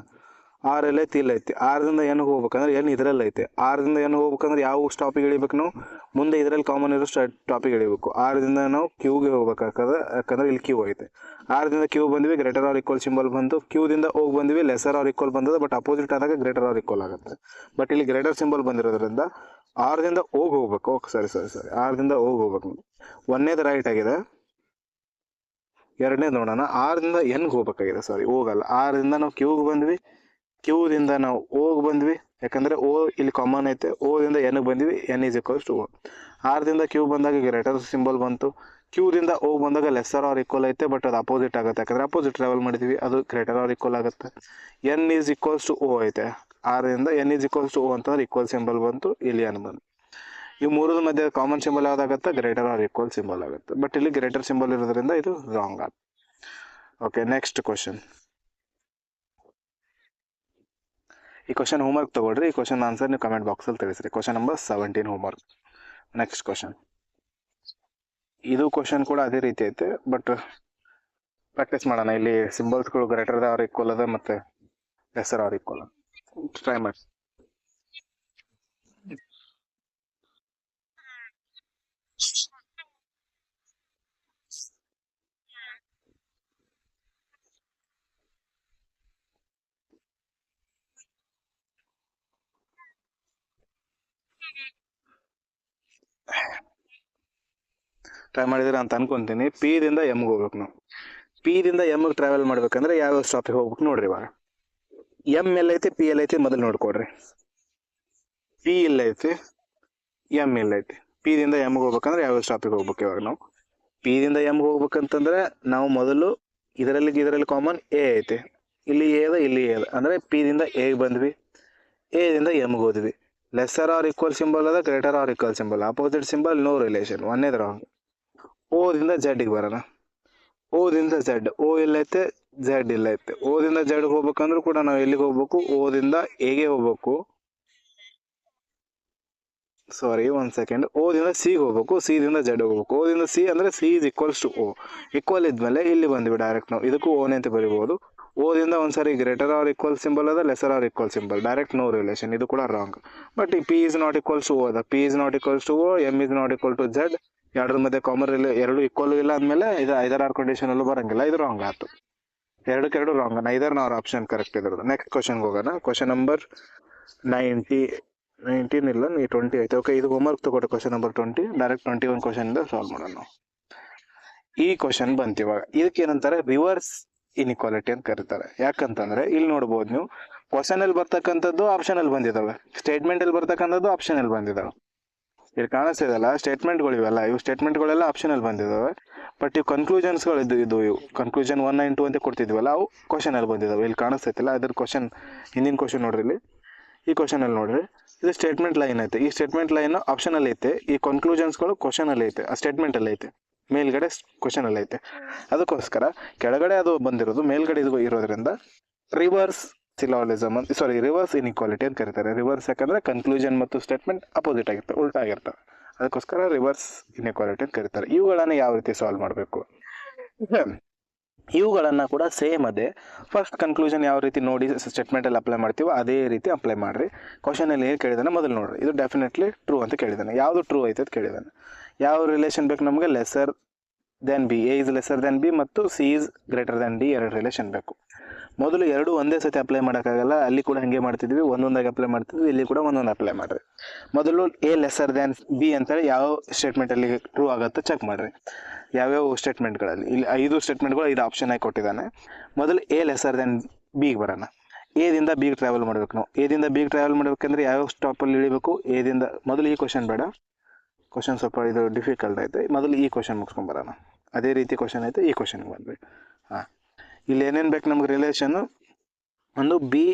ಆರ್ ಎಲ್ಲೈತಿ ಇಲ್ಲ ಐತಿ. ಆರ್ದಿಂದ ಎನ್ಗೆ ಹೋಗ್ಬೇಕಂದ್ರೆ ಎನ್ ಇದರಲ್ಲಿ ಐತೆ. ಆರ್ದಿಂದ ಎನ್ ಹೋಗ್ಬೇಕಂದ್ರೆ ಯಾವ ಸ್ಟಾಪಿಗೆ ಇಳಿಬೇಕು ನಾವು? ಮುಂದೆ ಇದರಲ್ಲಿ ಕಾಮನ್ ಇರೋ ಟಾಪಿಕ್ ಇಳಿಬೇಕು. ಆರ್ದಿಂದ ನಾವು ಕ್ಯೂಗೆ ಹೋಗ್ಬೇಕಾಗ್ತದೆ, ಯಾಕಂದ್ರೆ ಇಲ್ಲಿ ಕ್ಯೂ ಐತೆ. ಆರ್ದಿಂದ ಕ್ಯೂ ಬಂದ್ವಿ, ಗ್ರೇಟರ್ ಆರ್ ಈಕ್ವಲ್ ಸಿಂಬಲ್ ಬಂತು. ಕ್ಯೂದಿಂದ ಹೋಗಿ ಬಂದ್ವಿ, ಲೆಸರ್ ಆರ್ ಈಕ್ವಲ್ ಬಂದದ. ಬಟ್ ಅಪೋಸಿಟ್ ಆದಾಗ ಗ್ರೇಟರ್ ಆರ್ ಈಕ್ವಲ್ ಆಗುತ್ತೆ. ಬಟ್ ಇಲ್ಲಿ ಗ್ರೇಟರ್ ಸಿಂಬಲ್ ಬಂದಿರೋದ್ರಿಂದ ಆರ್ದಿಂದ ಹೋಗ್ಬೇಕು. ಓಕೆ, ಸರಿ. ಆರ್ದಿಂದ ಹೋಗ್ಬೇಕು. ಒಂದೇದು ರೈಟ್ ಆಗಿದೆ. ಎರಡನೇದು ನೋಡೋಣ. ಆರ್ದಿಂದ ಎನ್ಗೆ ಹೋಗ್ಬೇಕಾಗಿದೆ. ಸಾರಿ, ಹೋಗಲ್ಲ. ಆರ್ದಿಂದ ನಾವು ಕ್ಯೂಗೆ ಬಂದ್ವಿ, ಕ್ಯೂದಿಂದ ನಾವು ಓಗೆ ಬಂದ್ವಿ, ಯಾಕಂದ್ರೆ ಓ ಇಲ್ಲಿ ಕಾಮನ್ ಐತೆ. ಓದಿಂದ ಎನ್ಗೆ ಬಂದ್ವಿ, N is equals to O. ಆರ್ದಿಂದ ಕ್ಯೂ ಬಂದಾಗ ಗ್ರೇಟರ್ ಸಿಂಬಲ್ ಬಂತು. ಕ್ಯೂದಿಂದ ಓಗೆ ಬಂದಾಗ ಲೆಸರ್ ಆರ್ ಈಕ್ವಲ್ ಐತೆ, ಬಟ್ ಅದು ಅಪೋಸಿಟ್ ಆಗುತ್ತೆ, ಯಾಕಂದ್ರೆ ಅಪೋಸಿಟ್ ಟ್ರಾವೆಲ್ ಮಾಡಿದ್ವಿ, ಅದು ಗ್ರೇಟರ್ ಆರ್ ಈಕ್ವಲ್ ಆಗುತ್ತೆ. N is equals to O ಐತೆ. ಆರ್ದಿಂದ N is equals to O ಅಂತಂದ್ರೆ ಈಕ್ವಲ್ ಸಿಂಬಲ್ ಬಂತು, ಇಲ್ಲಿ ಎನ್ ಬಂತು. ಈ ಮೂರದ ಮಧ್ಯೆ ಕಾಮನ್ ಸಿಂಬಲ್ ಯಾವ್ದಾಗುತ್ತೆ? ಗ್ರೇಟರ್ ಆರ್ ಈಕ್ವಲ್ ಸಿಂಬಲ್ ಆಗುತ್ತೆ. ಬಟ್ ಇಲ್ಲಿ ಗ್ರೇಟರ್ ಸಿಂಬಲ್ ಇರೋದ್ರಿಂದ ಇದು ರಾಂಗ್ ಆಗುತ್ತೆ. Okay, next question. ಈ ಕ್ವಶನ್ ಹೋಮ್ವರ್ಕ್ ತಗೊಳ್ರಿ. ಈ ಕ್ವಶನ್ ಆನ್ಸರ್ ನೀವು ಕಮೆಂಟ್ ಬಾಕ್ಸಲ್ಲಿ ತಿಳಿಸ್ರಿ. Question number 17 homework. Next question. ಇದು ಕ್ವಶನ್ ಕೂಡ ಅದೇ ರೀತಿ ಐತೆ, ಬಟ್ ಪ್ರಾಕ್ಟೀಸ್ ಮಾಡೋಣ. ಇಲ್ಲಿ ಸಿಂಬಲ್ಸ್ಗಳು ಗ್ರೇಟರ್ ಆರ್ ಈಕ್ವಲ್ ಅದ ಮತ್ತೆ ಲೆಸರ್ ಆರ್ ಈಕ್ವಲ್. ಟ್ರೈ ಮಾಡಿ. ಟ್ರೈ ಮಾಡಿದ್ರೆ ಅಂತ ಅನ್ಕೊಂತೀನಿ. ಪಿ ದಿಂದ ಎಮ್ಗೆ ಹೋಗ್ಬೇಕು ನಾವು. ಪಿ ದಿಂದ ಎಮ್ಗೆ ಟ್ರಾವೆಲ್ ಮಾಡ್ಬೇಕಂದ್ರೆ ಯಾವ ಸ್ಟಾಪಿಗೆ ಹೋಗ್ಬೇಕು ನೋಡ್ರಿ. ಇವಾಗ ಎಮ್ ಎಲ್ಲೈತಿ, ಪಿ ಎಲ್ಲೈತಿ ಮೊದಲು ನೋಡ್ಕೊಡ್ರಿ. ಪಿ ಎಲ್ಲೈತಿ, ಎಮ್ ಎಲ್ಲೈತಿ. ಪಿ ದಿಂದ ಎಮ್ಗೆ ಹೋಗ್ಬೇಕಂದ್ರೆ ಯಾವ ಸ್ಟಾಪಿಗೆ ಹೋಗ್ಬೇಕು? ಇವಾಗ ನಾವು ಪಿ ದಿಂದ ಎಮ್ಗೆ ಹೋಗ್ಬೇಕಂತಂದ್ರೆ ನಾವು ಮೊದಲು ಇದರಲ್ಲಿ ಕಾಮನ್ ಎ ಐತೆ. ಇಲ್ಲಿ ಎ ಅದ, ಇಲ್ಲಿ ಎ ಅದ. ಅಂದ್ರೆ ಪಿ ದಿಂದ ಎಗೆ ಬಂದ್ವಿ, ಎ ದಿಂದ ಎಮ್ಗೆ ಹೋದ್ವಿ. ಲೆಸರ್ ಆರ್ ಈಕ್ವಲ್ ಸಿಂಬಲ್ ಅದ, greater or equal symbol. Opposite symbol no relation, ಒಂದೇದು ರಾಂಗ್. ಓದಿಂದ ಝಡ್ಗೆ ಬರೋಣ. ಓದಿಂದ ಝಡ್. ಓ ಎಲ್ಲೈತೆ, ಝಡ್ ಇಲ್ಲೈತೆ. ಓದಿಂದ ಝಡ್ಗೆ ಹೋಗ್ಬೇಕಂದ್ರೂ ಕೂಡ ನಾವು ಎಲ್ಲಿಗೆ ಹೋಗ್ಬೇಕು? ಓದಿಂದ ಎಗೆ ಹೋಗ್ಬೇಕು. ಸಾರಿ, ಒಂದು ಸೆಕೆಂಡ್. ಓದಿಂದ ಸಿಗೆ ಹೋಗ್ಬೇಕು, ಸಿದಿಂದ ಝಡ್ ಹೋಗ್ಬೇಕು. ಓದಿಂದ ಸಿ ಅಂದ್ರೆ C is equals to O. Equal ಇದ್ಮೇಲೆ ಇಲ್ಲಿ ಬಂದ್ವಿ ಡೈರೆಕ್ಟ್ ನಾವು. ಇದಕ್ಕೂ ಓನೇ ಅಂತ ಬರಿಬಹುದು. ಓದಿಂದ ಒಂದ್ಸರಿ ಗ್ರೇಟರ್ ಆರ್ ಈಕ್ವಲ್ ಸಿಂಬಲ್ ಅದ, lesser or equal symbol. Direct no relation, ಇದು ಕೂಡ ರಾಂಗ್. ಬಟ್ ಈ P is not equals to O ಅದ. P is not equals to O, M is not equal to Z. ಎರಡರ ಮಧ್ಯೆ common ಎರಡು equal ಇಲ್ಲ ಅಂದಮೇಲೆ ಇದು ಐದರ್ ಆರ್ ಕಂಡೀಷನ್ ಅಲ್ಲೂ ಬರಂಗಿಲ್ಲ. ಇದು ರಾಂಗ್ ಆಯ್ತು. ಎರಡಕ್ಕೆರಡು ರಾಂಗ್. ನೈದರ್ ನಾರ್ ಆಪ್ಷನ್ ಕರೆಕ್ಟ್ ಇದ್ರದ್ದು. ನೆಕ್ಸ್ಟ್ ಕ್ವಶನ್ಗೆ ಹೋಗೋಣ. ಕ್ವಶನ್ ನಂಬರ್ 19 ಇಲ್ಲ, 20 ಐತೆ. ಓಕೆ, ಇದು ಹೋಮ್ವರ್ಕ್ ತಗೊಳ್ಳಿ. Question number 20. ಡೈರೆಕ್ಟ್ 21 ಕ್ವಶನ್ ಇಂದ ಸಾಲ್ವ್ ಮಾಡೋಣ ನಾವು. ಈ ಕ್ವಶನ್ ಬಂತು ಇವಾಗ. ಇದಕ್ಕೆ ಏನಂತಾರೆ? ರಿವರ್ಸ್ ಇನ್ಇಕ್ವಾಲಿಟಿ ಅಂತ ಕರೀತಾರೆ. ಯಾಕಂತಂದ್ರೆ ಇಲ್ಲಿ ನೋಡ್ಬೋದು ನೀವು, ಕ್ವಶನ್ ಅಲ್ಲಿ ಬರ್ತಕ್ಕಂಥದ್ದು ಆಪ್ಷನ್ ಅಲ್ಲಿ ಬಂದಿದಾವೆ, ಸ್ಟೇಟ್ಮೆಂಟ್ ಅಲ್ಲಿ ಬರ್ತಕ್ಕಂಥದ್ದು ಆಪ್ಷನ್ ಅಲ್ಲಿ ಬಂದಿದಾವೆ. ಇಲ್ಲಿ ಕಾಣಿಸ್ತಿದಲ್ಲ ಸ್ಟೇಟ್ಮೆಂಟ್ಗಳು ಇವೆಲ್ಲ, ಇವು ಸ್ಟೇಟ್ಮೆಂಟ್ಗಳೆಲ್ಲ ಆಪ್ಷನ್ ಅಲ್ಲಿ ಬಂದಿದಾವೆ. ಬಟ್ ಇವು ಕನ್ಕ್ಲೂಷನ್ಸ್ಗಳು ಇವು ಕನ್ಕ್ಲೂಷನ್ 1 and 2 ಅಂತ ಕೊಡ್ತಿದ್ವಲ್ಲ, ಅವು ಕ್ವಶನ್ ಅಲ್ಲಿ ಬಂದಿದಾವೆ. ಇಲ್ಲಿ ಕಾಣಿಸ್ತೈತಿಲ್ಲ ಅದ್ರ ಕ್ವಶನ್, ಹಿಂದಿನ ಕ್ವಶನ್ ನೋಡ್ರಿ. ಇಲ್ಲಿ ಈ ಕ್ವಶನ್ ಅಲ್ಲಿ ನೋಡ್ರಿ, ಇದು ಸ್ಟೇಟ್ಮೆಂಟ್ ಲೈನ್ ಐತೆ. ಈ ಸ್ಟೇಟ್ಮೆಂಟ್ ಲೈನ್ ಆಪ್ಷನ್ ಅಲ್ಲಿ ಐತೆ. ಈ ಕನ್ಕ್ಲೂಷನ್ಸ್ಗಳು ಕ್ವಶನ್ ಅಲ್ಲಿ ಐತೆ, ಆ ಸ್ಟೇಟ್ಮೆಂಟ್ ಅಲ್ಲಿ ಐತೆ. ಮೇಲ್ಗಡೆ ಕ್ವಶನ್ ಅಲ್ಲಿ ಐತೆ. ಅದಕ್ಕೋಸ್ಕರ ಕೆಳಗಡೆ ಅದು ಬಂದಿರೋದು, ಮೇಲ್ಗಡೆ ಇದು ಇರೋದ್ರಿಂದ ರಿವರ್ಸ್ ಸಿಲಾಲಿಸಮ್, ರಿವರ್ಸ್ ಇನ್ಇಕ್ವಾಲಿಟಿ ಅಂತ ಕರೀತಾರೆ. ರಿವರ್ಸ್ ಯಾಕಂದ್ರೆ ಕನ್ಕ್ಲೂಷನ್ ಮತ್ತು ಸ್ಟೇಟ್ಮೆಂಟ್ ಅಪೋಸಿಟ್ ಆಗಿರ್ತವೆ, ಉಲ್ಟಾ ಆಗಿರ್ತವೆ. ಅದಕ್ಕೋಸ್ಕರ ರಿವರ್ಸ್ ಇನ್ಇಕ್ವಾಲಿಟಿ ಅಂತ ಕರೀತಾರೆ. ಇವುಗಳನ್ನ ಯಾವ ರೀತಿ ಸಾಲ್ವ್ ಮಾಡಬೇಕು? ಇವುಗಳನ್ನ ಕೂಡ ಸೇಮ್ ಅದೇ. ಫಸ್ಟ್ ಕನ್ಕ್ಲೂಷನ್ ಯಾವ ರೀತಿ ನೋಡಿ ಸ್ಟೇಟ್ಮೆಂಟ್ ಅಲ್ಲಿ ಅಪ್ಲೈ ಮಾಡ್ತೀವೋ ಅದೇ ರೀತಿ ಅಪ್ಲೈ ಮಾಡ್ರಿ. ಕ್ವಶನ್ ಅಲ್ಲಿ ಏನು ಕೇಳಿದಾನೆ ಮೊದಲು ನೋಡ್ರಿ. ಇದು ಡೆಫಿನೆಟ್ಲಿ ಟ್ರೂ ಅಂತ ಕೇಳಿದಾನೆ. ಯಾವುದು ಟ್ರೂ ಐತೆ ಅಂತ ಕೇಳಿದಾನೆ. ಯಾವ ರಿಲೇಷನ್ ಬೇಕು ನಮಗೆ? Lesser than B. A is lesser than B ಮತ್ತು C is greater than D, ಎರಡು ರಿಲೇಷನ್ ಬೇಕು. ಮೊದಲು ಎರಡು ಒಂದೇ ಸತಿ ಅಪ್ಲೈ ಮಾಡೋಕ್ಕಾಗಲ್ಲ, ಅಲ್ಲಿ ಕೂಡ ಹಾಗೆ ಮಾಡ್ತಿದ್ವಿ, ಒಂದೊಂದಾಗಿ ಅಪ್ಲೈ ಮಾಡ್ತಿದ್ವಿ, ಇಲ್ಲಿ ಕೂಡ ಒಂದೊಂದು ಅಪ್ಲೈ ಮಾಡಿರಿ. ಮೊದಲು ಎ ಲೆಸರ್ ದ್ಯಾನ್ ಬಿ ಅಂತೇಳಿ ಯಾವ ಸ್ಟೇಟ್ಮೆಂಟಲ್ಲಿ ಟ್ರೂ ಆಗುತ್ತೆ ಚೆಕ್ ಮಾಡಿರಿ. ಯಾವ್ಯಾವ ಸ್ಟೇಟ್ಮೆಂಟ್ಗಳಲ್ಲಿ, ಇಲ್ಲಿ 5 ಸ್ಟೇಟ್ಮೆಂಟ್ಗಳು 5 ಆಪ್ಷನ್ ಆಗಿ ಕೊಟ್ಟಿದ್ದಾನೆ. ಮೊದಲು ಎ ಲೆಸರ್ ದ್ಯಾನ್ ಬಿಗೆ ಬರೋಣ. ಎದಿಂದ ಬಿಗೆ ಟ್ರಾವೆಲ್ ಮಾಡ್ಬೇಕು ನಾವು. ಎದಿಂದ ಬಿಗೆ ಟ್ರಾವೆಲ್ ಮಾಡ್ಬೇಕಂದ್ರೆ ಯಾವ ಸ್ಟಾಪಲ್ಲಿ ಇಳಿಬೇಕು? ಎದಿಂದ ಮೊದಲು ಈ ಕ್ವಶನ್ ಬೇಡ, ಕ್ವಶನ್ ಸ್ವಲ್ಪ ಇದು ಡಿಫಿಕಲ್ಟ್ ಐತೆ. ಮೊದಲು ಈ ಕ್ವಶನ್ ಮುಗಿಸ್ಕೊಂಬರೋಣ. ಅದೇ ರೀತಿ ಕ್ವಶನ್ ಐತೆ, ಈ ಕ್ವಶನ್ಗೆ ಬಂದ್ವಿ. ಹಾಂ, ಇಲ್ಲಿ ಏನೇನು ಬೇಕು ನಮ್ಗೆ ರಿಲೇಷನ್ನು? ಒಂದು ಬಿ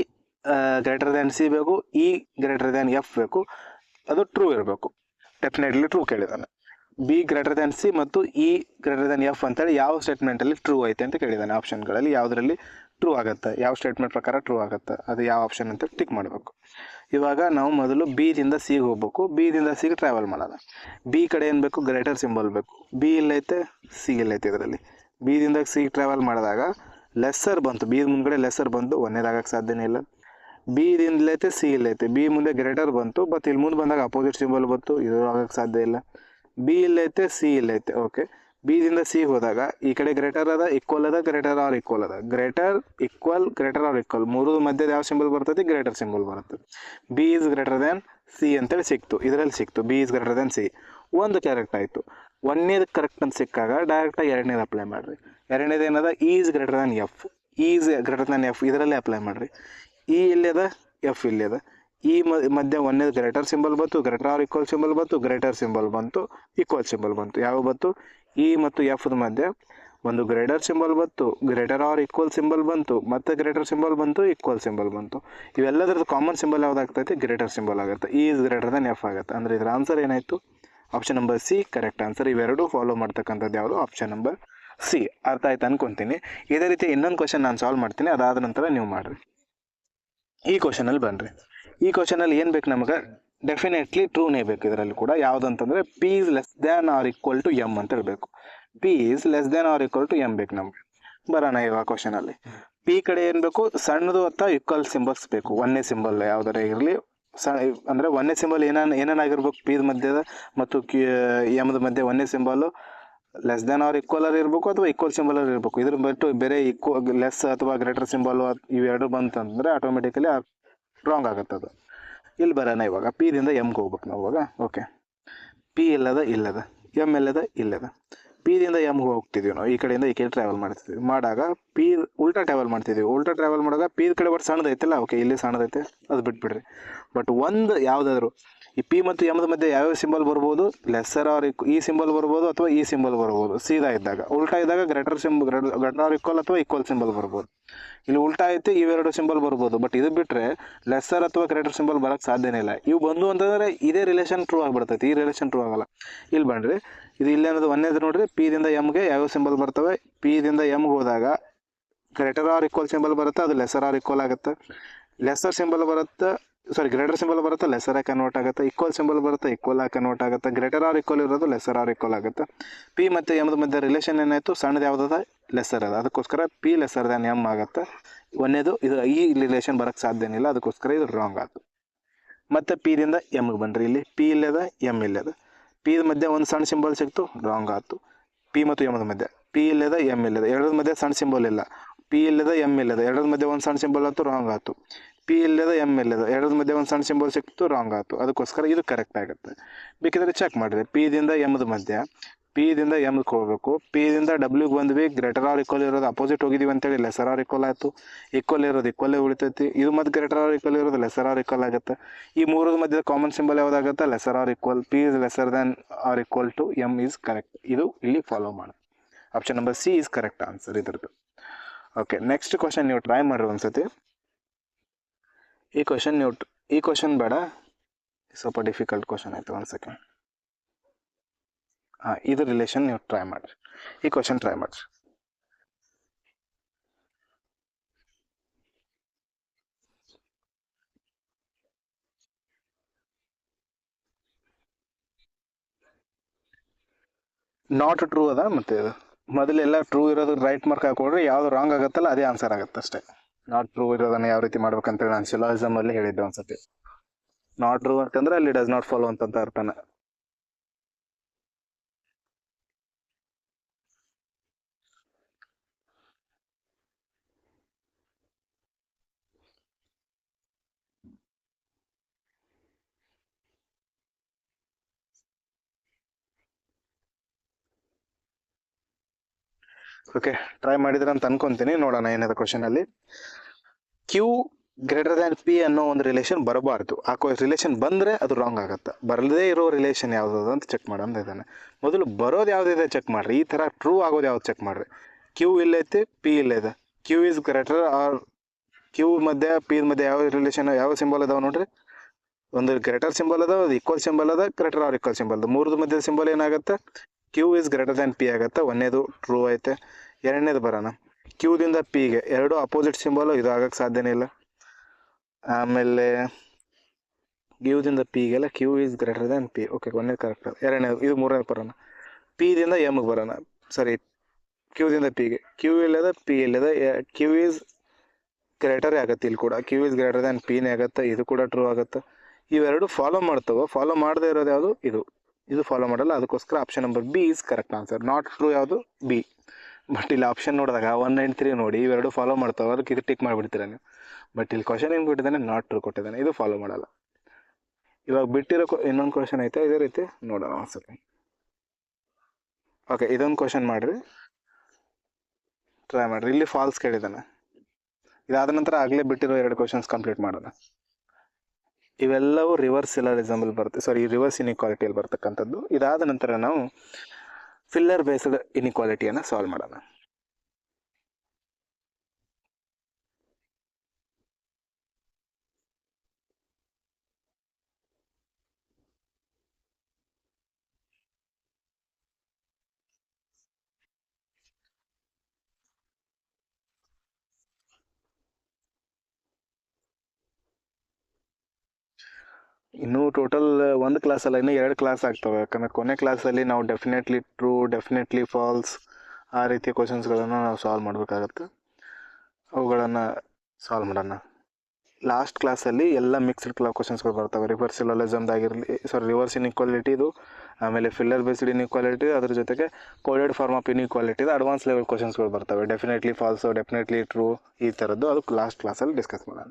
ಗ್ರೇಟರ್ ದ್ಯಾನ್ ಸಿ ಬೇಕು, ಇ ಗ್ರೇಟರ್ ದ್ಯಾನ್ ಎಫ್ ಬೇಕು, ಅದು ಟ್ರೂ ಇರಬೇಕು. ಡೆಫಿನೆಟ್ಲಿ ಟ್ರೂ ಕೇಳಿದಾನೆ. ಬಿ ಗ್ರೇಟರ್ ದ್ಯಾನ್ ಸಿ ಮತ್ತು ಇ ಗ್ರೇಟರ್ ದ್ಯಾನ್ ಎಫ್ ಅಂತೇಳಿ ಯಾವ ಸ್ಟೇಟ್ಮೆಂಟಲ್ಲಿ ಟ್ರೂ ಐತೆ ಅಂತ ಕೇಳಿದ್ದಾನೆ. ಆಪ್ಷನ್ಗಳಲ್ಲಿ ಯಾವುದರಲ್ಲಿ ಟ್ರೂ ಆಗುತ್ತೆ, ಯಾವ ಸ್ಟೇಟ್ಮೆಂಟ್ ಪ್ರಕಾರ ಟ್ರೂ ಆಗುತ್ತೆ, ಅದು ಯಾವ ಆಪ್ಷನ್ ಅಂತ ಟಿಕ್ ಮಾಡಬೇಕು. ಇವಾಗ ನಾವು ಮೊದಲು ಬಿದಿಂದ ಸಿಗೆ ಹೋಗ್ಬೇಕು. ಬಿದಿಂದ ಸಿಗೆ ಟ್ರಾವೆಲ್ ಮಾಡೋಣ. ಬಿ ಕಡೆ ಏನು ಬೇಕು? ಗ್ರೇಟರ್ ಸಿಂಬಲ್ ಬೇಕು. ಬಿ ಇಲ್ಲೈತೆ, ಸಿ ಇಲ್ಲೈತೆ. ಇದರಲ್ಲಿ ಬಿದಿಂದ ಸಿಗೆ ಟ್ರಾವೆಲ್ ಮಾಡಿದಾಗ ಲೆಸ್ಸರ್ ಬಂತು, ಬಿ ಮುಂದ್ಗಡೆ ಲೆಸ್ಸರ್ ಬಂತು, ಒಂದೇದಾಗಕ್ಕೆ ಸಾಧ್ಯನೇ ಇಲ್ಲ. ಬಿ ಇಲ್ಲೈತೆ, ಸಿ ಇಲ್ಲೈತೆ, ಬಿ ಮುಂದೆ ಗ್ರೇಟರ್ ಬಂತು, ಬಟ್ ಇಲ್ಲಿ ಮುಂದೆ ಬಂದಾಗ ಅಪೋಸಿಟ್ ಸಿಂಬಲ್ ಬಂತು, ಇದು ಆಗಕ್ಕೆ ಸಾಧ್ಯ ಇಲ್ಲ. ಬಿ ಇಲ್ಲೈತೆ, ಸಿ ಇಲ್ಲೈತೆ. ಓಕೆ, ಬಿದಿಂದ ಸಿಗೆ ಹೋದಾಗ ಈ ಕಡೆ ಗ್ರೇಟರ್ ಅದ, ಈಕ್ವಲ್ ಅದ, ಗ್ರೇಟರ್ ಆರ್ ಈಕ್ವಲ್ ಅದ. Greater equal, greater or equal, ಮೂರು ಮಧ್ಯದ ಯಾವ ಸಿಂಬಲ್ ಬರ್ತೈತಿ? ಗ್ರೇಟರ್ ಸಿಂಬಲ್ ಬರುತ್ತೆ. B is greater than C ಅಂತೇಳಿ ಸಿಕ್ತು, ಇದರಲ್ಲಿ ಸಿಕ್ತು. B is greater than C, ಒಂದು ಕರೆಕ್ಟ್ ಆಯಿತು. ಒಂದನೇದು ಕರೆಕ್ಟ್ ಅಂತ ಸಿಕ್ಕಾಗ ಡೈರೆಕ್ಟಾಗಿ ಎರಡನೇದು ಅಪ್ಲೈ ಮಾಡಿರಿ. ಎರಡನೇದು ಏನದ? Is greater than F. Is greater than F ಇದರಲ್ಲೇ ಅಪ್ಲೈ ಮಾಡಿರಿ. ಇ ಇಲ್ಲದ, ಎಫ್ ಇಲ್ಲದ. ಈ ಮಧ್ಯ ಒಂದೇದು ಗ್ರೇಟರ್ ಸಿಂಬಲ್ ಬಂತು, ಗ್ರೇಟರ್ ಆರ್ ಈಕ್ವಲ್ ಸಿಂಬಲ್ ಬಂತು, ಗ್ರೇಟರ್ ಸಿಂಬಲ್ ಬಂತು, ಈಕ್ವಲ್ ಸಿಂಬಲ್ ಬಂತು. ಯಾವ ಬಂತು? ಇ ಮತ್ತು ಎಫ್ದ ಮಧ್ಯೆ ಒಂದು ಗ್ರೇಟರ್ ಸಿಂಬಲ್ ಬಂತು, ಗ್ರೇಟರ್ ಆರ್ ಈಕ್ವಲ್ ಸಿಂಬಲ್ ಬಂತು, ಮತ್ತೆ ಗ್ರೇಟರ್ ಸಿಂಬಲ್ ಬಂತು, ಈಕ್ವಲ್ ಸಿಂಬಲ್ ಬಂತು. ಇವೆಲ್ಲದ್ರದ್ದು ಕಾಮನ್ ಸಿಂಬಲ್ ಯಾವ್ದಾಗ್ತೈತಿ? ಗ್ರೇಟರ್ ಸಿಂಬಲ್ ಆಗುತ್ತೆ. E is greater than F ಆಗುತ್ತೆ. ಅಂದರೆ ಇದರ ಆನ್ಸರ್ ಏನಾಯಿತು? Option number C correct answer. ಇವೆರಡು ಫಾಲೋ ಮಾಡ್ತಕ್ಕಂಥದ್ದು ಯಾವುದು? Option number C. ಅರ್ಥ ಆಯ್ತು ಅನ್ಕೊತೀನಿ. ಇದೇ ರೀತಿ ಇನ್ನೊಂದು ಕ್ವಶನ್ ನಾನು ಸಾಲ್ವ್ ಮಾಡ್ತೀನಿ, ಅದಾದ ನಂತರ ನೀವು ಮಾಡಿರಿ. ಈ ಕ್ವಶನಲ್ಲಿ ಬನ್ನಿರಿ. ಈ ಕ್ವಶನಲ್ಲಿ ಏನು ಬೇಕು ನಮಗೆ? ಡೆಫಿನೆಟ್ಲಿ ಟ್ರೂನೇ ಬೇಕು. ಇದರಲ್ಲಿ ಕೂಡ ಯಾವುದಂತಂದರೆ P is less than or equal to M ಅಂತ ಹೇಳಬೇಕು. P is less than or equal to M ಬೇಕು ನಮಗೆ. ಬರೋಣ ಇವಾಗ ಕ್ವಶನಲ್ಲಿ. ಪಿ ಕಡೆ ಏನು ಬೇಕು? ಸಣ್ಣದು ಅಥವಾ ಈಕ್ವಲ್ ಸಿಂಬಲ್ಸ್ ಬೇಕು. ಒಂದೇ ಸಿಂಬಲ್ ಯಾವುದರ ಇರಲಿ, ಅಂದರೆ ಒಂದೇ ಸಿಂಬಲ್ ಏನೇನಾಗಿರ್ಬೇಕು? ಪಿದ ಮಧ್ಯದ ಮತ್ತು ಎಮ್ದ ಮಧ್ಯೆ ಒಂದೇ ಸಿಂಬಲು ಲೆಸ್ ದ್ಯಾನ್ ಆರ್ ಈಕ್ವಲರ್ ಇರಬೇಕು ಅಥವಾ ಈಕ್ವಲ್ ಸಿಂಬಲರ್ ಇರಬೇಕು. ಇದ್ರ ಬಿಟ್ಟು ಬೇರೆ ಲೆಸ್ ಅಥವಾ ಗ್ರೇಟರ್ ಸಿಂಬಲು ಇವೆರಡು ಬಂತಂದರೆ ಆಟೋಮೆಟಿಕಲಿ ರಾಂಗ್ ಆಗುತ್ತೆ ಅದು. ಇಲ್ಲಿ ಬರೋಣ ಇವಾಗ. ಪಿದಿಂದ ಎಮ್ಗೆ ಹೋಗ್ಬೇಕು ನಾವು ಇವಾಗ. ಓಕೆ, ಪಿ ಇಲ್ಲದ, ಎಮ್ ಇಲ್ಲದ. ಪಿದಿಂದ ಎಮ್ಗೆ ಹೋಗ್ತಿದ್ವಿ ನಾವು, ಈ ಕಡೆಯಿಂದ ಈ ಕಡೆ ಟ್ರಾವೆಲ್ ಮಾಡ್ತಿದ್ವಿ. ಮಾಡಾಗ ಪಿ ಉಲ್ಟಾ ಟ್ರಾವೆಲ್ ಮಾಡ್ತಿದ್ವಿ. ಉಲ್ಟಾ ಟ್ರಾವೆಲ್ ಮಾಡುವಾಗ ಪಿ ಕಡೆ ಬಟ್ ಸಣ್ಣದೈತಲ್ಲ, ಓಕೆ ಇಲ್ಲಿ ಸಣ್ಣದೈತೆ, ಅದು ಬಿಟ್ಬಿಡ್ರಿ. ಬಟ್ ಒಂದು ಯಾವುದಾದ್ರು ಈ ಪಿ ಮತ್ತು ಎಮ್ದ ಮಧ್ಯೆ ಯಾವ್ಯಾವ ಸಿಂಬಲ್ ಬರ್ಬೋದು? ಲೆಸ್ಸರ್ ಆರ್ ಈ ಸಿಂಬಲ್ ಬರ್ಬೋದು ಅಥವಾ ಈ ಸಿಂಬಲ್ ಬರ್ಬೋದು. ಸೀದಾ ಇದ್ದಾಗ, ಉಲ್ಟಾ ಇದ್ದಾಗ ಗ್ರೇಟರ್ ಆರ್ ಈಕ್ವಲ್ ಅಥವಾ ಈಕ್ವಲ್ ಸಿಂಬಲ್ ಬರ್ಬೋದು. ಇಲ್ಲಿ ಉಲ್ಟಾ ಐತಿ, ಇವೆರಡು ಸಿಂಬಲ್ ಬರ್ಬೋದು. ಬಟ್ ಇದು ಬಿಟ್ಟರೆ ಲೆಸ್ಸರ್ ಅಥವಾ ಗ್ರೇಟರ್ ಸಿಂಬಲ್ ಬರೋಕ್ಕೆ ಸಾಧ್ಯನೇ ಇಲ್ಲ. ಇವು ಬಂದು ಅಂತಂದರೆ ಇದೇ ರಿಲೇಷನ್ ಟ್ರೂ ಆಗಿಬಿಡ್ತೈತಿ, ಈ ರಿಲೇಷನ್ ಟ್ರೂ ಆಗಲ್ಲ. ಇಲ್ಲಿ ಬನ್ನಿರಿ, ಇದು ಇಲ್ಲೇ ಅನ್ನೋದು ಒಂದೇದು ನೋಡಿರಿ. ಪಿದಿಂದ ಎಮ್ಗೆ ಯಾವ್ಯಾವ ಸಿಂಬಲ್ ಬರ್ತವೆ? ಪಿದಿಂದ ಎಮ್ಗೆ ಹೋದಾಗ ಗ್ರೇಟರ್ ಆರ್ ಈಕ್ವಲ್ ಸಿಂಬಲ್ ಬರುತ್ತೆ, ಅದು ಲೆಸ್ಸರ್ ಆರ್ ಈಕ್ವಲ್ ಆಗುತ್ತೆ. ಲೆಸ್ಸರ್ ಸಿಂಬಲ್ ಬರುತ್ತೆ, ಗ್ರೇಟರ್ ಸಿಂಬಲ್ ಬರುತ್ತೆ, ಲೆಸ್ಸರ್ ಆಗಿ ಕನ್ವರ್ಟ್ ಆಗುತ್ತೆ. ಈಕ್ವಲ್ ಸಿಂಬಲ್ ಬರುತ್ತೆ, ಈಕ್ವಲ್ ಆಗಿ ಕನ್ವರ್ಟ್ ಆಗುತ್ತೆ. ಗ್ರೇಟರ್ ಆರ್ ಈಕ್ವಲ್ ಇರೋದು ಲೆಸ್ಸರ್ ಆರ್ ಈಕ್ವಲ್ ಆಗುತ್ತೆ. ಪಿ ಮತ್ತು ಎಮ್ದ ಮಧ್ಯೆ ರಿಲೇಷನ್ ಏನಾಯಿತು? ಸಣ್ಣದು ಯಾವುದದ? ಲೆಸ್ಸರ್ ಅದ. ಅದಕ್ಕೋಸ್ಕರ ಪಿ ಲೆಸ್ಸರ್ ದ್ಯಾನ್ ಎಮ್ ಆಗುತ್ತೆ. ಒಂದೇದು ಇದು ಈ ರಿಲೇಷನ್ ಬರೋಕ್ಕೆ ಸಾಧ್ಯನೇ ಇಲ್ಲ, ಅದಕ್ಕೋಸ್ಕರ ಇದು ರಾಂಗ್ ಆಯಿತು. ಮತ್ತು ಪಿದಿಂದ ಎಮ್ಗೆ ಬನ್ನಿರಿ. ಇಲ್ಲಿ ಪಿ ಇಲ್ಲದ, ಎಮ್ ಇಲ್ಲದ. ಪಿ ಮಧ್ಯೆ ಒಂದು ಸಣ್ಣ ಸಿಂಬಲ್ ಸಿಕ್ತು, ರಾಂಗ್ ಆಯಿತು. ಪಿ ಮತ್ತು ಎಮ್ದ ಮಧ್ಯೆ ಪಿ ಇಲ್ಲದ, ಎಮ್ ಇಲ್ಲದ, ಎರಡರ ಮಧ್ಯೆ ಸಣ್ಣ ಸಿಂಬಲ್ ಇಲ್ಲ. ಪಿ ಇಲ್ಲದ, ಎಮ್ ಇಲ್ಲದ, ಎರಡರ ಮಧ್ಯೆ ಒಂದು ಸಣ್ಣ ಸಿಂಬಲ್ ಆಯ್ತು, ರಾಂಗ್ ಆಯಿತು. ಪಿ ಇಲ್ಲದ, ಎಮ್ ಇಲ್ಲದ, ಎರಡರ ಮಧ್ಯೆ ಒಂದು ಸಣ್ಣ ಸಿಂಬಲ್ ಸಿಕ್ತು, ರಾಂಗ್ ಆಯಿತು. ಅದಕ್ಕೋಸ್ಕರ ಇದು ಕರೆಕ್ಟ್ ಆಗುತ್ತೆ. ಬೇಕಿದ್ರೆ ಚೆಕ್ ಮಾಡಿರಿ. ಪಿದಿಂದ ಎಮ್ದ ಮಧ್ಯೆ ಪಿದಿಂದ ಎಮ್ಗೆ ಹೋಗಬೇಕು. ಪಿದಿಂದ ಡಬ್ಲ್ಯೂಗೆ ಬಂದ್ವಿ, ಗ್ರೇಟರ್ ಆರ್ ಈಕ್ವಲ್ ಇರೋದು ಅಪೋಸಿಟ್ ಹೋಗಿದ್ದೀವಿ ಅಂತೇಳಿ ಲೆಸ್ಸರ್ ಆರ್ ಈಕ್ವಲ್ ಆಯಿತು. ಈಕ್ವಲ್ ಇರೋದು ಈಕ್ವಲ್ಲೇ ಉಳಿತೈತಿ. ಇದು ಮತ್ತು ಗ್ರೇಟರ್ ಆರ್ ಈಕ್ವಲ್ ಇರೋದು ಲೆಸ್ಸರ್ ಆರ್ ಈಕ್ವಲ್ ಆಗುತ್ತೆ. ಈ ಮೂರದ ಮಧ್ಯೆ ಕಾಮನ್ ಸಿಂಬಲ್ ಯಾವುದಾಗುತ್ತೆ? Lesser or equal. P is lesser than or equal to M is correct. ಇದು ಇಲ್ಲಿ ಫಾಲೋ ಮಾಡಿ. Option number C is correct answer ಇದ್ರದ್ದು. ಓಕೆ, ನೆಕ್ಸ್ಟ್ ಕ್ವಶನ್ ನೀವು ಟ್ರೈ ಮಾಡಿರಿ ಒಂದ್ಸತಿ. ಈ ಕ್ವಶನ್ ಬೇಡ, ಸ್ವಲ್ಪ ಡಿಫಿಕಲ್ಟ್ ಕ್ವಶನ್ ಆಯಿತು. ಒಂದು ಸೆಕೆಂಡ್. ಹಾಂ, ಇದು ರಿಲೇಷನ್ ನೀವು ಟ್ರೈ ಮಾಡಿರಿ. ಈ ಕ್ವಶನ್ ಟ್ರೈ ಮಾಡಿರಿ. ನಾಟ್ ಟ್ರೂ ಅದ. ಮತ್ತು ಇದು ಮೊದಲೆಲ್ಲ ಟ್ರೂ ಇರೋದು ರೈಟ್ ಮಾರ್ಕ್ ಹಾಕೊಡ್ರಿ, ಯಾವುದು ರಾಂಗ್ ಆಗುತ್ತಲ್ಲ ಅದೇ ಆನ್ಸರ್ ಆಗುತ್ತೆ ಅಷ್ಟೇ. ನಾಟ್ ಟ್ರೂ ಇರೋದನ್ನು ಯಾವ ರೀತಿ ಮಾಡ್ಬೇಕಂತೇಳಿ ನಾನು ಸಿಲಾಜಿಸಮಲ್ಲಿ ಹೇಳಿದ್ದೆ ಒಂದ್ಸತಿ. ನಾಟ್ ಟ್ರೂ ಅಂತಂದ್ರೆ ಅಲ್ಲಿ ಡಸ್ ನಾಟ್ ಫಾಲೋ ಅಂತ ಅರ್ಥನ. ಓಕೆ, ಟ್ರೈ ಮಾಡಿದ್ರೆ ಅಂತ ಅನ್ಕೊಂತೀನಿ. ನೋಡೋಣ ಏನಿದೆ ಕ್ವಶನಲ್ಲಿ. ಕ್ಯೂ ಗ್ರೇಟರ್ ದ್ಯಾನ್ ಪಿ ಅನ್ನೋ ಒಂದು ರಿಲೇಷನ್ ಬರಬಾರ್ದು. ಆ ರಿಲೇಷನ್ ಬಂದರೆ ಅದು ರಾಂಗ್ ಆಗುತ್ತೆ. ಬರದೇ ಇರೋ ರಿಲೇಷನ್ ಯಾವುದು ಅಂತ ಚೆಕ್ ಮಾಡೋದು ಇದ್ದಾನೆ. ಮೊದಲು ಬರೋದು ಯಾವುದಿದೆ ಚೆಕ್ ಮಾಡಿರಿ. ಈ ಥರ ಟ್ರೂ ಆಗೋದು ಯಾವ್ದು ಚೆಕ್ ಮಾಡಿರಿ. ಕ್ಯೂ ಇಲ್ಲೈತೆ, ಪಿ ಇಲ್ಲಿದೆ. Q is greater or Q ಮಧ್ಯೆ ಪಿ ಮಧ್ಯೆ ಯಾವ ರಿಲೇಷನ್, ಯಾವ ಸಿಂಬಲ್ ಅದಾವೆ ನೋಡ್ರಿ. ಒಂದು ಗ್ರೇಟರ್ ಸಿಂಬಲ್ ಅದ, ಒಂದು ಈಕ್ವಲ್ ಸಿಂಬಲ್ ಅದ, ಗ್ರೇಟರ್ ಆರ್ ಈಕ್ವಲ್ ಸಿಂಬಲ್. ಮೂರದು ಮಧ್ಯೆ ಸಿಂಬಲ್ ಏನಾಗುತ್ತೆ? Q is greater than P ಆಗುತ್ತೆ. ಒಂದೇದು ಟ್ರೂ ಐತೆ. ಎರಡನೇದು ಬರೋಣ. ಕ್ಯೂದಿಂದ ಪಿಗೆ ಎರಡು ಅಪೋಸಿಟ್ ಸಿಂಬಲು, ಇದು ಆಗಕ್ಕೆ ಸಾಧ್ಯನೇ ಇಲ್ಲ. ಆಮೇಲೆ ಕ್ಯೂದಿಂದ ಪಿಗೆಲ್ಲ Q is greater than P. Okay, ಒಂದೇ ಕರೆಕ್ಟ್. ಎರಡನೇದು, ಇದು ಮೂರನೇ ಬರೋಣ. ಪಿದಿಂದ ಎಮ್ಗೆ ಬರೋಣ. ಸಾರಿ, ಕ್ಯೂದಿಂದ ಪಿಗೆ ಕ್ಯೂ ಇಲ್ಲದ, ಪಿ ಇಲ್ಲದ. ಕ್ಯೂ ಈಸ್ ಗ್ರೇಟರೇ ಆಗುತ್ತೆ ಇಲ್ಲಿ ಕೂಡ. ಕ್ಯೂ ಈಸ್ ಗ್ರೇಟರ್ ದ್ಯಾನ್ ಪಿನೇ ಆಗುತ್ತೆ. ಇದು ಕೂಡ ಟ್ರೂ ಆಗುತ್ತೆ. ಇವೆರಡು ಫಾಲೋ ಮಾಡ್ತವೆ. ಫಾಲೋ ಮಾಡದೇ ಇರೋದು ಯಾವುದು? ಇದು ಫಾಲೋ ಮಾಡಲ್ಲ. ಅದಕ್ಕೋಸ್ಕರ option number B is correct answer. Not true ಯಾವುದು? ಬಿ. ಬಟ್ ಇಲ್ಲಿ ಆಪ್ಷನ್ ನೋಡಿದಾಗ 193 ನೋಡಿ, ಇವೆರಡು ಫಾಲೋ ಮಾಡ್ತಾವೆ. ಅದಕ್ಕೆ ಇದು ಟಿಕ್ ಮಾಡಿಬಿಡ್ತೀರ ನೀವು. ಬಟ್ ಇಲ್ಲಿ ಕ್ವಶನ್ ಏನು ಕೊಟ್ಟಿದ್ದಾನೆ? ನಾಟ್ ಟ್ರೂ ಕೊಟ್ಟಿದ್ದಾನೆ. ಇದು ಫಾಲೋ ಮಾಡಲ್ಲ. ಇವಾಗ ಬಿಟ್ಟಿರೋ ಇನ್ನೊಂದು ಕ್ವಶನ್ ಐತೆ ಇದೇ ರೀತಿ ನೋಡೋಣ ಒಂದ್ಸಲ. ಓಕೆ, ಇದೊಂದು ಕ್ವಶನ್ ಮಾಡಿರಿ, ಟ್ರೈ ಮಾಡಿರಿ. ಇಲ್ಲಿ ಫಾಲ್ಸ್ ಕೇಳಿದ್ದಾನೆ. ಇದಾದ ನಂತರ ಆಗಲೇ ಬಿಟ್ಟಿರೋ 2 ಕ್ವಶನ್ಸ್ ಕಂಪ್ಲೀಟ್ ಮಾಡೋಣ. ಇವೆಲ್ಲವೂ ರಿವರ್ಸ್ ಸಿಲರಿಸಮಲ್ಲಿ ಬರುತ್ತೆ, ಸಾರಿ ರಿವರ್ಸ್ ಇನ್ಇಕ್ವಾಲಿಟಿಯಲ್ಲಿ ಬರ್ತಕ್ಕಂಥದ್ದು. ಇದಾದ ನಂತರ ನಾವು ಫಿಲ್ಲರ್ ಬೇಸ್ಡ್ ಇನ್ಇಕ್ವಾಲಿಟಿಯನ್ನು ಸಾಲ್ವ್ ಮಾಡೋಣ. ಇನ್ನೂ ಟೋಟಲ್ ಒಂದು ಕ್ಲಾಸಲ್ಲ, ಇನ್ನೂ 2 ಕ್ಲಾಸ್ ಆಗ್ತವೆ. ಯಾಕಂದರೆ ಕೊನೆ ಕ್ಲಾಸಲ್ಲಿ ನಾವು ಡೆಫಿನೆಟ್ಲಿ ಟ್ರೂ, ಡೆಫಿನೆಟ್ಲಿ ಫಾಲ್ಸ್ ಆ ರೀತಿಯ ಕ್ವಶನ್ಸ್ಗಳನ್ನು ನಾವು ಸಾಲ್ವ್ ಮಾಡಬೇಕಾಗತ್ತೆ. ಅವುಗಳನ್ನು ಸಾಲ್ವ್ ಮಾಡೋಣ. ಲಾಸ್ಟ್ ಕ್ಲಾಸಲ್ಲಿ ಎಲ್ಲ ಮಿಕ್ಸ್ಡ್ ಕ್ವಶನ್ಸ್ಗಳು ಬರ್ತವೆ. ರಿವರ್ಸ್ ಸಿಲರಿಸಮ್ದಾಗಿರಲಿ, ಸಾರಿ ರಿವರ್ಸ್ ಇನ್ಇಕ್ವಾಲಿಟಿದು, ಆಮೇಲೆ ಫಿಲ್ಲರ್ ಬೇಸ್ಡ್ ಇನ್ಇಕ್ವಾಲಿಟಿ, ಅದ್ರ ಜೊತೆಗೆ ಕೋಡೆಡ್ ಫಾರ್ಮ್ ಆಫ್ ಇನ್ಇಕ್ವಾಲಿಟಿದು ಅಡ್ವಾನ್ಸ್ ಲೆವೆಲ್ ಕ್ವಶನ್ಸ್ಗಳು ಬರ್ತವೆ. ಡೆಫಿನೆಟ್ಲಿ ಫಾಲ್ಸು, ಡೆಫಿನೆಟ್ಲಿ ಟ್ರೂ, ಈ ಥರದ್ದು. ಅದಕ್ಕೆ ಲಾಸ್ಟ್ ಕ್ಲಾಸಲ್ಲಿ ಡಿಸ್ಕಸ್ ಮಾಡೋಣ.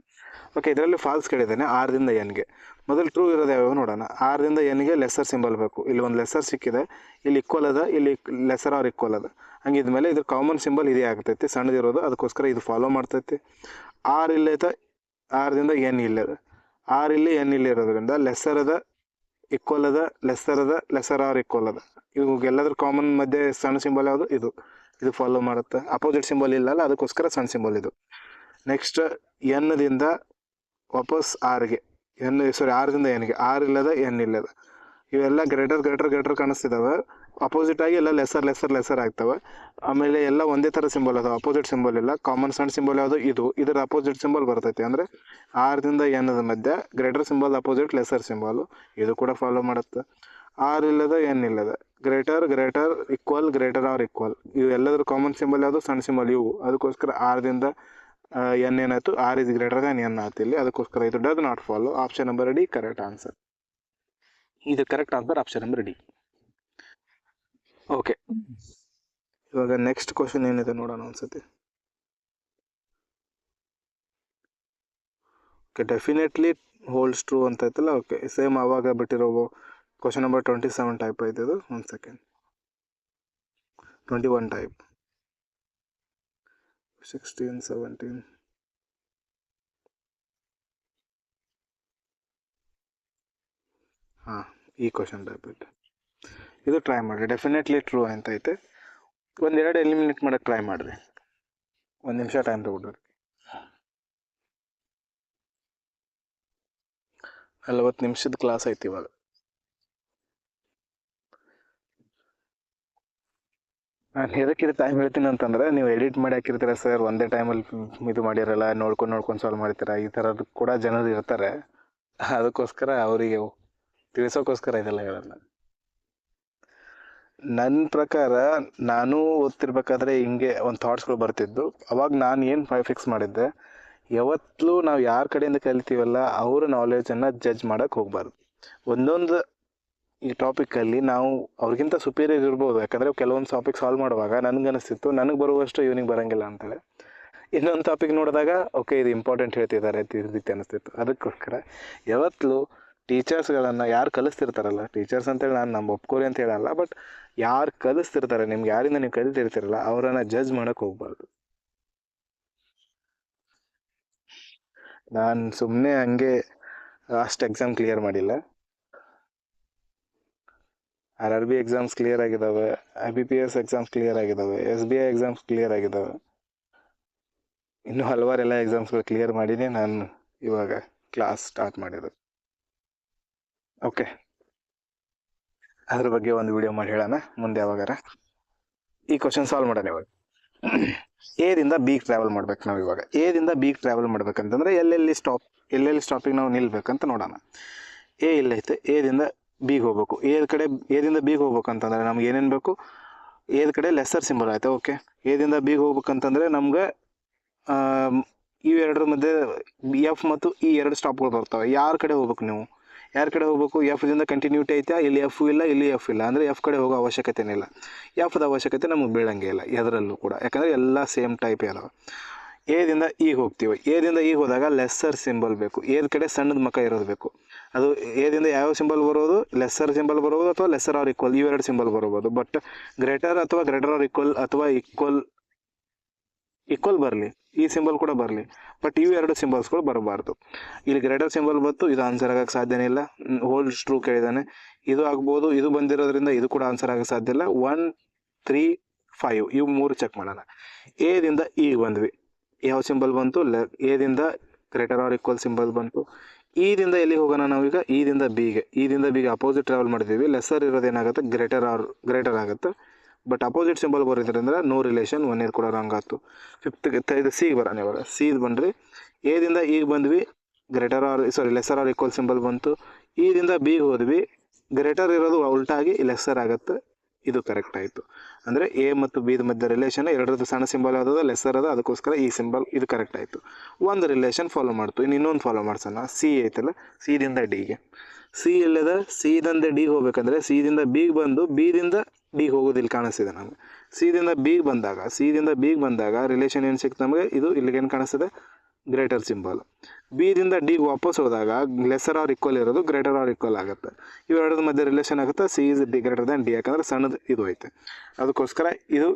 ಓಕೆ, ಇದರಲ್ಲಿ ಫಾಲ್ಸ್ ಕೇಳಿದ್ದಾನೆ. 6ರಿಂದ ಎನ್ಗೆ ಮೊದಲು ಟ್ರೂ ಇರೋದು ಯಾವ್ಯಾವ ನೋಡೋಣ. 6ರಿಂದ ಎನ್ಗೆ ಲೆಸ್ಸರ್ ಸಿಂಬಲ್ ಬೇಕು. ಇಲ್ಲಿ ಒಂದು ಲೆಸ್ಸರ್ ಸಿಕ್ಕಿದೆ, ಇಲ್ಲಿ ಈಕ್ವಲ್ ಅದ, ಇಲ್ಲಿ ಲೆಸ್ಸರ್ ಆರ್ ಈಕ್ವಲ್ ಅದ. ಹಂಗಿದ್ಮೇಲೆ ಇದ್ರ ಕಾಮನ್ ಸಿಂಬಲ್ ಇದೇ ಆಗ್ತೈತಿ, ಸಣ್ಣದಿರೋದು. ಅದಕ್ಕೋಸ್ಕರ ಇದು ಫಾಲೋ ಮಾಡ್ತೈತಿ. 6 ಇಲ್ಲೈತೆ, 6ದಿಂದ ಎನ್ ಇಲ್ಲದ. 6 ಇಲ್ಲಿ ಎನ್ ಇಲ್ಲಿ ಇರೋದ್ರಿಂದ ಲೆಸ್ಸರ್ ಅದ, ಈಕ್ವಲ್ ಅದ, ಲೆಸ್ಸರ್ ಅದ, ಲೆಸ್ಸರ್ ಆರ್ ಈಕ್ವಲ್ ಅದ. ಇವಾಗೆಲ್ಲದ್ರ ಕಾಮನ್ ಮಧ್ಯೆ ಸಣ್ಣ ಸಿಂಬಲ್ ಯಾವುದು? ಇದು ಫಾಲೋ ಮಾಡುತ್ತೆ. ಅಪೋಸಿಟ್ ಸಿಂಬಲ್ ಇಲ್ಲಲ್ಲ, ಅದಕ್ಕೋಸ್ಕರ ಸಣ್ಣ ಸಿಂಬಲ್ ಇದು. ನೆಕ್ಸ್ಟ್ ಎನ್ದಿಂದ ವಾಪಸ್ ಆರ್ಗೆ, ಸಾರಿ 6ರಿಂದ ಎನ್ಗೆ. 6 ಇಲ್ಲದ, ಎನ್ ಇಲ್ಲದ. ಇವೆಲ್ಲ ಗ್ರೇಟರ್ ಕಾಣಿಸ್ತಿದ್ದಾವೆ. ಅಪೋಸಿಟ್ ಆಗಿ ಎಲ್ಲ ಲೆಸ್ಸರ್ ಆಗ್ತವೆ. ಆಮೇಲೆ ಎಲ್ಲ ಒಂದೇ ಥರ ಸಿಂಬಲ್ ಅದಾವೆ, ಅಪೋಸಿಟ್ ಸಿಂಬಲ್ ಇಲ್ಲ. ಕಾಮನ್ ಸಣ್ಣ ಸಿಂಬಲ್ ಯಾವುದು? ಇದರ ಅಪೋಸಿಟ್ ಸಿಂಬಲ್ ಬರ್ತೈತೆ. ಅಂದರೆ 6ರಿಂದ ಎನ್ನದ ಮಧ್ಯೆ greater symbol opposite lesser symbol. ಇದು ಕೂಡ ಫಾಲೋ ಮಾಡುತ್ತೆ. 6 ಇಲ್ಲದ, ಎನ್ ಇಲ್ಲದ. Greater equal, greater or equal. ಇವು ಎಲ್ಲದ್ರ ಕಾಮನ್ ಸಿಂಬಲ್ ಯಾವುದು? ಸಣ್ಣ ಸಿಂಬಲ್ ಇವು. ಅದಕ್ಕೋಸ್ಕರ 6ದಿಂದ ಎನ್ ಏನಾಯ್ತು? R is greater than N ಆಯ್ತು ಇಲ್ಲಿ. ಅದಕ್ಕೋಸ್ಕರ ಇದು does not follow. Option number D correct answer. ಇದು correct answer, option number D. Okay, ಇವಾಗ ನೆಕ್ಸ್ಟ್ ಕ್ವಶನ್ ಏನಿದೆ ನೋಡೋಣ ಒಂದ್ಸತಿ. ಓಕೆ, ಡೆಫಿನೆಟ್ಲಿ ಹೋಲ್ಡ್ಸ್ ಟ್ರೂ ಅಂತ ಐತಲ್ಲ. ಓಕೆ, ಸೇಮ್ ಆವಾಗ ಬಿಟ್ಟಿರೋ ಕ್ವಶನ್ ನಂಬರ್ 27 ಟೈಪ್ ಐತೆ ಇದು. 1 ಸೆಕೆಂಡ್. 21 ಟೈಪ್, 16, 17. ಹಾಂ, ಈ ಕ್ವಶನ್ ಟೈಪ್ ಐತೆ. ಇದು ಟ್ರೈ ಮಾಡಿರಿ. ಡೆಫಿನೆಟ್ಲಿ ಟ್ರೂ ಅಂತ ಐತೆ. 1-2 ಎಲಿಮಿನೇಟ್ ಮಾಡೋಕ್ಕೆ ಟ್ರೈ ಮಾಡಿರಿ. 1 ನಿಮಿಷ ಟೈಮ್ ತಗೊಂಡ್ರಿ. 40 ನಿಮಿಷದ ಕ್ಲಾಸ್ ಐತಿ ಇವಾಗ. ನಾನು ಎದಕ್ಕಿದೆ ಟೈಮ್ ಹೇಳ್ತೀನಿ ಅಂತಂದರೆ, ನೀವು ಎಡಿಟ್ ಮಾಡಿ ಹಾಕಿರ್ತೀರ ಸರ್, ಒಂದೇ ಟೈಮಲ್ಲಿ ಇದು ಮಾಡಿರಲ್ಲ, ನೋಡ್ಕೊಂಡು ಸಾಲ್ವ್ ಮಾಡ್ತೀರಾ, ಈ ಥರದ್ದು ಕೂಡ ಜನರು ಇರ್ತಾರೆ. ಅದಕ್ಕೋಸ್ಕರ ಅವರಿಗೆ ತಿಳಿಸೋಕ್ಕೋಸ್ಕರ ಇದೆಲ್ಲ ಹೇಳೋಣ. ನನ್ನ ಪ್ರಕಾರ ನಾನು ಓದ್ತಿರ್ಬೇಕಾದ್ರೆ ಹಿಂಗೆ ಒಂದು ಥಾಟ್ಸ್ಗಳು ಬರ್ತಿದ್ದು. ಅವಾಗ ನಾನು ಏನು ಫಿಕ್ಸ್ ಮಾಡಿದ್ದೆ, ಯಾವತ್ತೂ ನಾವು ಯಾರ ಕಡೆಯಿಂದ ಕಲಿತೀವಲ್ಲ ಅವರ ನಾಲೆಜನ್ನು ಜಡ್ಜ್ ಮಾಡೋಕ್ಕೆ ಹೋಗಬಾರ್ದು. ಒಂದೊಂದು ಈ ಟಾಪಿಕಲ್ಲಿ ನಾವು ಅವ್ರಿಗಿಂತ ಸುಪೀರಿಯರ್ ಇರ್ಬೋದು. ಯಾಕಂದರೆ ಕೆಲವೊಂದು ಟಾಪಿಕ್ ಸಾಲ್ವ್ ಮಾಡುವಾಗ ನನಗನ್ನಿಸ್ತಿತ್ತು ನನಗೆ ಬರುವಷ್ಟು ಇವನಿಗೆ ಬರೋಂಗಿಲ್ಲ ಅಂತೇಳಿ. ಇನ್ನೊಂದು ಟಾಪಿಕ್ ನೋಡಿದಾಗ ಓಕೆ ಇದು ಇಂಪಾರ್ಟೆಂಟ್ ಹೇಳ್ತಿದ್ದಾರೆ ಈ ರೀತಿ ಅನ್ನಿಸ್ತಿತ್ತು. ಅದಕ್ಕೋಸ್ಕರ ಯಾವತ್ತೂ ಟೀಚರ್ಸ್ಗಳನ್ನು ಯಾರು ಕಲಿಸ್ತಿರ್ತಾರಲ್ಲ, ಟೀಚರ್ಸ್ ಅಂತೇಳಿ ನಾನು ನಮ್ಮ ಒಪ್ಕೋರಿ ಅಂತ ಹೇಳಲ್ಲ, ಬಟ್ ಯಾರು ಕಲಿಸ್ತಿರ್ತಾರೆ, ನಿಮ್ಗೆ ಯಾರಿಂದ ನೀವು ಕಲಿತಿರ್ತೀರಲ್ಲ ಅವರನ್ನು ಜಡ್ಜ್ ಮಾಡೋಕ್ಕೆ ಹೋಗ್ಬಾರ್ದು. ನಾನು ಸುಮ್ಮನೆ ಹಂಗೆ ಅಷ್ಟು ಎಕ್ಸಾಮ್ ಕ್ಲಿಯರ್ ಮಾಡಿಲ್ಲ. RRB ಎಕ್ಸಾಮ್ಸ್ ಕ್ಲಿಯರ್ ಆಗಿದ್ದಾವೆ, IBPS ಎಕ್ಸಾಮ್ಸ್ ಕ್ಲಿಯರ್ ಆಗಿದ್ದಾವೆ, SBI ಎಕ್ಸಾಮ್ಸ್ ಕ್ಲಿಯರ್ ಆಗಿದ್ದಾವೆ, ಇನ್ನೂ ಹಲವಾರೆಲ್ಲ ಎಕ್ಸಾಮ್ಸ್ಗಳು ಕ್ಲಿಯರ್ ಮಾಡಿನೇ ನಾನು ಇವಾಗ ಕ್ಲಾಸ್ ಸ್ಟಾರ್ಟ್ ಮಾಡಿರೋದು. ಓಕೆ, ಅದ್ರ ಬಗ್ಗೆ ಒಂದು ವಿಡಿಯೋ ಮಾಡಿ ಹೇಳೋಣ ಮುಂದೆ ಯಾವಾಗಾರ. ಈ ಕ್ವಶನ್ ಸಾಲ್ವ್ ಮಾಡೋಣ ಇವಾಗ. ಎದಿಂದ ಬಿಗೆ ಟ್ರಾವೆಲ್ ಮಾಡ್ಬೇಕು ನಾವು. ಇವಾಗ ಎದಿಂದ ಬಿಗೆ ಟ್ರಾವೆಲ್ ಮಾಡ್ಬೇಕಂತಂದ್ರೆ ಎಲ್ಲೆಲ್ಲಿ ಸ್ಟಾಪಿಗೆ ನಾವು ನಿಲ್ಬೇಕಂತ ನೋಡೋಣ. ಎ ಇಲ್ಲೈತೆ, ಎದಿಂದ ಬಿಗೆ ಹೋಗ್ಬೇಕು. ಎದಿಂದ ಬಿಗೆ ಹೋಗ್ಬೇಕಂತಂದ್ರೆ ನಮ್ಗೆ ಏನೇನು ಬೇಕು? ಎದ ಕಡೆ ಲೆಸ್ಸರ್ ಸಿಂಬಲ್ ಆಯ್ತು. ಓಕೆ, ಎದಿಂದ ಬಿಗೆ ಹೋಗ್ಬೇಕಂತಂದ್ರೆ ನಮ್ಗೆ ಇವೆರಡರ ಮಧ್ಯೆ ಎಫ್ ಮತ್ತು ಈ ಎರಡು ಸ್ಟಾಪ್ಗಳು ಬರ್ತಾವೆ. ಯಾರ ಕಡೆ ಹೋಗ್ಬೇಕು ನೀವು? ಯಾರ ಕಡೆ ಹೋಗ್ಬೇಕು? ಎಫ್ದಿಂದ ಕಂಟಿನ್ಯೂಟಿ ಐತೆ, ಇಲ್ಲಿ ಎಫ್ ಇಲ್ಲ, ಇಲ್ಲಿ ಎಫ್ ಇಲ್ಲ, ಅಂದರೆ ಎಫ್ ಕಡೆ ಹೋಗೋ ಅವಶ್ಯಕತೆನಿಲ್ಲ. ಎಫ್ದ ಅವಶ್ಯಕತೆ ನಮಗೆ ಬೀಳಂಗೆ ಇಲ್ಲ ಎದರಲ್ಲೂ ಕೂಡ, ಯಾಕಂದರೆ ಎಲ್ಲ ಸೇಮ್ ಟೈಪ್ ಇದಾವೆ. ಎದಿಂದ ಈಗ ಹೋಗ್ತೀವಿ. ಎದಿಂದ ಈಗ ಹೋದಾಗ ಲೆಸ್ಸರ್ ಸಿಂಬಲ್ ಬೇಕು. ಎದ ಕಡೆ ಸಣ್ಣದ ಮಕ ಇರೋದು ಬೇಕು. ಅದು ಎದಿಂದ ಯಾವ ಸಿಂಬಲ್ ಬರೋದು? ಲೆಸ್ಸರ್ ಸಿಂಬಲ್ ಬರ್ಬೋದು ಅಥವಾ ಲೆಸ್ಸರ್ ಆರ್ ಈಕ್ವಲ್, ಇವೆರಡು ಸಿಂಬಲ್ ಬರ್ಬೋದು. ಬಟ್ ಗ್ರೇಟರ್ ಅಥವಾ ಗ್ರೇಟರ್ ಆರ್ ಈಕ್ವಲ್ ಅಥವಾ ಈಕ್ವಲ್ ಬರಲಿ, ಈ ಸಿಂಬಲ್ ಕೂಡ ಬರಲಿ, ಬಟ್ ಇವು ಎರಡು ಸಿಂಬಲ್ಸ್ಗಳು ಬರಬಾರ್ದು. ಇಲ್ಲಿ ಗ್ರೇಟರ್ ಸಿಂಬಲ್ ಬಂತು, ಇದು ಆನ್ಸರ್ ಆಗಕ್ಕೆ ಸಾಧ್ಯನೇ ಇಲ್ಲ. ಹೋಲ್ ಟ್ರೂ ಕೇಳಿದಾನೆ, ಇದು ಆಗ್ಬೋದು. ಇದು ಬಂದಿರೋದ್ರಿಂದ ಇದು ಕೂಡ ಆನ್ಸರ್ ಆಗಕ್ಕೆ ಸಾಧ್ಯ ಇಲ್ಲ. 1, 3, 5 ಇವು 3 ಚೆಕ್ ಮಾಡೋಣ. ಎದಿಂದ ಈಗ ಬಂದ್ವಿ, ಯಾವ ಸಿಂಬಲ್ ಬಂತು? ಎದಿಂದ ಗ್ರೇಟರ್ ಆರ್ ಈಕ್ವಲ್ ಸಿಂಬಲ್ ಬಂತು. ಈದಿಂದ ಎಲ್ಲಿಗೆ ಹೋಗೋಣ ನಾವೀಗ? ಈದಿಂದ ಬಿಗೆ ಅಪೋಸಿಟ್ ಟ್ರಾವೆಲ್ ಮಾಡಿದ್ದೀವಿ. ಲೆಸ್ಸರ್ ಇರೋದೇನಾಗುತ್ತೆ? ಗ್ರೇಟರ್ ಆಗುತ್ತೆ. ಬಟ್ ಅಪೋಸಿಟ್ ಸಿಂಬಲ್ ಬರೋದ್ರಿಂದ ನೋ ರಿಲೇಷನ್, 1 ಇಯರ್ ಕೂಡ ರಾಂಗ್ ಆಯ್ತು. ಇದು ಸಿಗೆ ಬರೋಣ ಇವಾಗ. ಸಿದು ಬನ್ನಿರಿ. ಎದಿಂದ ಈಗ ಬಂದ್ವಿ, ಲೆಸ್ಸರ್ ಆರ್ ಈಕ್ವಲ್ ಸಿಂಬಲ್ ಬಂತು. ಈದಿಂದ ಬಿಗೆ ಹೋದ್ವಿ, ಗ್ರೇಟರ್ ಇರೋದು ಉಲ್ಟಾಗಿ ಲೆಸ್ಸರ್ ಆಗುತ್ತೆ. ಇದು ಕರೆಕ್ಟ್ ಆಯಿತು. ಅಂದರೆ ಎ ಮತ್ತು ಬಿದ ಮಧ್ಯೆ ರಿಲೇಷನ್, ಎರಡರದ್ದು ಸಣ್ಣ ಸಿಂಬಲ್ ಯಾವುದದ? ಲೆಸ್ಸರ್ ಅದ, ಅದಕ್ಕೋಸ್ಕರ ಈ ಸಿಂಬಲ್ ಇದು ಕರೆಕ್ಟ್ ಆಯಿತು. ಒಂದು ರಿಲೇಷನ್ ಫಾಲೋ ಮಾಡ್ತು. ಇನ್ನೊಂದು ಫಾಲೋ ಮಾಡ್ಸೋಣ. ಸಿ ಐತಲ್ಲ, ಸಿದಿಂದ ಡಿಗೆ. ಸಿ ಎಲ್ಲದ? ಸಿದಿಂದ ಡಿಗೆ ಹೋಗ್ಬೇಕಂದ್ರೆ ಸಿದಿಂದ ಬಿಗೆ ಬಂದು ಬಿದಿಂದ ಡಿಗೆ ಹೋಗೋದಿಲ್ಲ ಕಾಣಿಸ್ತಿದೆ ನಮಗೆ. ಸಿದಿಂದ ಬಿಗೆ ಬಂದಾಗ ರಿಲೇಷನ್ ಏನು ಸಿಕ್ತು ನಮಗೆ? ಇದು ಇಲ್ಲಿಗೇನು ಕಾಣಿಸ್ತದೆ? Greater symbol. ಬಿದಿಂದ ಡಿಗೆ ವಾಪಸ್ ಹೋದಾಗ ಲೆಸ್ಸರ್ ಆರ್ ಈಕ್ವಲ್ ಇರೋದು ಗ್ರೇಟರ್ ಆರ್ ಈಕ್ವಲ್ ಆಗುತ್ತೆ. ಇವೆರಡರ ಮಧ್ಯೆ ರಿಲೇಷನ್ ಆಗುತ್ತೆ. C is D greater than D, ಯಾಕಂದ್ರೆ ಸಣ್ಣದು ಇದು ಐತೆ. ಅದಕ್ಕೋಸ್ಕರ ಇದು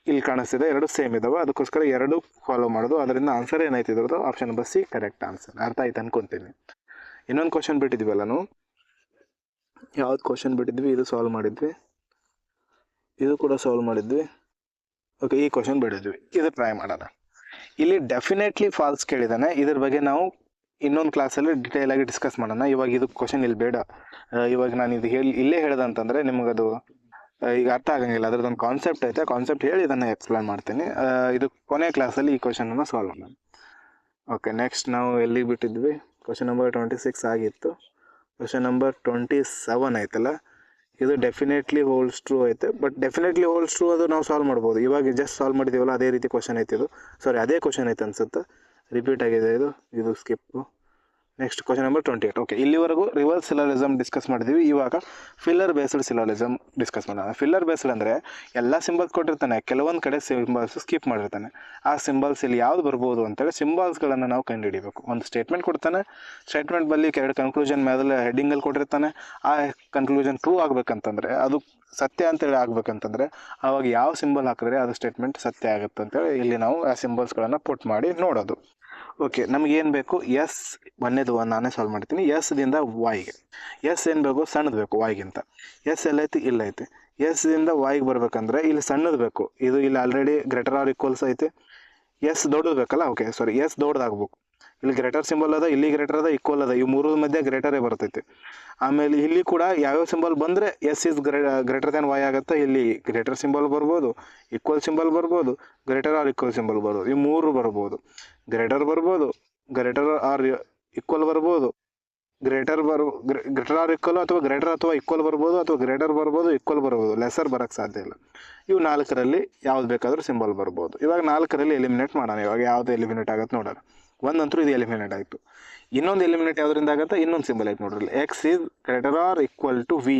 ಇಲ್ಲಿ ಕಾಣಿಸ್ತಿದೆ, ಎರಡು ಸೇಮ್ ಇದಾವೆ. ಅದಕ್ಕೋಸ್ಕರ ಎರಡು ಫಾಲೋ ಮಾಡೋದು. ಅದರಿಂದ ಆನ್ಸರ್ ಏನೈತೆ ಇದ್ರದ್ದು? Option number C correct answer. ಅರ್ಥ ಆಯ್ತು ಅನ್ಕೊತೀನಿ. ಇನ್ನೊಂದು ಕ್ವಶನ್ ಬಿಟ್ಟಿದ್ವಲ್ಲ ನಾವು, ಯಾವ್ದು ಕ್ವಶನ್ ಬಿಟ್ಟಿದ್ವಿ? ಇದು ಸಾಲ್ವ್ ಮಾಡಿದ್ವಿ, ಇದು ಕೂಡ ಸಾಲ್ವ್ ಮಾಡಿದ್ವಿ. ಓಕೆ, ಈ ಕ್ವಶನ್ ಬಿಟ್ಟಿದ್ವಿ, ಇದು ಟ್ರೈ ಮಾಡೋಣ. ಇಲ್ಲಿ ಡೆಫಿನೆಟ್ಲಿ ಫಾಲ್ಸ್ ಕೇಳಿದಾನೆ. ಇದ್ರ ಬಗ್ಗೆ ನಾವು ಇನ್ನೊಂದು ಕ್ಲಾಸಲ್ಲಿ ಡಿಟೇಲ್ ಆಗಿ ಡಿಸ್ಕಸ್ ಮಾಡೋಣ. ಇವಾಗ ಇದು ಕ್ವಶನ್ ಇಲ್ಲಿ ಬೇಡ. ಇವಾಗ ನಾನು ಇದು ಇಲ್ಲೇ ಹೇಳ್ದಂತಂದರೆ ನಿಮಗದು ಈಗ ಅರ್ಥ ಆಗಂಗಿಲ್ಲ. ಅದ್ರದ್ದೊಂದು ಕಾನ್ಸೆಪ್ಟ್ ಐತೆ, ಕಾನ್ಸೆಪ್ಟ್ ಹೇಳಿ ಇದನ್ನು ಎಕ್ಸ್ಪ್ಲೇನ್ ಮಾಡ್ತೀನಿ. ಇದು ಕೊನೆ ಕ್ಲಾಸಲ್ಲಿ ಈ ಕ್ವಶನನ್ನು ಸಾಲ್ವ್ ಮಾಡೋಣ. ಓಕೆ, ನೆಕ್ಸ್ಟ್ ನಾವು ಎಲ್ಲಿಗೆ ಬಿಟ್ಟಿದ್ವಿ? ಕ್ವಶನ್ ನಂಬರ್ 26 ಆಗಿತ್ತು. ಕ್ವಶನ್ ನಂಬರ್ 27 ಐತಲ್ಲ, ಇದು ಡೆಫಿನೆಟ್ಲಿ ಹೋಲ್ಸ್ ಟ್ರೂ ಐತೆ. ಬಟ್ ಡೆಫಿನೆಟ್ಲಿ ಹೋಲ್ಸ್ ಟ್ರೂ ಅದು ನಾವು ಸಾಲ್ವ್ ಮಾಡ್ಬೋದು. ಇವಾಗ ಜಸ್ಟ್ ಸಾಲ್ವ್ ಮಾಡಿದ್ದೀವಲ್ಲ, ಅದೇ ರೀತಿ ಕ್ವಶನ್ ಐತೆ ಇದು. ಅದೇ ಕ್ವಶನ್ ಐತೆ ಅನ್ಸುತ್ತೆ, ರಿಪೀಟ್ ಆಗಿದೆ ಇದು skip. Next question number 28. Okay, ಇಲ್ಲಿವರೆಗೂ ರಿವರ್ಸ್ ಸಿಲೋಲಿಸಮ್ ಡಿಸ್ಕಸ್ ಮಾಡಿದ್ವಿ. ಇವಾಗ ಫಿಲ್ಲರ್ ಬೇಸ್ಡ್ ಸಿಲೋಲಿಸಮ್ ಡಿಸ್ಕಸ್ ಮಾಡೋಣ. ಫಿಲ್ಲರ್ ಬೇಸ್ಡ್ ಅಂದರೆ ಎಲ್ಲ ಸಿಂಬಲ್ಸ್ ಕೊಟ್ಟಿರ್ತಾನೆ, ಕೆಲವೊಂದು ಕಡೆ ಸಿಂಬಲ್ಸ್ ಸ್ಕಿಪ್ ಮಾಡಿರ್ತಾನೆ. ಆ ಸಿಂಬಲ್ಸ್ ಇಲ್ಲಿ ಯಾವ್ದು ಬರ್ಬೋದು ಅಂತೇಳಿ ಸಿಂಬಲ್ಸ್ಗಳನ್ನು ನಾವು ಕಂಡುಹಿಡಿಬೇಕು. ಒಂದು ಸ್ಟೇಟ್ಮೆಂಟ್ ಕೊಡ್ತಾನೆ, ಸ್ಟೇಟ್ಮೆಂಟ್ ಬಲ್ಲಿ ಎರಡು ಕನ್ಕ್ಲೂಷನ್ ಮೇಲೆ ಹೆಡ್ಡಿಂಗಲ್ಲಿ ಕೊಟ್ಟಿರ್ತಾನೆ. ಆ ಕನ್ಕ್ಲೂಷನ್ ಟ್ರೂ ಆಗ್ಬೇಕಂತಂದರೆ, ಅದು ಸತ್ಯ ಅಂತೇಳಿ ಆಗ್ಬೇಕಂತಂದರೆ ಅವಾಗ ಯಾವ ಸಿಂಬಲ್ ಹಾಕಿದ್ರೆ ಅದು ಸ್ಟೇಟ್ಮೆಂಟ್ ಸತ್ಯ ಆಗುತ್ತೆ ಅಂತೇಳಿ ಇಲ್ಲಿ ನಾವು ಆ ಸಿಂಬಲ್ಸ್ಗಳನ್ನು ಪುಟ್ ಮಾಡಿ ನೋಡೋದು. ಓಕೆ, ನಮಗೇನು ಬೇಕು? ಎಸ್ ಒಂದೇದು ನಾನೇ ಸಾಲ್ವ್ ಮಾಡ್ತೀನಿ. ಎಸ್ದಿಂದ ವಾಯ್ಗೆ ಎಸ್ ಏನು ಬೇಕು? ಸಣ್ಣದು ಬೇಕು ವಾಯ್ಗಿಂತ. ಎಸ್ ಎಲ್ಲೈತಿ? ಇಲ್ಲೈತಿ. ಎಸ್ದಿಂದ ವಾಯ್ಗೆ ಬರ್ಬೇಕಂದ್ರೆ ಇಲ್ಲಿ ಸಣ್ಣದು ಬೇಕು. ಇದು ಇಲ್ಲಿ ಆಲ್ರೆಡಿ ಗ್ರೇಟರ್ ಆರ್ ಈಕ್ವಲ್ಸ್ ಐತೆ. ಎಸ್ ದೊಡ್ಡದು ಬೇಕಲ್ಲ. ಓಕೆ, ಎಸ್ ದೊಡ್ಡದಾಗಬೇಕು. ಇಲ್ಲಿ ಗ್ರೇಟರ್ ಸಿಂಬಲ್ ಅದ, ಇಲ್ಲಿ ಗ್ರೇಟರ್ ಅದ, ಈಕ್ವಲ್ ಅದ, ಇವು ಮೂರು ಮಧ್ಯೆ ಗ್ರೇಟರೇ ಬರ್ತೈತಿ. ಆಮೇಲೆ ಇಲ್ಲಿ ಕೂಡ ಯಾವ್ಯಾವ ಸಿಂಬಲ್ ಬಂದರೆ S is greater than Y ಆಗುತ್ತೆ. ಇಲ್ಲಿ ಗ್ರೇಟರ್ ಸಿಂಬಲ್ ಬರ್ಬೋದು, ಈಕ್ವಲ್ ಸಿಂಬಲ್ ಬರ್ಬೋದು, ಗ್ರೇಟರ್ ಆರ್ ಈಕ್ವಲ್ ಸಿಂಬಲ್ ಬರ್ಬೋದು. ಇವು ಮೂರು ಬರ್ಬೋದು. ಗ್ರೇಟರ್ ಬರ್ಬೋದು, ಗ್ರೇಟರ್ ಆರ್ ಈಕ್ವಲ್ ಬರ್ಬೋದು, ಗ್ರೇಟರ್ ಆರ್ ಈಕ್ವಲ್ ಅಥವಾ ಗ್ರೇಟರ್ ಅಥವಾ ಈಕ್ವಲ್ ಬರ್ಬೋದು, ಅಥವಾ ಗ್ರೇಟರ್ ಬರ್ಬೋದು, ಈಕ್ವಲ್ ಬರ್ಬೋದು. ಲೆಸರ್ ಬರೋಕ್ಕೆ ಸಾಧ್ಯ ಇಲ್ಲ. ಇವು 4ರಲ್ಲಿ ಯಾವ್ದು ಬೇಕಾದರೂ ಸಿಂಬಲ್ ಬರ್ಬೋದು. ಇವಾಗ 4ರಲ್ಲಿ ಎಲಿಮಿನೇಟ್ ಮಾಡೋಣ. ಇವಾಗ ಯಾವ್ದು ಎಲಿಮಿನೇಟ್ ಆಗುತ್ತೆ ನೋಡೋಣ. ಒಂದಂತೂ ಇದು ಎಲಿಮಿನೇಟ್ ಆಯಿತು. ಇನ್ನೊಂದು ಎಲಿಮಿನೇಟ್ ಯಾವುದರಿಂದ ಆಗುತ್ತೆ? ಇನ್ನೊಂದು ಸಿಂಬಲ್ ಆಯ್ತು ನೋಡ್ರಿ. X is greater or equal to V.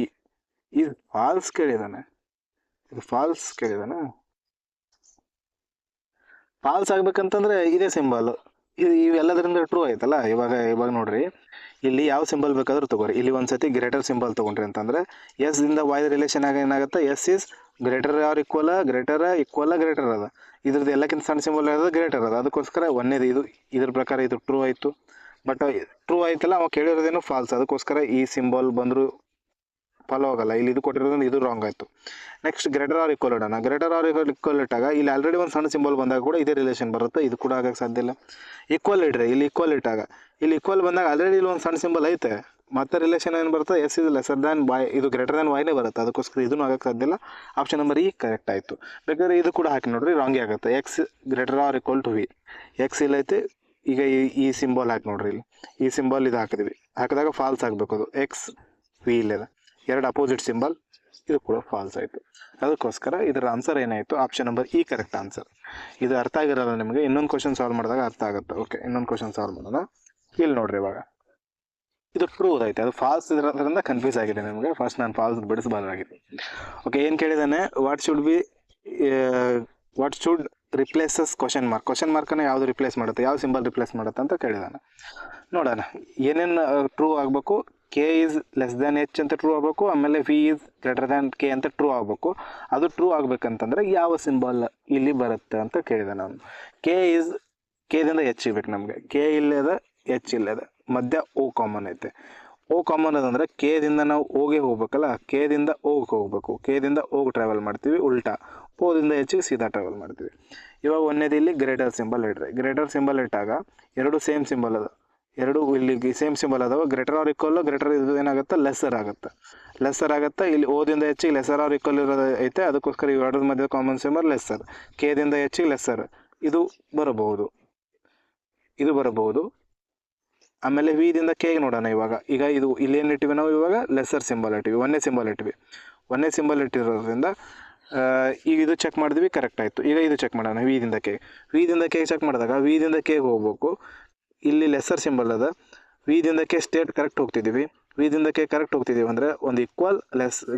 ಇದು ಫಾಲ್ಸ್ ಕೇಳಿದಾನೆ. ಫಾಲ್ಸ್ ಆಗ್ಬೇಕಂತಂದ್ರೆ ಇದೇ ಸಿಂಬಲ್. ಇವೆಲ್ಲದರಿಂದ ಟ್ರೂ ಆಯ್ತಲ್ಲ. ಇವಾಗ ನೋಡ್ರಿ, ಇಲ್ಲಿ ಯಾವ ಸಿಂಬಲ್ ಬೇಕಾದ್ರೂ ತಗೋರಿ. ಇಲ್ಲಿ ಒಂದ್ಸತಿ ಗ್ರೇಟರ್ ಸಿಂಬಲ್ ತಗೊಂಡ್ರಿ ಅಂತಂದ್ರೆ ಎಸ್ ದಿಂದ ವೈ ರಿಲೇಷನ್ ಆಗ ಏನಾಗುತ್ತೆ, S is greater or equal greater ಅದ. ಇದ್ರದ್ದು ಎಲ್ಲಕ್ಕಿಂತ ಸಣ್ಣ ಸಿಂಬಲ್ ಯಾವುದು, ಗ್ರೇಟರ್ ಅದ. ಅದಕ್ಕೋಸ್ಕರ ಒಂದೇದು ಇದ್ರ ಪ್ರಕಾರ ಇದು ಟ್ರೂ ಆಯಿತು. ಬಟ್ ಟ್ರೂ ಆಯ್ತಲ್ಲ, ಅವ ಕೇಳಿರೋದೇನು ಫಾಲ್ಸ್. ಅದಕ್ಕೋಸ್ಕರ ಈ ಸಿಂಬಲ್ ಬಂದರೂ ಫಾಲೋ ಆಗಲ್ಲ. ಇಲ್ಲಿ ಇದು ಕೊಟ್ಟಿರೋದ್ರಿಂದ ಇದು ರಾಂಗ್ ಆಯಿತು. ನೆಕ್ಸ್ಟ್ ಗ್ರೇಟರ್ ಆರ್ ಈಕ್ವಲ್ ಇಡೋಣ. ಗ್ರೇಟರ್ ಆರ್ ಈಕ್ವಲ್ ಇಟ್ಟಾಗ ಇಲ್ಲಿ ಆಲ್ರೆಡಿ ಒಂದು ಸಣ್ಣ ಸಿಂಬಲ್ ಬಂದಾಗ ಕೂಡ ಇದೇ ರಿಲೇಷನ್ ಬರುತ್ತೆ. ಇದು ಕೂಡ ಆಗಕ್ಕೆ ಸಾಧ್ಯ ಇಲ್ಲ. ಈಕ್ವಲ್ ಇಡ್ರಿ, ಇಲ್ಲಿ ಈಕ್ವಲ್ ಇಟ್ಟಾಗ ಇಲ್ಲಿ ಈಕ್ವಲ್ ಬಂದಾಗ ಆಲ್ರೆಡಿ ಇಲ್ಲಿ ಒಂದು ಸಣ್ಣ ಸಿಂಬಲ್ ಐತೆ, ಮತ್ತೆ ರಿಲೇಷನ್ ಏನು ಬರುತ್ತೆ, S is lesser than Y, ಇದು ಗ್ರೇಟರ್ ದ್ಯಾನ್ ವೈನೇ ಬರುತ್ತೆ. ಅದಕ್ಕೋಸ್ಕರ ಇದನ್ನು ಆಗಕ್ಕೆ ಸಾಧ್ಯ ಇಲ್ಲ. ಆಪ್ಷನ್ ನಂಬರ್ ಈ ಕರೆಕ್ಟ್ ಆಯಿತು. ಬೇಕಾದ್ರೆ ಇದು ಕೂಡ ಹಾಕಿ ನೋಡ್ರಿ, ರಾಂಗೇ ಆಗುತ್ತೆ. X greater or equal to V, X ಇಲ್ಲೈತೆ. ಈಗ ಈ ಸಿಂಬಲ್ ಹಾಕಿ ನೋಡ್ರಿ, ಇಲ್ಲಿ ಈ ಸಿಂಬಲ್ ಇದು ಹಾಕಿದ್ವಿ, ಹಾಕಿದಾಗ ಫಾಲ್ಸ್ ಆಗಬೇಕು. ಅದು ಎಕ್ಸ್ ವಿ ಇಲ್ಲದ ಎರಡು ಅಪೋಸಿಟ್ ಸಿಂಬಲ್, ಇದು ಕೂಡ ಫಾಲ್ಸ್ ಆಯಿತು. ಅದಕ್ಕೋಸ್ಕರ ಇದರ ಆನ್ಸರ್ ಏನಾಯಿತು, ಆಪ್ಷನ್ ನಂಬರ್ ಈ ಕರೆಕ್ಟ್ ಆನ್ಸರ್. ಇದು ಅರ್ಥ ಆಗಿರಲ್ಲ ನಿಮಗೆ, ಇನ್ನೊಂದು ಕ್ವಶನ್ ಸಾಲ್ವ್ ಮಾಡಿದಾಗ ಅರ್ಥ ಆಗುತ್ತೆ. ಓಕೆ, ಇನ್ನೊಂದು ಕ್ವಶನ್ ಸಾಲ್ವ್ ಮಾಡೋಣ. ಇಲ್ಲಿ ನೋಡ್ರಿ, ಇವಾಗ ಇದು ಟ್ರೂ ಐತೆ, ಅದು ಫಾಲ್ಸ್ ಇರೋದ್ರಿಂದ ಕನ್ಫ್ಯೂಸ್ ಆಗಿದೆ ನಿಮಗೆ. ಫಸ್ಟ್ ನಾನು ಫಾಲ್ಸ್ ಬಿಡಿಸಬಾರ್ದಾಗಿದೆ. ಓಕೆ, ಏನು ಕೇಳಿದಾನೆ, ವಾಟ್ ಶುಡ್ ರಿಪ್ಲೇಸಸ್ ಕ್ವಶನ್ ಮಾರ್ಕನ್ನು ಯಾವುದು ರಿಪ್ಲೇಸ್ ಮಾಡುತ್ತೆ, ಯಾವ ಸಿಂಬಲ್ ರಿಪ್ಲೇಸ್ ಮಾಡುತ್ತೆ ಅಂತ ಕೇಳಿದಾನೆ. ನೋಡೋಣ ಏನೇನು ಟ್ರೂ ಆಗಬೇಕು. K is less than H ಅಂತ ಟ್ರೂ ಆಗಬೇಕು. ಆಮೇಲೆ V is greater than K ಅಂತ ಟ್ರೂ ಆಗಬೇಕು. ಅದು ಟ್ರೂ ಆಗಬೇಕಂತಂದ್ರೆ ಯಾವ ಸಿಂಬಲ್ ಇಲ್ಲಿ ಬರುತ್ತೆ ಅಂತ ಕೇಳಿದೆ ನಾನು. ಕೆದಿಂದ ಎಚ್ ಇರ್ಬೇಕು ನಮಗೆ. ಕೆ ಇಲ್ಲದ, ಎಚ್ ಇಲ್ಲದ, ಮಧ್ಯ ಓ ಕಾಮನ್ ಐತೆ. ಓ ಕಾಮನ್ ಅದಂದ್ರೆ ಕೆದಿಂದ ನಾವು ಓಗೆ ಹೋಗ್ಬೇಕಲ್ಲ, ಕೆದಿಂದ ಓಗೆ ಹೋಗ್ಬೇಕು. ಕೆದಿಂದ ಓಗೆ ಟ್ರಾವೆಲ್ ಮಾಡ್ತೀವಿ ಉಲ್ಟಾ, ಓದಿಂದ ಎಚ್ಗೆ ಸೀದಾ ಟ್ರಾವೆಲ್ ಮಾಡ್ತೀವಿ. ಇವಾಗ ಒಂದೇದು ಇಲ್ಲಿ ಗ್ರೇಟರ್ ಸಿಂಬಲ್ ಇಡ್ರಿ. ಗ್ರೇಟರ್ ಸಿಂಬಲ್ ಇಟ್ಟಾಗ ಎರಡು ಸೇಮ್ ಸಿಂಬಲ್ ಅದ, ಎರಡು ಇಲ್ಲಿ ಸೇಮ್ ಸಿಂಬಲ್ ಅದಾವ. ಗ್ರೇಟರ್ ಆರ್ ಈಕ್ವಲ್, ಗ್ರೇಟರ್ ಇದು ಏನಾಗುತ್ತೆ, ಲೆಸ್ಸರ್ ಆಗುತ್ತೆ. ಇಲ್ಲಿ ಓದಿಂದ ಹೆಚ್ಚಿಗೆ ಲೆಸ್ಸರ್ ಆರ್ ಈಕ್ವಲ್ ಇರೋದು ಐತೆ. ಅದಕ್ಕೋಸ್ಕರ ಇವೆರಡರ ಮಧ್ಯೆ ಕಾಮನ್ ಸಿಂಬಲ್ ಲೆಸ್ಸರ್. ಕೆದಿಂದ ಹೆಚ್ಚಿಗೆ ಲೆಸ್ಸರ್, ಇದು ಬರಬಹುದು. ಆಮೇಲೆ ವಿದಿಂದ ಕೆಗೆ ನೋಡೋಣ. ಈಗ ಇದು ಇಲ್ಲಿ ಏನು ಇಟ್ಟಿವಿ ನಾವು, ಇವಾಗ ಲೆಸ್ಸರ್ ಸಿಂಬಲ್ ಇಟ್ಟಿವಿ, ಒಂದೇ ಸಿಂಬಲ್ ಇಟ್ಟಿರೋದ್ರಿಂದ ಈಗ ಇದು ಚೆಕ್ ಮಾಡಿದ್ವಿ, ಕರೆಕ್ಟ್ ಆಯಿತು. ಈಗ ಇದು ಚೆಕ್ ಮಾಡೋಣ, ವಿದಿಂದ ಕೆಗೆ ಚೆಕ್ ಮಾಡಿದಾಗ ವಿದಿಂದ ಕೆಗೆ ಹೋಗ್ಬೇಕು. ಇಲ್ಲಿ ಲೆಸ್ಸರ್ ಸಿಂಬಲ್ ಅದ, ವಿದಿಂದ ಕೆ ಸ್ಟೇಟ್ ಕರೆಕ್ಟ್ ಹೋಗ್ತಿದ್ದೀವಿ. ವಿದಿಂದ ಕೆ ಕರೆಕ್ಟ್ ಹೋಗ್ತಿದ್ದೀವಿ ಅಂದರೆ ಒಂದು equal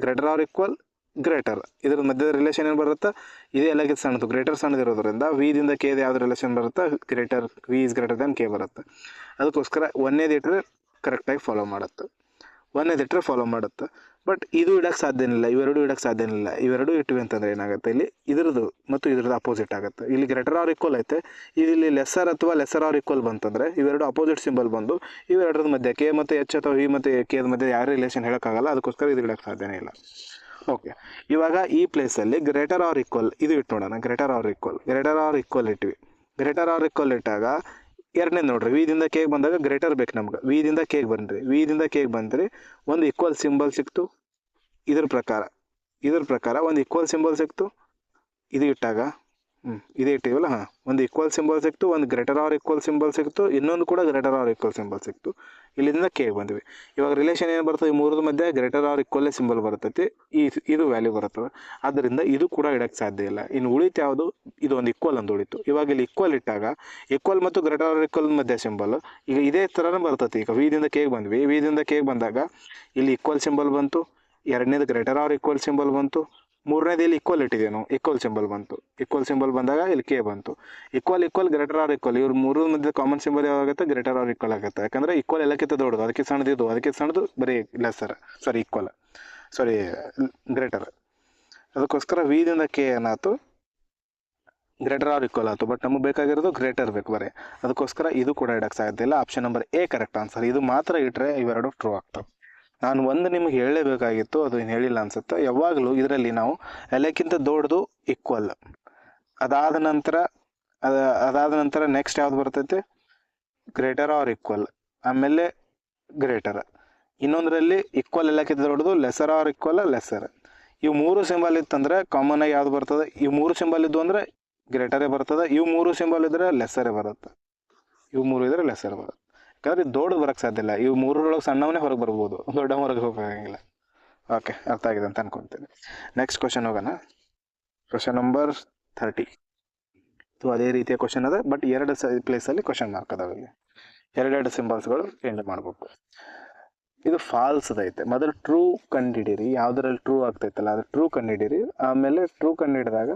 greater or equal greater, ಇದರ ಮಧ್ಯದ ರಿಲೇಷನ್ ಏನು ಬರುತ್ತೆ, ಇದೇ ಎಲ್ಲಕ್ಕಿಂತ ಸಣ್ಣದು. ಗ್ರೇಟರ್ ಸಣ್ಣದಿರೋದ್ರಿಂದ ವಿದಿಂದ ಕೆ ಯಾವ್ದು ರಿಲೇಷನ್ ಬರುತ್ತೆ, V is greater than K ಬರುತ್ತೆ. ಅದಕ್ಕೋಸ್ಕರ ಒಂದೇದು ಇಟ್ಟರೆ ಕರೆಕ್ಟಾಗಿ ಫಾಲೋ ಮಾಡುತ್ತೆ. ಬಟ್ ಇದು ಇಡಕ್ಕೆ ಸಾಧ್ಯ ಇಲ್ಲ, ಇವೆರಡು ಇಟ್ಟಿವಿ ಅಂತಂದರೆ ಏನಾಗುತ್ತೆ, ಇಲ್ಲಿ ಇದ್ರದ್ದು ಮತ್ತು ಇದ್ರದ್ದು ಅಪೋಸಿಟ್ ಆಗುತ್ತೆ. ಇಲ್ಲಿ ಗ್ರೇಟರ್ ಆರ್ ಈಕ್ವಲ್ ಐತೆ, ಇಲ್ಲಿ ಲೆಸ್ಸರ್ ಅಥವಾ ಲೆಸ್ಸರ್ ಆರ್ ಈಕ್ವಲ್ ಬಂತಂದರೆ ಇವೆರಡು ಅಪೋಸಿಟ್ ಸಿಂಬಲ್ ಬಂದು ಇವೆರಡರ ಮಧ್ಯೆ ಕೆ ಮತ್ತು ಎಚ್ ಅಥವಾ ವಿ ಮತ್ತು ಕೆ ಮಧ್ಯೆ ಯಾವ ರಿಲೇಷನ್ ಹೇಳೋಕ್ಕಾಗಲ್ಲ. ಅದಕ್ಕೋಸ್ಕರ ಇದು ಇಡಕ್ಕೆ ಸಾಧ್ಯನೇ ಇಲ್ಲ. ಓಕೆ, ಇವಾಗ ಈ ಪ್ಲೇಸಲ್ಲಿ ಗ್ರೇಟರ್ ಆರ್ ಈಕ್ವಲ್ ಇದು ಇಟ್ಟು ನೋಡೋಣ. ಗ್ರೇಟರ್ ಆರ್ ಈಕ್ವಲ್ ಇಟ್ವಿ. ಗ್ರೇಟರ್ ಆರ್ ಈಕ್ವಲ್ ಇಟ್ಟಾಗ ಎರಡನೇ ನೋಡ್ರಿ, ವಿದಿಂದ ಕೇಗೆ ಬಂದಾಗ ಗ್ರೇಟರ್ ಬೇಕು ನಮ್ಗೆ. ವಿದಿಂದ ಕೇಗೆ ಬಂದ್ರಿ ಒಂದು ಈಕ್ವಲ್ ಸಿಂಬಲ್ ಸಿಕ್ತು. ಇದ್ರ ಪ್ರಕಾರ ಒಂದು ಈಕ್ವಲ್ ಸಿಂಬಲ್ ಸಿಕ್ತು. ಇದು ಇಟ್ಟಾಗ ಇದೇ ಇಟ್ಟಿವಲ್ಲ, ಒಂದು ಈಕ್ವಲ್ ಸಿಂಬಲ್ ಸಿಕ್ತು, ಒಂದು ಗ್ರೇಟರ್ ಆರ್ ಈಕ್ವಲ್ ಸಿಂಬಲ್ ಸಿಕ್ತು, ಇನ್ನೊಂದು ಕೂಡ ಗ್ರೇಟರ್ ಆರ್ ಈಕ್ವಲ್ ಸಿಂಬಲ್ ಸಿಕ್ತು. ಇಲ್ಲಿಂದ ಕೇಗೆ ಬಂದ್ವಿ. ಇವಾಗ ರಿಲೇಷನ್ ಏನು ಬರ್ತದೆ, ಈ ಮೂರದ ಮಧ್ಯೆ ಗ್ರೇಟರ್ ಆರ್ ಈಕ್ವಲ್ಲೇ ಸಿಂಬಲ್ ಬರ್ತೈತಿ, ಇದು ವ್ಯಾಲ್ಯೂ ಬರ್ತದೆ. ಆದ್ದರಿಂದ ಇದು ಕೂಡ ಇಡಕ್ಕೆ ಸಾಧ್ಯ ಇಲ್ಲ. ಇನ್ನು ಉಳಿತು ಯಾವುದು, ಇದು ಒಂದು ಈಕ್ವಲ್ ಅಂತ ಉಳಿತು. ಇವಾಗ ಇಲ್ಲಿ ಈಕ್ವಲ್ ಇಟ್ಟಾಗ ಈಕ್ವಲ್ ಮತ್ತು ಗ್ರೇಟರ್ ಆರ್ ಈಕ್ವಲ್ ಮಧ್ಯೆ ಸಿಂಬಲ್ ಈಗ ಇದೇ ಥರನೇ ಬರ್ತೈತಿ. ಈಗ ವಿದಿಂದ ಕೇಗೆ ಬಂದಾಗ ಇಲ್ಲಿ ಈಕ್ವಲ್ ಸಿಂಬಲ್ ಬಂತು, ಎರಡನೇದು ಗ್ರೇಟರ್ ಆರ್ ಈಕ್ವಲ್ ಸಿಂಬಲ್ ಬಂತು, ಮೂರನೇದು ಇಲ್ಲಿ ಈಕ್ವಲ್ ಇಟ್ಟಿದ್ದೇನು, ಈಕ್ವಲ್ ಸಿಂಬಲ್ ಬಂತು. ಈಕ್ವಲ್ ಸಿಂಬಲ್ ಬಂದಾಗ ಇಲ್ಲಿ ಕೆ ಬಂತು. ಈಕ್ವಲ್ ಗ್ರೇಟರ್ ಆರ್ ಈಕ್ವಲ್, ಇವ್ರು ಮೂರು ಮಧ್ಯೆ ಕಾಮನ್ ಸಿಂಬಲ್ ಯಾವಾಗುತ್ತೆ, ಗ್ರೇಟರ್ ಆರ್ ಈಕ್ವಲ್ ಆಗುತ್ತೆ. ಯಾಕಂದರೆ ಈಕ್ವಲ್ ಎಲ್ಲಕ್ಕಿಂತ ದೊಡ್ಡದು, ಅದಕ್ಕೆ ಸಣ್ಣದು ಬರೀ ಗ್ರೇಟರ್. ಅದಕ್ಕೋಸ್ಕರ ವಿದಿಂದ ಕೆ ಏನಾಯ್ತು, ಗ್ರೇಟರ್ ಆರ್ ಈಕ್ವಲ್ ಆಯಿತು. ಬಟ್ ನಮಗೆ ಬೇಕಾಗಿರೋದು ಗ್ರೇಟರ್ ಬೇಕು ಬರೀ. ಅದಕ್ಕೋಸ್ಕರ ಇದು ಕೂಡ ಇಡಕ್ಕೆ ಸಾಧ್ಯ ಇಲ್ಲ. Option number A correct answer. ಇದು ಮಾತ್ರ ಇಟ್ಟರೆ ಇವೆರಡು ಟ್ರೂ ಆಗ್ತವೆ. ನಾನು ಒಂದು ನಿಮಗೆ ಹೇಳಲೇಬೇಕಾಗಿತ್ತು, ಅದು ಏನು ಹೇಳಿಲ್ಲ ಅನ್ಸುತ್ತೆ. ಯಾವಾಗಲೂ ಇದರಲ್ಲಿ ನಾವು ಎಲ್ಲಕ್ಕಿಂತ ದೊಡ್ಡದು ಈಕ್ವಲ್, ಅದಾದ ನಂತರ ನೆಕ್ಸ್ಟ್ ಯಾವ್ದು ಬರ್ತೈತೆ, ಗ್ರೇಟರ್ ಆರ್ ಈಕ್ವಲ್, ಆಮೇಲೆ ಗ್ರೇಟರ್. ಇನ್ನೊಂದರಲ್ಲಿ ಈಕ್ವಲ್ ಎಲ್ಲಕ್ಕಿಂತ ದೊಡ್ಡದು, ಲೆಸರ್ ಆರ್ ಈಕ್ವಲ್ ಲೆಸರ್. ಇವು ಮೂರು ಸಿಂಬಲ್ ಇತ್ತಂದರೆ ಕಾಮನ್ ಆಗಿ ಯಾವ್ದು ಬರ್ತದೆ, ಇವು ಮೂರು ಸಿಂಬಲ್ ಇದ್ದು ಅಂದರೆ ಗ್ರೇಟರೇ ಬರ್ತದೆ. ಇವು ಮೂರು ಸಿಂಬಲ್ ಇದ್ದರೆ ಲೆಸರೇ ಬರುತ್ತೆ. ಯಾಕಂದ್ರೆ ದೊಡ್ಡ ಬರೋಕ್ಕೆ ಸಾಧ್ಯ ಇಲ್ಲ. ಇವು ಮೂರರೊಳಗೆ ಸಣ್ಣವನೇ ಹೊರಗೆ ಬರ್ಬೋದು, ದೊಡ್ಡ ಹೊರಗೆ ಹೋಗೋಂಗಿಲ್ಲ. ಓಕೆ, ಅರ್ಥ ಆಗಿದೆ ಅಂತ ಅನ್ಕೊತೀನಿ. ನೆಕ್ಸ್ಟ್ ಕ್ವಶನ್ ಹೋಗೋಣ. Question number 30. ಇದು ಅದೇ ರೀತಿಯ ಕ್ವಶನ್ ಅದ, ಬಟ್ ಎರಡು ಪ್ಲೇಸಲ್ಲಿ ಕ್ವಶನ್ ಮಾರ್ಕ್ ಅದಾವೆ. ಇಲ್ಲಿ ಎರಡೆರಡು ಸಿಂಬಲ್ಸ್ಗಳು ಚೇಂಜ್ ಮಾಡಬೇಕು. ಇದು ಫಾಲ್ಸ್ ಐತೆ. ಮೊದಲು ಟ್ರೂ ಕಂಡುಹಿಡೀರಿ, ಯಾವುದರಲ್ಲಿ ಟ್ರೂ ಆಗ್ತೈತಲ್ಲ ಅದು ಟ್ರೂ ಕಂಡುಹಿಡೀರಿ. ಆಮೇಲೆ ಟ್ರೂ ಕಂಡುಹಿಡಿದಾಗ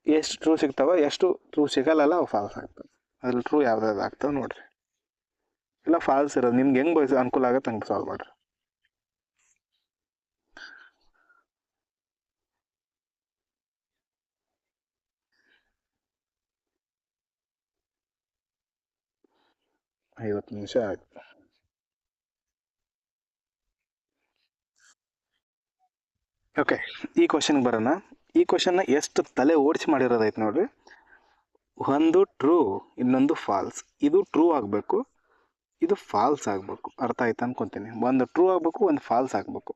ಎಷ್ಟು ಟ್ರೂ ಸಿಗ್ತಾವ, ಎಷ್ಟು ಟ್ರೂ ಸಿಗಲ್ಲ ಅವು ಫಾಲ್ಸ್ ಆಗ್ತವೆ. ಅದ್ರಲ್ಲಿ ಟ್ರೂ ಯಾವ್ದಾದ್ರು ಆಗ್ತಾವೆ ನೋಡ್ರಿ, ಇಲ್ಲ ಫಾಲ್ಸ್ ಇರೋದು ನಿಮ್ಗೆ ಹೆಂಗೆ ಅನುಕೂಲ ಆಗುತ್ತೆ ಹಂಗೆ ಸಾಲ್ವ್ ಮಾಡ್ರಿ. ಐವತ್ತು ನಿಮಿಷ ಆಯ್ತು. ಓಕೆ, ಈ ಕ್ವಶನ್ಗೆ ಬರೋಣ. ಈ ಕ್ವಶನ್ನ ಎಷ್ಟು ತಲೆ ಓಡಿಸಿ ಮಾಡಿರೋದೈತೆ ನೋಡ್ರಿ. ಒಂದು ಟ್ರೂ, ಇನ್ನೊಂದು ಫಾಲ್ಸ್. ಇದು ಟ್ರೂ ಆಗಬೇಕು, ಇದು ಫಾಲ್ಸ್ ಆಗಬೇಕು. ಅರ್ಥ ಆಯ್ತು ಅನ್ಕೊತೀನಿ. ಒಂದು ಟ್ರೂ ಆಗಬೇಕು, ಒಂದು ಫಾಲ್ಸ್ ಆಗಬೇಕು.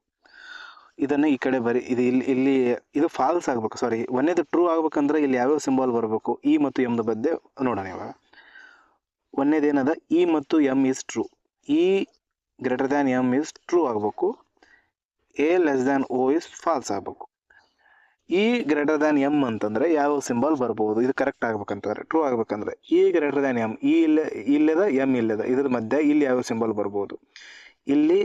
ಇದನ್ನು ಈ ಕಡೆ ಬರೀ, ಇದು ಇಲ್ಲಿ ಇದು ಫಾಲ್ಸ್ ಆಗಬೇಕು. ಸಾರಿ, ಒಂದೇದು ಟ್ರೂ ಆಗ್ಬೇಕಂದ್ರೆ ಇಲ್ಲಿ ಯಾವ್ಯಾವ ಸಿಂಬಲ್ ಬರಬೇಕು? ಇ ಮತ್ತು ಎಮ್ದು ಬದ್ದೆ ನೋಡೋಣ ಇವಾಗ. ಒಂದೇದೇನದ, ಇ ಮತ್ತು M is true. E greater than M is true ಆಗಬೇಕು. A less than O is false ಆಗಬೇಕು. ಇ ಗ್ರೇಟರ್ ದ್ಯಾನ್ ಎಮ್ ಅಂತಂದರೆ ಯಾವ ಸಿಂಬಲ್ ಬರ್ಬೋದು? ಇದು ಕರೆಕ್ಟ್ ಆಗ್ಬೇಕಂತಂದ್ರೆ, ಟ್ರೂ ಆಗ್ಬೇಕಂದ್ರೆ E greater than M, E ಇಲ್ಲದ ಎಮ್ ಇಲ್ಲದ, ಇದ್ರ ಮಧ್ಯೆ ಇಲ್ಲಿ ಯಾವ ಸಿಂಬಲ್ ಬರ್ಬೋದು? ಇಲ್ಲಿ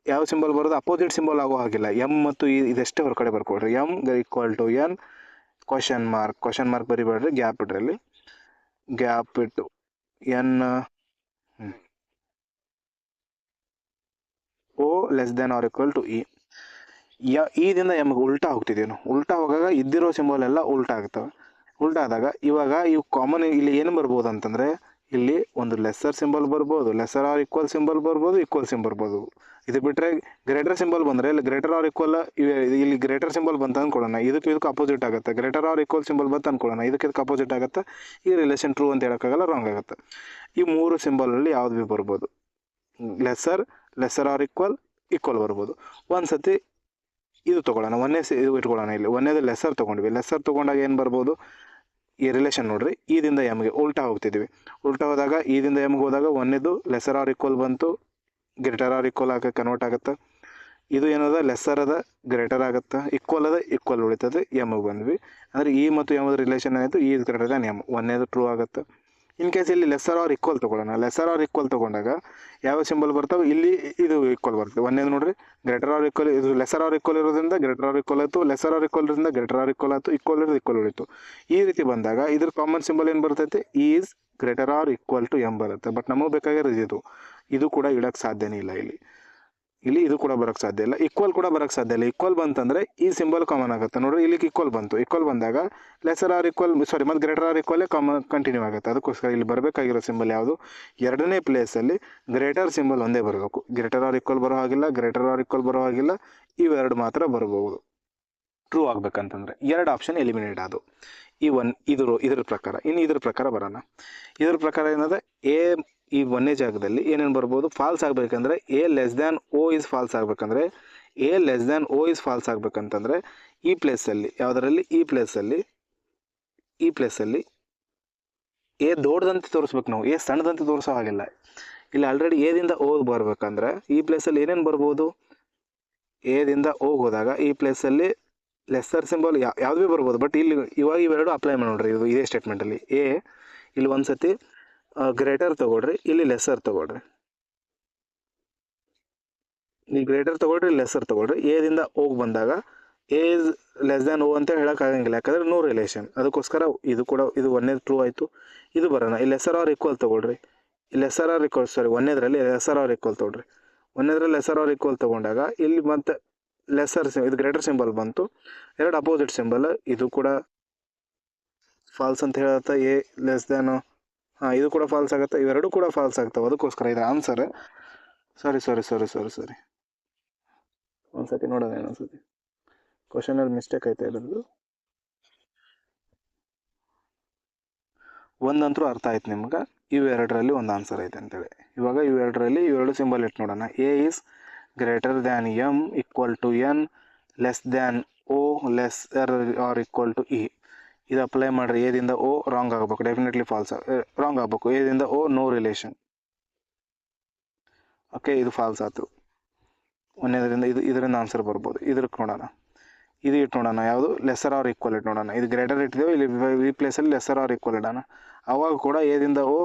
ಯಾವ ಸಿಂಬಲ್ ಬರೋದು? ಅಪೋಸಿಟ್ ಸಿಂಬಲ್ ಆಗೋ ಹಾಗಿಲ್ಲ. ಎಮ್ ಮತ್ತು ಇದೆಷ್ಟೇ ಹೊರಗಡೆ ಬರ್ಕೊಡ್ರಿ. M equal to N question mark ಬರಿಬೇಡ್ರಿ, ಗ್ಯಾಪ್ ಇಡ್ರಿ. ಅಲ್ಲಿ ಗ್ಯಾಪ್ ಇಟ್ಟು N O less than or equal to E. ಈದಿಂದ ಎಮ್ಗೆ ಉಲ್ಟಾ ಹೋಗ್ತಿದ್ದೇನು? ಉಲ್ಟಾ ಹೋಗಾಗ ಇದ್ದಿರೋ ಸಿಂಬಲ್ ಎಲ್ಲ ಉಲ್ಟಾ ಆಗ್ತವೆ. ಉಲ್ಟಾ ಆದಾಗ ಇವಾಗ ಇವು ಕಾಮನ್ ಇಲ್ಲಿ ಏನು ಬರ್ಬೋದು ಅಂತಂದರೆ, ಇಲ್ಲಿ ಒಂದು ಲೆಸ್ಸರ್ ಸಿಂಬಲ್ ಬರ್ಬೋದು, ಲೆಸ್ಸರ್ ಆರ್ ಈಕ್ವಲ್ ಸಿಂಬಲ್ ಬರ್ಬೋದು, ಈಕ್ವಲ್ ಸಿಂಬಲ್ ಬರ್ಬೋದು. ಇದು ಬಿಟ್ಟರೆ ಗ್ರೇಟರ್ ಸಿಂಬಲ್ ಬಂದರೆ ಇಲ್ಲಿ ಗ್ರೇಟರ್ ಆರ್ ಈಕ್ವಲ್, ಇಲ್ಲಿ ಗ್ರೇಟರ್ ಸಿಂಬಲ್ ಬಂತ ಅಂದ್ಕೊಳ್ಳೋಣ, ಇದಕ್ಕೆ ಅಪೋಸಿಟ್ ಆಗುತ್ತೆ. ಗ್ರೇಟರ್ ಆರ್ ಈಕ್ವಲ್ ಸಿಂಬಲ್ ಬಂತ ಅಂದ್ಕೊಳ್ಳೋಣ, ಇದಕ್ಕೆ ಅಪೋಸಿಟ್ ಆಗುತ್ತೆ. ಈ ರಿಲೇಷನ್ ಟ್ರೂ ಅಂತ ಹೇಳೋಕ್ಕಾಗಲ್ಲ, ರಾಂಗ್ ಆಗುತ್ತೆ. ಈ ಮೂರು ಸಿಂಬಲಲ್ಲಿ ಯಾವ್ದು ಭೀ ಬರ್ಬೋದು. ಲೆಸ್ಸರ್ ಆರ್ ಈಕ್ವಲ್ ಬರ್ಬೋದು. ಒಂದು ಸತಿ ಇದು ತೊಗೊಳ್ಳೋಣ, ಇದು ಇಟ್ಕೊಳ್ಳೋಣ. ಇಲ್ಲಿ ಒಂದೇದು ಲೆಸ್ಸರ್ ತೊಗೊಂಡ್ವಿ. ಲೆಸ್ಸರ್ ತೊಗೊಂಡಾಗ ಏನು ಬರ್ಬೋದು? ಈ ರಿಲೇಷನ್ ನೋಡ್ರಿ, ಈದಿಂದ ಎಮ್ಗೆ ಉಲ್ಟಾ ಹೋಗ್ತಿದ್ವಿ. ಉಲ್ಟಾ ಹೋದಾಗ ಈದಿಂದ ಎಮ್ಗೆ ಹೋದಾಗ ಒಂದೇದು ಲೆಸ್ಸರ್ ಆರ್ ಈಕ್ವಲ್ ಬಂತು, ಗ್ರೇಟರ್ ಆರ್ ಈಕ್ವಲ್ ಆಗ ಕನ್ವರ್ಟ್ ಆಗುತ್ತೆ. ಇದು ಏನದ, ಲೆಸ್ಸರ್ ಅದ ಗ್ರೇಟರ್ ಆಗುತ್ತೆ, ಈಕ್ವಲ್ ಉಳಿತದೆ, ಎಮ್ಗೆ ಬಂದ್ವಿ. ಅಂದರೆ ಇ ಮತ್ತು ಎಮ್ ರಿಲೇಷನ್ ಆಯಿತು, ಈ ಗ್ರೇಟರ್ ದ್ಯಾನ್ ಎಮ್. ಒಂದೇದು ಟ್ರೂ ಆಗುತ್ತೆ. ಇನ್ ಕೇಸ್ ಇಲ್ಲಿ ಲೆಸ್ಸರ್ ಆರ್ ಈಕ್ವಲ್ ತೊಗೊಳ್ಳೋಣ. ಲೆಸ್ಸರ್ ಆರ್ ಈಕ್ವಲ್ ತೊಗೊಂಡಾಗ ಯಾವ ಸಿಂಬಲ್ ಬರ್ತಾವೆ? ಇಲ್ಲಿ ಇದು ಈಕ್ವಲ್ ಬರ್ತದೆ. ಒಂದೇದು ನೋಡ್ರಿ, ಗ್ರೇಟರ್ ಆರ್ ಈಕ್ವಲ್, ಇದು ಲೆಸ್ಸರ್ ಆರ್ ಈಕ್ವಲ್ ಇರೋದ್ರಿಂದ ಗ್ರೇಟರ್ ಆರ್ ಈಕ್ವಲ್ ಆಯಿತು, ಲೆಸ್ಸರ್ ಆರ್ ಈಕ್ವಲ್ ಇರೋದ್ರಿಂದ ಗ್ರೇಟರ್ ಆರ್ ಈಕ್ವಲ್ ಆಯಿತು, ಈಕ್ವಲ್ ಇರೋದು ಈಕ್ವಲ್ ಉಳಿತು. ಈ ರೀತಿ ಬಂದಾಗ ಇದ್ರ ಕಾಮನ್ ಸಿಂಬಲ್ ಏನು ಬರ್ತೈತೆ? Is greater or equal to M ಬರುತ್ತೆ. ಬಟ್ ನಮಗೆ ಬೇಕಾಗಿರೋದು ಇದು ಕೂಡ ಇಡೋಕ್ಕೆ ಸಾಧ್ಯನೇ ಇಲ್ಲ. ಇಲ್ಲಿ ಇದು ಕೂಡ ಬರೋಕ್ಕೆ ಸಾಧ್ಯ ಇಲ್ಲ. ಈಕ್ವಲ್ ಕೂಡ ಬರೋಕ್ಕೆ ಸಾಧ್ಯ ಇಲ್ಲ. ಈಕ್ವಲ್ ಬಂತಂದರೆ ಈ ಸಿಂಬಲ್ ಕಾಮನ್ ಆಗುತ್ತೆ ನೋಡ್ರಿ. ಇಲ್ಲಿಗೆ ಈಕ್ವಲ್ ಬಂತು. ಈಕ್ವಲ್ ಬಂದಾಗ ಲೆಸ್ಸರ್ ಆರ್ ಈಕ್ವಲ್, ಸಾರಿ, ಮತ್ತು ಗ್ರೇಟರ್ ಆರ್ ಈಕ್ವಲ್ಲೇ ಕಂಟಿನ್ಯೂ ಆಗುತ್ತೆ. ಅದಕ್ಕೋಸ್ಕರ ಇಲ್ಲಿ ಬರಬೇಕಾಗಿರೋ ಸಿಂಬಲ್ ಯಾವುದು? ಎರಡನೇ ಪ್ಲೇಸಲ್ಲಿ ಗ್ರೇಟರ್ ಸಿಂಬಲ್ ಒಂದೇ ಬರಬೇಕು. ಗ್ರೇಟರ್ ಆರ್ ಈಕ್ವಲ್ ಬರೋ ಹಾಗಿಲ್ಲ, ಗ್ರೇಟರ್ ಆರ್ ಈಕ್ವಲ್ ಬರೋ ಹಾಗಿಲ್ಲ. ಇವೆರಡು ಮಾತ್ರ ಬರಬಹುದು ಟ್ರೂ ಆಗ್ಬೇಕಂತಂದ್ರೆ. ಎರಡು ಆಪ್ಷನ್ ಎಲಿಮಿನೇಟ್ ಆದವು. ಇದ್ರ ಪ್ರಕಾರ. ಇನ್ನು ಇದ್ರ ಪ್ರಕಾರ ಬರೋಣ. ಇದ್ರ ಪ್ರಕಾರ ಏನಂದರೆ, ಈ ಒಂದೇ ಜಾಗದಲ್ಲಿ ಏನೇನು ಬರ್ಬೋದು? ಫಾಲ್ಸ್ ಆಗಬೇಕಂದ್ರೆ A less than O is false ಆಗಬೇಕಂದ್ರೆ, A less than O is false ಆಗಬೇಕಂತಂದರೆ ಈ ಪ್ಲೇಸಲ್ಲಿ, ಯಾವುದರಲ್ಲಿ? ಈ ಪ್ಲೇಸಲ್ಲಿ ಎ ದೊಡ್ಡದಂತೆ ತೋರಿಸ್ಬೇಕು ನಾವು, ಎ ಸಣ್ಣದಂತೆ ತೋರಿಸೋ ಹಾಗಿಲ್ಲ. ಇಲ್ಲಿ ಆಲ್ರೆಡಿ ಎದಿಂದ ಓ ಬರ್ಬೇಕಂದ್ರೆ ಈ ಪ್ಲೇಸಲ್ಲಿ ಏನೇನು ಬರ್ಬೋದು? ಎದಿಂದ ಓ ಹೋದಾಗ ಈ ಪ್ಲೇಸಲ್ಲಿ ಲೆಸ್ಸರ್ ಸಿಂಬಲ್ ಯಾವ್ದು ಭೀ ಬರ್ಬೋದು. ಬಟ್ ಇಲ್ಲಿ ಇವಾಗ ಇವೆರಡು ಅಪ್ಲೈ ಮಾಡಿ ನೋಡ್ರಿ. ಇದೇ ಸ್ಟೇಟ್ಮೆಂಟಲ್ಲಿ ಇಲ್ಲಿ ಒಂದು ಸತಿ ಗ್ರೇಟರ್ ತೊಗೊಳ್ರಿ, ಇಲ್ಲಿ ಲೆಸ್ಸರ್ ತೊಗೊಳ್ರಿ. ಇಲ್ಲಿ ಗ್ರೇಟರ್ ತೊಗೊಳ್ರಿ, ಲೆಸ್ಸರ್ ತೊಗೊಳ್ರಿ. ಎದಿಂದ ಓಗೆ ಬಂದಾಗ ಎ ಇಸ್ ಲೆಸ್ ದ್ಯಾನ್ ಓ ಅಂತ ಹೇಳೋಕ್ಕಾಗಂಗಿಲ್ಲ, ಯಾಕಂದರೆ ನೋ ರಿಲೇಷನ್. ಅದಕ್ಕೋಸ್ಕರ ಇದು ಒಂದೇ ಟ್ರೂ ಆಯಿತು. ಇದು ಬರೋಣ. ಇಲ್ಲಿ ಲೆಸ್ಸರ್ ಆರ್ ಈಕ್ವಲ್ ತೊಗೊಳ್ರಿ. ಒಂದೇದ್ರಲ್ಲಿ ಲೆಸ್ಸರ್ ಆರ್ ಈಕ್ವಲ್ ತೊಗೊಳ್ರಿ. ಒಂದೇದ್ರಲ್ಲಿ ಲೆಸ್ಸರ್ ಆರ್ ಈಕ್ವಲ್ ತೊಗೊಂಡಾಗ ಇಲ್ಲಿ ಮತ್ತೆ ಇದು ಗ್ರೇಟರ್ ಸಿಂಬಲ್ ಬಂತು. ಎರಡು ಅಪೋಸಿಟ್ ಸಿಂಬಲ್, ಇದು ಕೂಡ ಫಾಲ್ಸ್ ಅಂತ ಹೇಳುತ್ತೆ. ಎ ಲೆಸ್ ದ್ಯಾನ್, ಇದು ಕೂಡ ಫಾಲ್ಸ್ ಆಗುತ್ತೆ. ಇವೆರಡು ಕೂಡ ಫಾಲ್ಸ್ ಆಗ್ತವೆ. ಅದಕ್ಕೋಸ್ಕರ ಇದು ಆನ್ಸರ್. ಸಾರಿ ಒಂದ್ಸತಿ ನೋಡೋಣ. ಇನ್ನೊಂದ್ಸತಿ ಕ್ವಶನಲ್ಲಿ ಮಿಸ್ಟೇಕ್ ಆಯ್ತಾ ಇರೋದು. ಒಂದಂತರೂ ಅರ್ಥ ಆಯ್ತು ನಿಮ್ಗೆ, ಇವೆರಡರಲ್ಲಿ ಒಂದು ಆನ್ಸರ್ ಐತೆ ಅಂತೇಳಿ. ಇವಾಗ ಇವೆರಡು ಸಿಂಬಲ್ ಇಟ್ಟು ನೋಡೋಣ. A is greater than M equal to N less than O lesser or equal to E. ಇದು ಅಪ್ಲೈ ಮಾಡಿರಿ. ಎದಿಂದ ಓ ರಾಂಗ್ ಆಗಬೇಕು, ಡೆಫಿನೆಟ್ಲಿ ಫಾಲ್ಸ್ ರಾಂಗ್ ಆಗಬೇಕು. ಎದಿಂದ ಓ ನೋ ರಿಲೇಷನ್. ಓಕೆ, ಇದು ಫಾಲ್ಸ್ ಆಯ್ತು. ಒಂದೇದರಿಂದ ಇದರಿಂದ ಆನ್ಸರ್ ಬರ್ಬೋದು. ಇದಕ್ಕೆ ನೋಡೋಣ. ಇದು ಇಟ್ಟು ನೋಡೋಣ. ಯಾವುದು? ಲೆಸ್ಸರ್ ಆರ್ ಈಕ್ವಲ್ ಇಟ್ಟು ನೋಡೋಣ. ಇದು ಗ್ರೇಟರ್ ಇಟ್ಟಿದ್ದೇವೆ, ಇಲ್ಲಿ ಈ ಪ್ಲೇಸಲ್ಲಿ ಲೆಸ್ಸರ್ ಆರ್ ಈಕ್ವಲ್ ಇಡೋಣ. ಅವಾಗ ಕೂಡ ಎದಿಂದ ಓ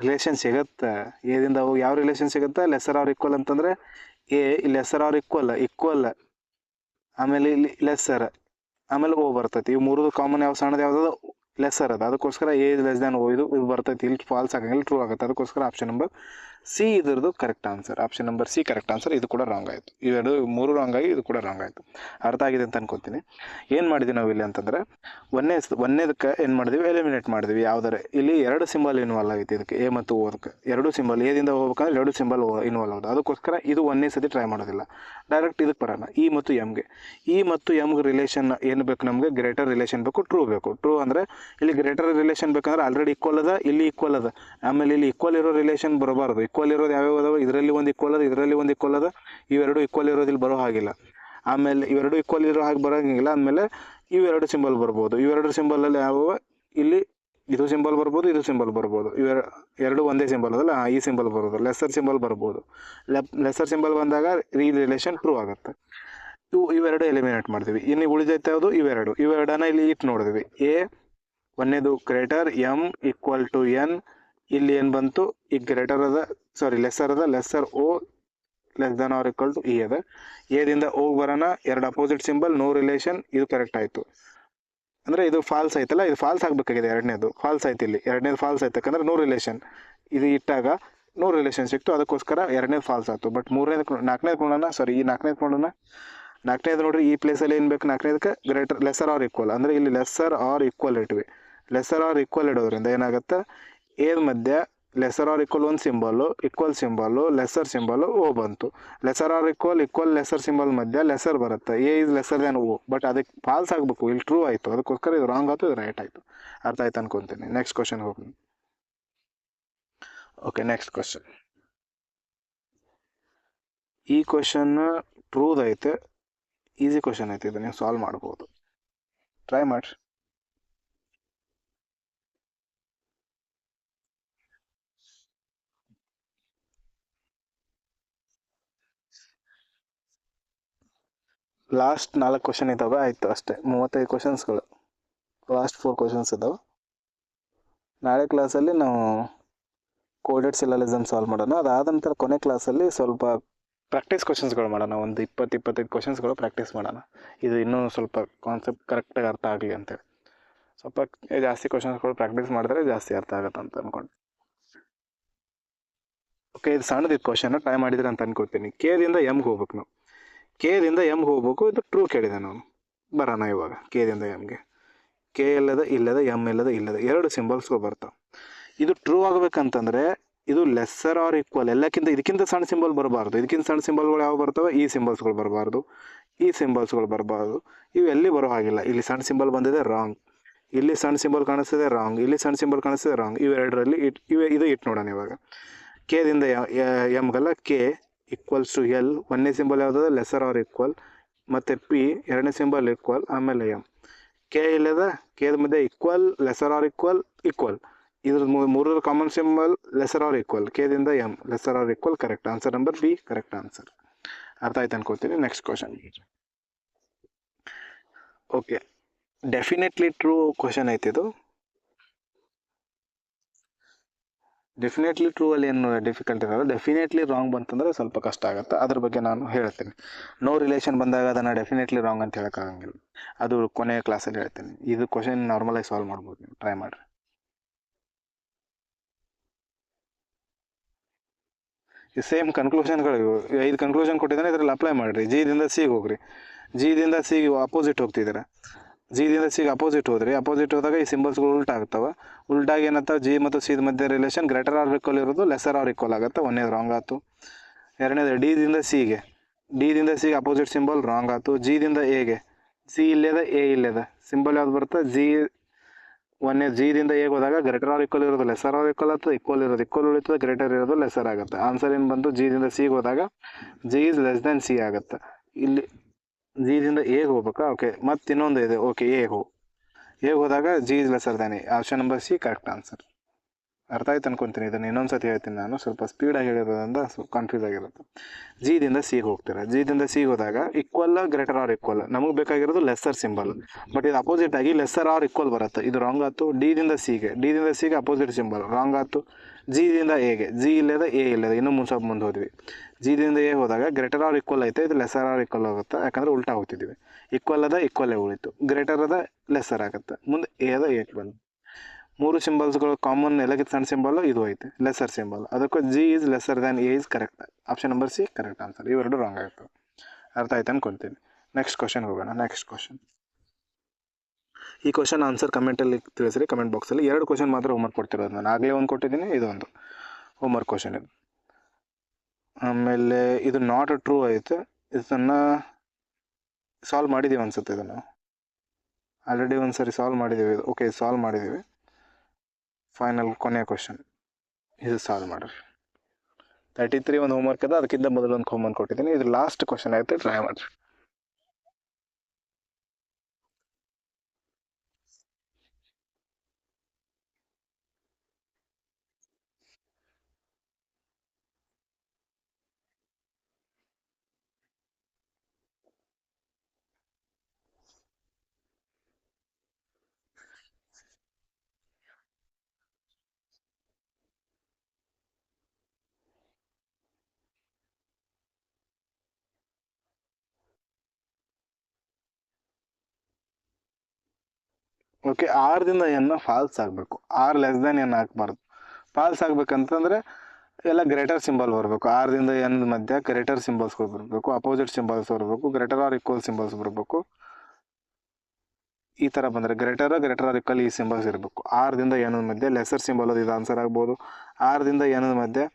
ರಿಲೇಷನ್ ಸಿಗುತ್ತೆ. ಎದಿಂದ ಓ ಯಾವ ರಿಲೇಷನ್ ಸಿಗುತ್ತೆ? ಲೆಸ್ಸರ್ ಆರ್ ಈಕ್ವಲ್ ಅಂತಂದರೆ ಲೆಸ್ಸರ್ ಆರ್ ಈಕ್ವಲ್, ಆಮೇಲೆ ಇಲ್ಲಿ ಲೆಸ್ಸರ್, ಆಮೇಲೆ ಓ ಬರ್ತೈತಿ. ಇವು ಮೂರು ಕಾಮನ್ ಯಾವ ಸಣ್ಣದು ಯಾವುದದು? ಲೆಸ್ಸರ್ ಅದ, ಅದಕ್ಕೋಸ್ಕರ ಎ ಲೆಸ್ ದ್ಯಾನ್ ಓ ಇದು ಬರ್ತೈತಿ. ಇಲ್ಲಿ ಫಾಲ್ಸ್ ಆಗಂಗಿಲ್ಲ, ಟ್ರೂ ಆಗುತ್ತೆ. ಅದಕ್ಕೋಸ್ಕರ ಆಪ್ಷನ್ ನಂಬರ್ ಸಿ ಇದ್ರದ್ದು correct answer. Option number C correct answer. ಇದು ಕೂಡ ರಾಂಗ್ ಆಯಿತು. ಇವೆರಡು 3 ರಾಂಗ್ ಆಗಿ ಇದು ಕೂಡ ರಾಂಗ್ ಆಯಿತು. ಅರ್ಥ ಆಗಿದೆ ಅಂತ ಅನ್ಕೋತೀನಿ. ಏನು ಮಾಡಿದ್ವಿ ನಾವು ಇಲ್ಲಿ ಅಂತಂದರೆ ಒಂದನೇದಕ್ಕೆ ಏನು ಮಾಡಿದ್ವಿ, ಎಲಿಮಿನೇಟ್ ಮಾಡಿದ್ವಿ. ಯಾವುದಾರೆ ಇಲ್ಲಿ 2 ಸಿಂಬಲ್ ಇನ್ವಾಲ್ವ್ ಆಗೈತಿ ಇದಕ್ಕೆ, ಎ ಮತ್ತು ಓ ಅದಕ್ಕೆ 2 ಸಿಂಬಲ್, ಎದಿಂದ ಹೋಗ್ಬೇಕಂದ್ರೆ 2 ಸಿಂಬಲ್ ಇನ್ವಾಲ್ವ್ ಆಗೋದು. ಅದಕ್ಕೋಸ್ಕರ ಇದು ಒಂದನೇ ಸತಿ ಟ್ರೈ ಮಾಡೋದಿಲ್ಲ. ಡೈರೆಕ್ಟ್ ಇದಕ್ಕೆ ಬರೋಣ, ಇ ಮತ್ತು ಎಮ್ಗೆ. ಇ ಮತ್ತು ಎಮ್ಗೆ ರಿಲೇಷನ್ ಏನು ಬೇಕು ನಮಗೆ, ಗ್ರೇಟರ್ ರಿಲೇಷನ್ ಬೇಕು, ಟ್ರೂ ಬೇಕು. ಟ್ರೂ ಅಂದರೆ ಇಲ್ಲಿ ಗ್ರೇಟರ್ ರಿಲೇಷನ್ ಬೇಕಂದ್ರೆ ಆಲ್ರೆಡಿ ಈಕ್ವಲ್ ಅದ, ಇಲ್ಲಿ ಈಕ್ವಲ್ ಅದ. ಆಮೇಲೆ ಇಲ್ಲಿ ಈಕ್ವಲ್ ಇರೋ ರಿಲೇಷನ್ ಬರಬಾರ್ದು. ಈಕ್ವಲ್ ಇರೋದು ಯಾವ್ಯಾವ ಅದಾವ, ಇದರಲ್ಲಿ ಒಂದು ಈಕ್ವಲ್ ಅದ, ಇದರಲ್ಲಿ ಒಂದು ಈಕ್ವಲ್ ಅದ. ಇವೆರಡು ಈಕ್ವಲ್ ಇರೋದು ಇಲ್ಲಿ ಬರೋ ಹಾಗಿಲ್ಲ. ಆಮೇಲೆ ಇವೆರಡು ಈಕ್ವಲ್ ಇರೋ ಹಾಗೆ ಬರೋಂಗಿಲ್ಲ. ಆಮೇಲೆ ಇವೆರಡು ಸಿಂಬಲ್ ಬರ್ಬೋದು. ಇವೆರಡು ಸಿಂಬಲಲ್ಲಿ ಯಾವ, ಇಲ್ಲಿ ಇದು ಸಿಂಬಲ್ ಬರ್ಬೋದು, ಇದು ಸಿಂಬಲ್ ಬರ್ಬೋದು. ಎರಡು ಒಂದೇ ಸಿಂಬಲ್ ಅದಲ್ಲ, ಈ ಸಿಂಬಲ್ ಬರ್ಬೋದು. ಲೆಸ್ಸರ್ ಸಿಂಬಲ್ ಬರ್ಬೋದು. ಲೆಸ್ಸರ್ ಸಿಂಬಲ್ ಬಂದಾಗ ಈ ರಿಲೇಷನ್ ಟ್ರೂ ಆಗುತ್ತೆ. ಇವೆರಡು ಎಲಿಮಿನೇಟ್ ಮಾಡ್ತೀವಿ. ಇನ್ನು ಉಳಿದೈತೆ ಯಾವುದು, ಇವೆರಡನ್ನ ಇಲ್ಲಿ ಇಟ್ಟು ನೋಡಿದ್ವಿ. ಎ ಒಂದೇದು greater, M equal to N. ಇಲ್ಲಿ ಏನು ಬಂತು, ಈ ಗ್ರೇಟರ್ ಅದ, ಲೆಸ್ಸರ್ ಅದ, lesser O less than or equal to E ಅದ. ಎದಿಂದ ಓಗೆ ಬರೋಣ, 2 ಅಪೋಸಿಟ್ ಸಿಂಬಲ್, ನೋ ರಿಲೇಷನ್. ಇದು ಕರೆಕ್ಟ್ ಆಯಿತು. ಅಂದರೆ ಇದು ಫಾಲ್ಸ್ ಆಯ್ತಲ್ಲ, ಇದು ಫಾಲ್ಸ್ ಆಗಬೇಕಾಗಿದೆ. ಎರಡನೇದು ಫಾಲ್ಸ್ ಆಯ್ತು, ಇಲ್ಲಿ ಎರಡನೇದು ಫಾಲ್ಸ್ ಆಯ್ತು. ಯಾಕಂದ್ರೆ ನೋ ರಿಲೇಷನ್ ಇದು ಇಟ್ಟಾಗ ನೋ ರಿಲೇಷನ್ ಸಿಕ್ತು, ಅದಕ್ಕೋಸ್ಕರ ಎರಡನೇದು ಫಾಲ್ಸ್ ಆಯಿತು. ಬಟ್ ನಾಲ್ಕನೇದು ನೋಡೋಣ. ಈ ನಾಲ್ಕನೇದು ನೋಡೋಣ. ನಾಲ್ಕನೇದು ನೋಡ್ರಿ, ಈ ಪ್ಲೇಸಲ್ಲಿ ಏನು ಬೇಕು, ನಾಲ್ಕನೇದಕ್ಕೆ ಗ್ರೇಟರ್ ಲೆಸ್ಸರ್ ಆರ್ ಈಕ್ವಲ್. ಅಂದರೆ ಇಲ್ಲಿ ಲೆಸ್ಸರ್ ಆರ್ ಈಕ್ವಲ್ ಇಟ್ವಿ. ಲೆಸ್ಸರ್ ಆರ್ ಈಕ್ವಲ್ ಇಡೋದ್ರಿಂದ ಏನಾಗುತ್ತೆ, ಎ ಮಧ್ಯೆ ಲೆಸ್ಸರ್ ಆರ್ ಈಕ್ವಲ್ ಒಂದು symbol, equal symbol, lesser symbol O ಬಂತು. Lesser or equal lesser symbol ಮಧ್ಯೆ ಲೆಸ್ಸರ್ ಬರುತ್ತೆ. A is lesser than O. But ಅದಕ್ಕೆ ಫಾಲ್ಸ್ ಆಗಬೇಕು, ಇಲ್ಲಿ ಟ್ರೂ ಆಯಿತು. ಅದಕ್ಕೋಸ್ಕರ ಇದು ರಾಂಗ್ ಆಯಿತು, ಇದು ರೈಟ್ ಆಯಿತು. ಅರ್ಥ ಆಯ್ತು ಅನ್ಕೊತೀನಿ. ನೆಕ್ಸ್ಟ್ ಕ್ವಶನ್ ಹೋಗ್ತೀನಿ. Okay, next question. ಈ ಕ್ವಶನ್ ಟ್ರೂದ್ ಐತೆ, ಈಸಿ ಕ್ವಶನ್ ಐತೆ. ಇದು ನೀವು ಸಾಲ್ವ್ ಮಾಡ್ಬೋದು, ಟ್ರೈ ಮಾಡಿ. ಲಾಸ್ಟ್ 4 ಕ್ವಶನ್ ಇದ್ದಾವೆ, ಆಯಿತು ಅಷ್ಟೇ. 35 ಕ್ವಶನ್ಸ್ಗಳು, ಲಾಸ್ಟ್ 4 ಕ್ವಶನ್ಸ್ ಇದ್ದಾವೆ. ನಾಳೆ ಕ್ಲಾಸಲ್ಲಿ ನಾವು ಕೋಡೆಡ್ ಸಿಲೋಲಿಸಮ್ ಸಾಲ್ವ್ ಮಾಡೋಣ. ಅದಾದ ನಂತರ ಕೊನೆ ಕ್ಲಾಸಲ್ಲಿ ಸ್ವಲ್ಪ ಪ್ರಾಕ್ಟೀಸ್ ಕ್ವಶನ್ಸ್ಗಳು ಮಾಡೋಣ. ಒಂದು 20-25 ಕ್ವಶನ್ಸ್ಗಳು ಪ್ರಾಕ್ಟೀಸ್ ಮಾಡೋಣ. ಇದು ಇನ್ನೂ ಸ್ವಲ್ಪ ಕಾನ್ಸೆಪ್ಟ್ ಕರೆಕ್ಟಾಗಿ ಅರ್ಥ ಆಗಲಿ ಅಂತೇಳಿ ಸ್ವಲ್ಪ ಜಾಸ್ತಿ ಕ್ವಶನ್ಸ್ಗಳು ಪ್ರಾಕ್ಟೀಸ್ ಮಾಡಿದ್ರೆ ಜಾಸ್ತಿ ಅರ್ಥ ಆಗುತ್ತೆ ಅಂತ ಅಂದ್ಕೊಂಡು. ಓಕೆ, ಇದು ಸಣ್ಣದಿತ್ತು ಕ್ವಶನ್, ಟ್ರೈ ಮಾಡಿದ್ರೆ ಅಂತ ಅನ್ಕೊಳ್ತೀನಿ. ಕೆದಿಂದ ಎಮ್ಗೆ ಹೋಗ್ಬೇಕು ನಾವು. ಕೆದಿಂದ ಎಮ್ಗೆ ಹೋಗ್ಬೇಕು. ಇದು ಟ್ರೂ ಕೇಳಿದೆ ನಾನು. ಬರೋಣ ಇವಾಗ ಕೆದಿಂದ ಎಮ್ಗೆ. ಕೆ ಇಲ್ಲದ ಇಲ್ಲದ, ಎಮ್ ಇಲ್ಲದ ಇಲ್ಲದ, 2 ಸಿಂಬಲ್ಸ್ಗಳು ಬರ್ತಾವೆ. ಇದು ಟ್ರೂ ಆಗಬೇಕಂತಂದರೆ ಇದು ಲೆಸ್ಸರ್ ಆರ್ ಈಕ್ವಲ್, ಎಲ್ಲಕ್ಕಿಂತ ಇದಕ್ಕಿಂತ ಸಣ್ಣ ಸಿಂಬಲ್ ಬರಬಾರ್ದು. ಇದಕ್ಕಿಂತ ಸಣ್ಣ ಸಿಂಬಲ್ಗಳು ಯಾವ ಬರ್ತವೆ, ಈ ಸಿಂಬಲ್ಸ್ಗಳು ಬರಬಾರ್ದು, ಈ ಸಿಂಬಲ್ಸ್ಗಳು ಬರಬಾರ್ದು. ಇವು ಎಲ್ಲಿ ಬರೋ ಹಾಗಿಲ್ಲ. ಇಲ್ಲಿ ಸಣ್ಣ ಸಿಂಬಲ್ ಬಂದಿದೆ, ರಾಂಗ್. ಇಲ್ಲಿ ಸಣ್ಣ ಸಿಂಬಲ್ ಕಾಣಿಸ್ತಿದೆ, ರಾಂಗ್. ಇಲ್ಲಿ ಸಣ್ಣ ಸಿಂಬಲ್ ಕಾಣಿಸ್ತಿದೆ, ರಾಂಗ್. ಇವೆರಡರಲ್ಲಿ ಇದು ಇಟ್ಟು ನೋಡೋಣ ಇವಾಗ. ಕೆದಿಂದ ಎಮ್ಗಲ್ಲ, ಕೆ ಈಕ್ವಲ್ಸ್ ಟು ಎಲ್. ಒಂದನೇ ಸಿಂಬಲ್ ಯಾವುದದ, ಲೆಸ್ಸರ್ ಆರ್ ಈಕ್ವಲ್. ಮತ್ತು ಪಿ ಎರಡನೇ ಸಿಂಬಲ್ ಈಕ್ವಲ್. ಆಮೇಲೆ ಎಮ್. ಕೆ ಇಲ್ಲದ, ಕೆದ ಮಧ್ಯೆ equal, lesser or equal, equal. ಇದ್ರ ಮೂರರ common symbol lesser or equal. ಕೆದಿಂದ M, lesser or equal. Correct answer number B, correct answer. ಅರ್ಥ ಆಯ್ತು ಅನ್ಕೋತೀನಿ. Next question. Okay, definitely true question ಐತಿ ಇದು. ಡೆಫಿನೆಟ್ಲಿ ಟ್ರೂ ಅಲ್ಲಿ ಏನು ಡಿಫಿಕಲ್ಟ್ ಇರೋದು. ಡೆಫಿನೆಟ್ಲಿ ರಾಂಗ್ ಬಂತಂದ್ರೆ ಸ್ವಲ್ಪ ಕಷ್ಟ ಆಗುತ್ತೆ. ಅದ್ರ ಬಗ್ಗೆ ನಾನು ಹೇಳ್ತೀನಿ. ನೋ ರಿಲೇಷನ್ ಬಂದಾಗ ಅದನ್ನು ಡೆಫಿನೆಟ್ಲಿ ರಾಂಗ್ ಅಂತ ಹೇಳೋಕ್ಕಾಗಂಗಿಲ್ಲ. ಅದು ಕೊನೆಯ ಕ್ಲಾಸಲ್ಲಿ ಹೇಳ್ತೀನಿ. ಇದು ಕ್ವಶನ್ ನಾರ್ಮಲಾಗಿ ಸಾಲ್ವ್ ಮಾಡ್ಬೋದು, ನೀವು ಟ್ರೈ ಮಾಡಿರಿ. ಈ ಸೇಮ್ ಕನ್ಕ್ಲೂಷನ್ಗಳು 5 ಕನ್ಕ್ಲೂಷನ್ ಕೊಟ್ಟಿದ್ದಾನೆ, ಇದರಲ್ಲಿ ಅಪ್ಲೈ ಮಾಡಿರಿ. ಜಿದಿಂದ ಸಿಗೆ ಹೋಗ್ರಿ. ಜಿದಿಂದ ಸಿಗೆ ಅಪೋಸಿಟ್ ಹೋಗ್ತಿದ್ದೀರಾ. ಜಿದಿಂದ ಸಿಗೆ ಅಪೋಸಿಟ್ ಹೋದ್ರಿ. ಅಪೋಸಿಟ್ ಹೋದಾಗ ಈ ಸಿಂಬಲ್ಸ್ಗಳು ಉಲ್ಟಾ ಆಗ್ತಾವೆ. ಉಲ್ಟಾಗಿ ಏನಂತಾವೆ, ಜಿ ಮತ್ತು ಸಿ ಮಧ್ಯೆ ರಿಲೇಷನ್ ಗ್ರೇಟರ್ ಆರ್ ಈಕ್ವಲ್ ಇರೋದು, ಲೆಸ್ಸರ್ ಆರ್ ಈಕ್ವಲ್ ಆಗುತ್ತೆ. ಒಂದೇದು ರಾಂಗ್ ಆಯ್ತು. ಎರಡನೇದು ಡಿದಿಂದ ಸಿಗೆ ಅಪೋಸಿಟ್ ಸಿಂಬಲ್, ರಾಂಗ್ ಆಯ್ತು. ಜಿದಿಂದ ಎಗೆ, ಸಿ ಇಲ್ಲದ, ಎ ಇಲ್ಲದ, ಸಿಂಬಲ್ ಯಾವ್ದು ಬರುತ್ತೆ, ಜಿ. ಜಿದಿಂದ ಎಗೆ ಹೋದಾಗ ಗ್ರೇಟರ್ ಆರ್ ಈಕ್ವಲ್ ಇರೋದು, ಲೆಸ್ಸರ್ ಆರ್ ಈಕ್ವಲ್ ಆಗ್ತದೆ. ಈಕ್ವಲ್ ಇರೋದು ಈಕ್ವಲ್ ಉಳಿತದೆ, ಗ್ರೇಟರ್ ಇರೋದು ಲೆಸ್ಸರ್ ಆಗುತ್ತೆ. ಆನ್ಸರ್ ಏನು ಬಂತು, ಜಿದಿಂದ ಸಿಗೆ ಹೋದಾಗ G is less than C ಆಗುತ್ತೆ. ಇಲ್ಲಿ ಜಿದಿಂದ ಎಗೆ ಹೋಗ್ಬೇಕಾ. ಓಕೆ, ಮತ್ತು ಇನ್ನೊಂದು ಇದೆ. ಓಕೆ, ಎಗೆ ಹೋದಾಗ G is lesser then A. Option number C correct answer. ಅರ್ಥ ಆಯ್ತು ಅನ್ಕೊತೀನಿ. ಇದನ್ನು ಇನ್ನೊಂದು ಸತಿ ಹೇಳ್ತೀನಿ ನಾನು, ಸ್ವಲ್ಪ ಸ್ಪೀಡಾಗಿ ಹೇಳಿರೋದ್ರಿಂದ ಕನ್ಫ್ಯೂಸ್ ಆಗಿರುತ್ತೆ. ಜಿದಿಂದ ಸಿಗೆ ಹೋಗ್ತೀರಾ. ಜಿದಿಂದ ಸಿಗೆ ಹೋದಾಗ ಈಕ್ವಲ್, ಗ್ರೇಟರ್ ಆರ್ ಈಕ್ವಲ್. ನಮಗೆ ಬೇಕಾಗಿರೋದು ಲೆಸ್ಸರ್ ಸಿಂಬಲ್. ಬಟ್ ಇದು ಅಪೋಸಿಟ್ ಆಗಿ ಲೆಸ್ಸರ್ ಆರ್ ಈಕ್ವಲ್ ಬರುತ್ತೆ. ಇದು ರಾಂಗ್ ಆಯ್ತು. ಡಿದಿಂದ ಸಿಗೆ ಅಪೋಸಿಟ್ ಸಿಂಬಲ್, ರಾಂಗ್ ಆಯ್ತು. ಜಿದಿಂದ ಎಗೆ, ಜಿ ಇಲ್ಲದ, ಎ ಇಲ್ಲದ, ಇನ್ನೂ ಮುಂದೆ ಹೋದ್ವಿ. ಜಿದಿಂದ ಎ ಹೋದಾಗ ಗ್ರೇಟರ್ ಆರ್ ಈಕ್ವಲ್ ಐತೆ, ಇದು ಲೆಸ್ಸರ್ ಆರ್ ಈಕ್ವಲ್ ಆಗುತ್ತೆ. ಯಾಕಂದರೆ ಉಲ್ಟಾ ಹೋಗ್ತಿದ್ವಿ. ಈಕ್ವಲ್ ಅದ, ಈಕ್ವಲ್ಲೇ ಉಳಿತು. ಗ್ರೇಟರ್ ಅದ, ಲೆಸ್ಸರ್ ಆಗುತ್ತೆ. ಮುಂದೆ ಎ ಅದ, ಎ ಬಂದು ಮೂರು ಸಿಂಬಲ್ಸ್ಗಳು ಕಾಮನ್ ಎಲ್ಲಕ್ಕಿಂತ ಸಣ್ಣ ಸಿಂಬಲ್ ಇದು ಐತೆ ಲೆಸರ್ ಸಿಂಬಲ್, ಅದಕ್ಕೆ G is lesser than A is correct. Option number C correct answer. ಇವೆರಡು ರಾಂಗ್ ಆಗ್ತವೆ. ಅರ್ಥ ಆಯ್ತು ಅನ್ಕೊತೀನಿ. ನೆಕ್ಸ್ಟ್ ಕ್ವಶನ್ಗೆ ಹೋಗೋಣ. ನೆಕ್ಸ್ಟ್ ಕ್ವಶನ್, ಈ ಕ್ವಶನ್ ಆನ್ಸರ್ ಕಮೆಂಟಲ್ಲಿ ತಿಳಿಸ್ರಿ, ಕಮೆಂಟ್ ಬಾಕ್ಸಲ್ಲಿ. 2 ಕ್ವಶನ್ ಮಾತ್ರ ಹೋಮ್ವರ್ಕ್ ಕೊಡ್ತಿರೋದು ನಾನು. ಆಗಲೇ ಒಂದು ಕೊಟ್ಟಿದ್ದೀನಿ, ಇದೊಂದು ಹೋಮ್ವರ್ಕ್ ಕ್ವಶನ್ ಇದು. ಆಮೇಲೆ ಇದು ನಾಟ್ ಟ್ರೂ ಐತೆ, ಇದನ್ನು ಸಾಲ್ವ್ ಮಾಡಿದ್ದೀವಿ ಅನ್ಸುತ್ತೆ. ಇದನ್ನು ಆಲ್ರೆಡಿ ಒಂದು ಸರಿ ಸಾಲ್ವ್ ಮಾಡಿದ್ದೀವಿ. ಇದು ಓಕೆ, ಸಾಲ್ವ್ ಮಾಡಿದ್ದೀವಿ. ಫೈನಲ್ ಕೊನೆಯ ಕ್ವಶನ್ ಇದು ಸಾಲ್ವ್ ಮಾಡಿರಿ. 33 ಒಂದು ಹೋಮ್ವರ್ಕ್ ಅದ, ಅದಕ್ಕಿಂತ ಮೊದಲು ಒಂದು ಹೋಮ್ವರ್ಕ್ ಕೊಟ್ಟಿದ್ದೀನಿ. ಇದು ಲಾಸ್ಟ್ ಕ್ವಶನ್ ಆಯ್ತು, ಟ್ರೈ ಮಾಡಿರಿ. ಓಕೆ, 6ದಿಂದ ಎನ್ನ ಫಾಲ್ಸ್ ಆಗಬೇಕು. 6 ಲೆಸ್ ದ್ಯಾನ್ ಎನ್ ಹಾಕ್ಬಾರ್ದು. ಫಾಲ್ಸ್ ಆಗ್ಬೇಕಂತಂದರೆ ಎಲ್ಲ ಗ್ರೇಟರ್ ಸಿಂಬಲ್ ಬರಬೇಕು. 6ದಿಂದ ಎನ್ ಮಧ್ಯ ಗ್ರೇಟರ್ ಸಿಂಬಲ್ಸ್ಗಳು ಬರಬೇಕು, ಅಪೋಸಿಟ್ ಸಿಂಬಲ್ಸ್ ಬರಬೇಕು, ಗ್ರೇಟರ್ ಆರ್ ಈಕ್ವಲ್ ಸಿಂಬಲ್ಸ್ ಬರಬೇಕು. ಈ ಥರ ಬಂದರೆ ಗ್ರೇಟರ್ ಆರ್ ಈಕ್ವಲ್ ಈ ಸಿಂಬಲ್ಸ್ ಇರಬೇಕು. 6ದಿಂದ ಎನ್ ಮಧ್ಯೆ ಲೆಸರ್ ಸಿಂಬಲ್ ಅದು, ಇದು ಆನ್ಸರ್ ಆಗ್ಬೋದು. 6ದಿಂದ ಎನ್ ಮಧ್ಯೆ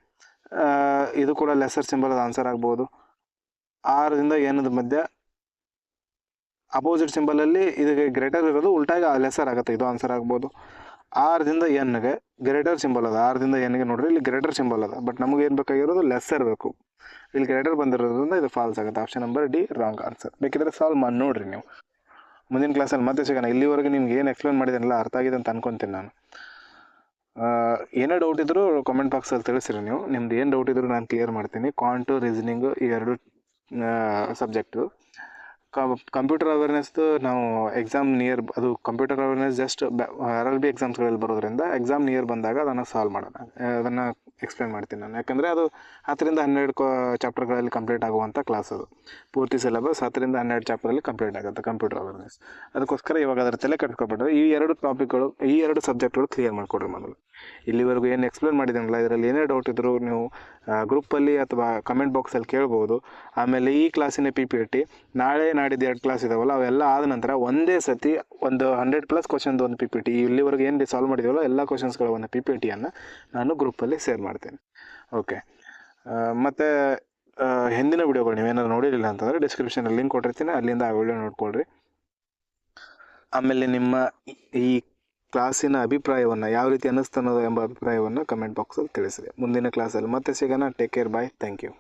ಇದು ಕೂಡ ಲೆಸರ್ ಸಿಂಬಲ್ ಅದು ಆನ್ಸರ್ ಆಗ್ಬೋದು. 6ದಿಂದ ಎನ್ ಮಧ್ಯೆ ಅಪೋಸಿಟ್ ಸಿಂಬಲಲ್ಲಿ ಇದಕ್ಕೆ ಗ್ರೇಟರ್ ಇರೋದು, ಉಲ್ಟಾಗಿ ಲೆಸರ್ ಆಗುತ್ತೆ, ಇದು ಆನ್ಸರ್ ಆಗ್ಬೋದು. 6ದಿಂದ ಎನ್ಗೆ ಗ್ರೇಟರ್ ಸಿಂಬಲ್ ಅದ. 6ದಿಂದ ಎನ್ಗೆ ನೋಡ್ರಿ, ಇಲ್ಲಿ ಗ್ರೇಟರ್ ಸಿಂಬಲ್ ಅದ, ಬಟ್ ನಮಗೆ ಏನು ಬೇಕಾಗಿರೋದು ಲೆಸರ್ ಬೇಕು. ಇಲ್ಲಿ ಗ್ರೇಟರ್ ಬಂದಿರೋದ್ರಿಂದ ಇದು ಫಾಲ್ಸ್ ಆಗುತ್ತೆ. Option number D wrong answer. ಬೇಕಿದ್ರೆ ಸಾಲ್ವ್ ಮಾಡಿ ನೋಡ್ರಿ ನೀವು. ಮುಂದಿನ ಕ್ಲಾಸಲ್ಲಿ ಮತ್ತೆ ಸಿಗೋಣ. ಇಲ್ಲಿವರೆಗೆ ನಿಮ್ಗೆ ಏನು ಎಕ್ಸ್ಪ್ಲೇನ್ ಮಾಡಿದ್ದೀನಲ್ಲ ಅರ್ಥ ಆಗಿದೆ ಅಂತ ಅನ್ಕೊತೀನಿ ನಾನು. ಏನೇ ಡೌಟ್ ಇದ್ದರೂ ಕಾಮೆಂಟ್ ಬಾಕ್ಸಲ್ಲಿ ತಿಳಿಸಿರಿ ನೀವು. ನಿಮ್ದು ಏನು ಡೌಟ್ ಇದ್ದರೂ ನಾನು ಕ್ಲಿಯರ್ ಮಾಡ್ತೀನಿ. ಕ್ವಾಂಟು, ರೀಸನಿಂಗು ಈ 2 ಸಬ್ಜೆಕ್ಟು. ಕಂಪ್ಯೂಟರ್ ಅವೇರ್ನೆಸ್ದು ನಾವು ಎಕ್ಸಾಮ್ ನಿಯರ್, ಅದು ಕಂಪ್ಯೂಟರ್ ಅವೇರ್ನೆಸ್ ಜಸ್ಟ್ RRB ಎಕ್ಸಾಮ್ಸ್ಗಳಲ್ಲಿ ಬರೋದ್ರಿಂದ ಎಕ್ಸಾಮ್ ನಿಯರ್ ಬಂದಾಗ ಅದನ್ನು ಸಾಲ್ವ್ ಮಾಡೋಣ, ಅದನ್ನು ಎಕ್ಸ್ಪ್ಲೇನ್ ಮಾಡ್ತೀನಿ ನಾನು. ಯಾಕಂದರೆ ಅದು 10ರಿಂದ 12 ಚಾಪ್ಟರ್ಗಳಲ್ಲಿ ಕಂಪ್ಲೀಟ್ ಆಗುವಂಥ ಕ್ಲಾಸ್. ಅದು ಪೂರ್ತಿ ಸಿಲೆಬಸ್ 10ರಿಂದ 12 ಚಾಪ್ಟರಲ್ಲಿ ಕಂಪ್ಲೀಟ್ ಆಗುತ್ತೆ ಕಂಪ್ಯೂಟರ್ ಅವೇರ್ನೆಸ್. ಅದಕ್ಕೋಸ್ಕರ ಇವಾಗ ಅದರ ತಲೆ ಕಟ್ಕೊಬಿಟ್ರೆ ಈ 2 ಟಾಪಿಕ್ಗಳು, ಈ 2 ಸಬ್ಜೆಕ್ಟ್ಗಳು ಕ್ಲಿಯರ್ ಮಾಡಿಕೊಡ್ರಿ ಮೊದಲು. ಇಲ್ಲಿವರೆಗೂ ಏನು ಎಕ್ಸ್ಪ್ಲೇನ್ ಮಾಡಿದ್ದೀನಲ್ಲ, ಇದರಲ್ಲಿ ಏನೇ ಡೌಟ್ ಇದ್ದರೂ ನೀವು ಗ್ರೂಪಲ್ಲಿ ಅಥವಾ ಕಮೆಂಟ್ ಬಾಕ್ಸಲ್ಲಿ ಕೇಳ್ಬೋದು. ಆಮೇಲೆ ಈ ಕ್ಲಾಸಿನ PPT ನಾಳೆ ನಾಡಿದ್ದು 2 ಕ್ಲಾಸ್ ಇದಾವಲ್ಲ, ಅವೆಲ್ಲ ಆದ ನಂತರ ಒಂದೇ ಸತಿ ಒಂದು 100+ ಕ್ವಶನ್ದು ಒಂದು PPT, ಇಲ್ಲಿವರೆಗೂ ಏನು ಸಾಲ್ವ್ ಮಾಡಿದ್ದೀವಲ್ಲ ಎಲ್ಲ ಕ್ವಶನ್ಸ್ಗಳ ಒಂದು PPTಯನ್ನು ನಾನು ಗ್ರೂಪಲ್ಲಿ ಶೇರ್ ಮಾಡ್ತೀನಿ. ಓಕೆ, ಮತ್ತು ಹಿಂದಿನ ವಿಡಿಯೋಗಳು ನೀವೇನಾದ್ರು ನೋಡಿರಲಿಲ್ಲ ಅಂತಂದರೆ ಡಿಸ್ಕ್ರಿಪ್ಷನಲ್ಲಿ ಲಿಂಕ್ ಕೊಟ್ಟಿರ್ತೀನಿ, ಅಲ್ಲಿಂದ ಆ ವಿಡಿಯೋ ನೋಡ್ಕೊಳ್ರಿ. ಆಮೇಲೆ ನಿಮ್ಮ ಈ ಕ್ಲಾಸಿನ ಅಭಿಪ್ರಾಯವನ್ನು ಯಾವ ರೀತಿ ಅನ್ನಿಸ್ತಾನೋ ಎಂಬ ಅಭಿಪ್ರಾಯವನ್ನು ಕಮೆಂಟ್ ಬಾಕ್ಸಲ್ಲಿ ತಿಳಿಸಿದೆ. ಮುಂದಿನ ಕ್ಲಾಸಲ್ಲಿ ಮತ್ತೆ ಸಿಗೋಣ. Take care, bye, thank you.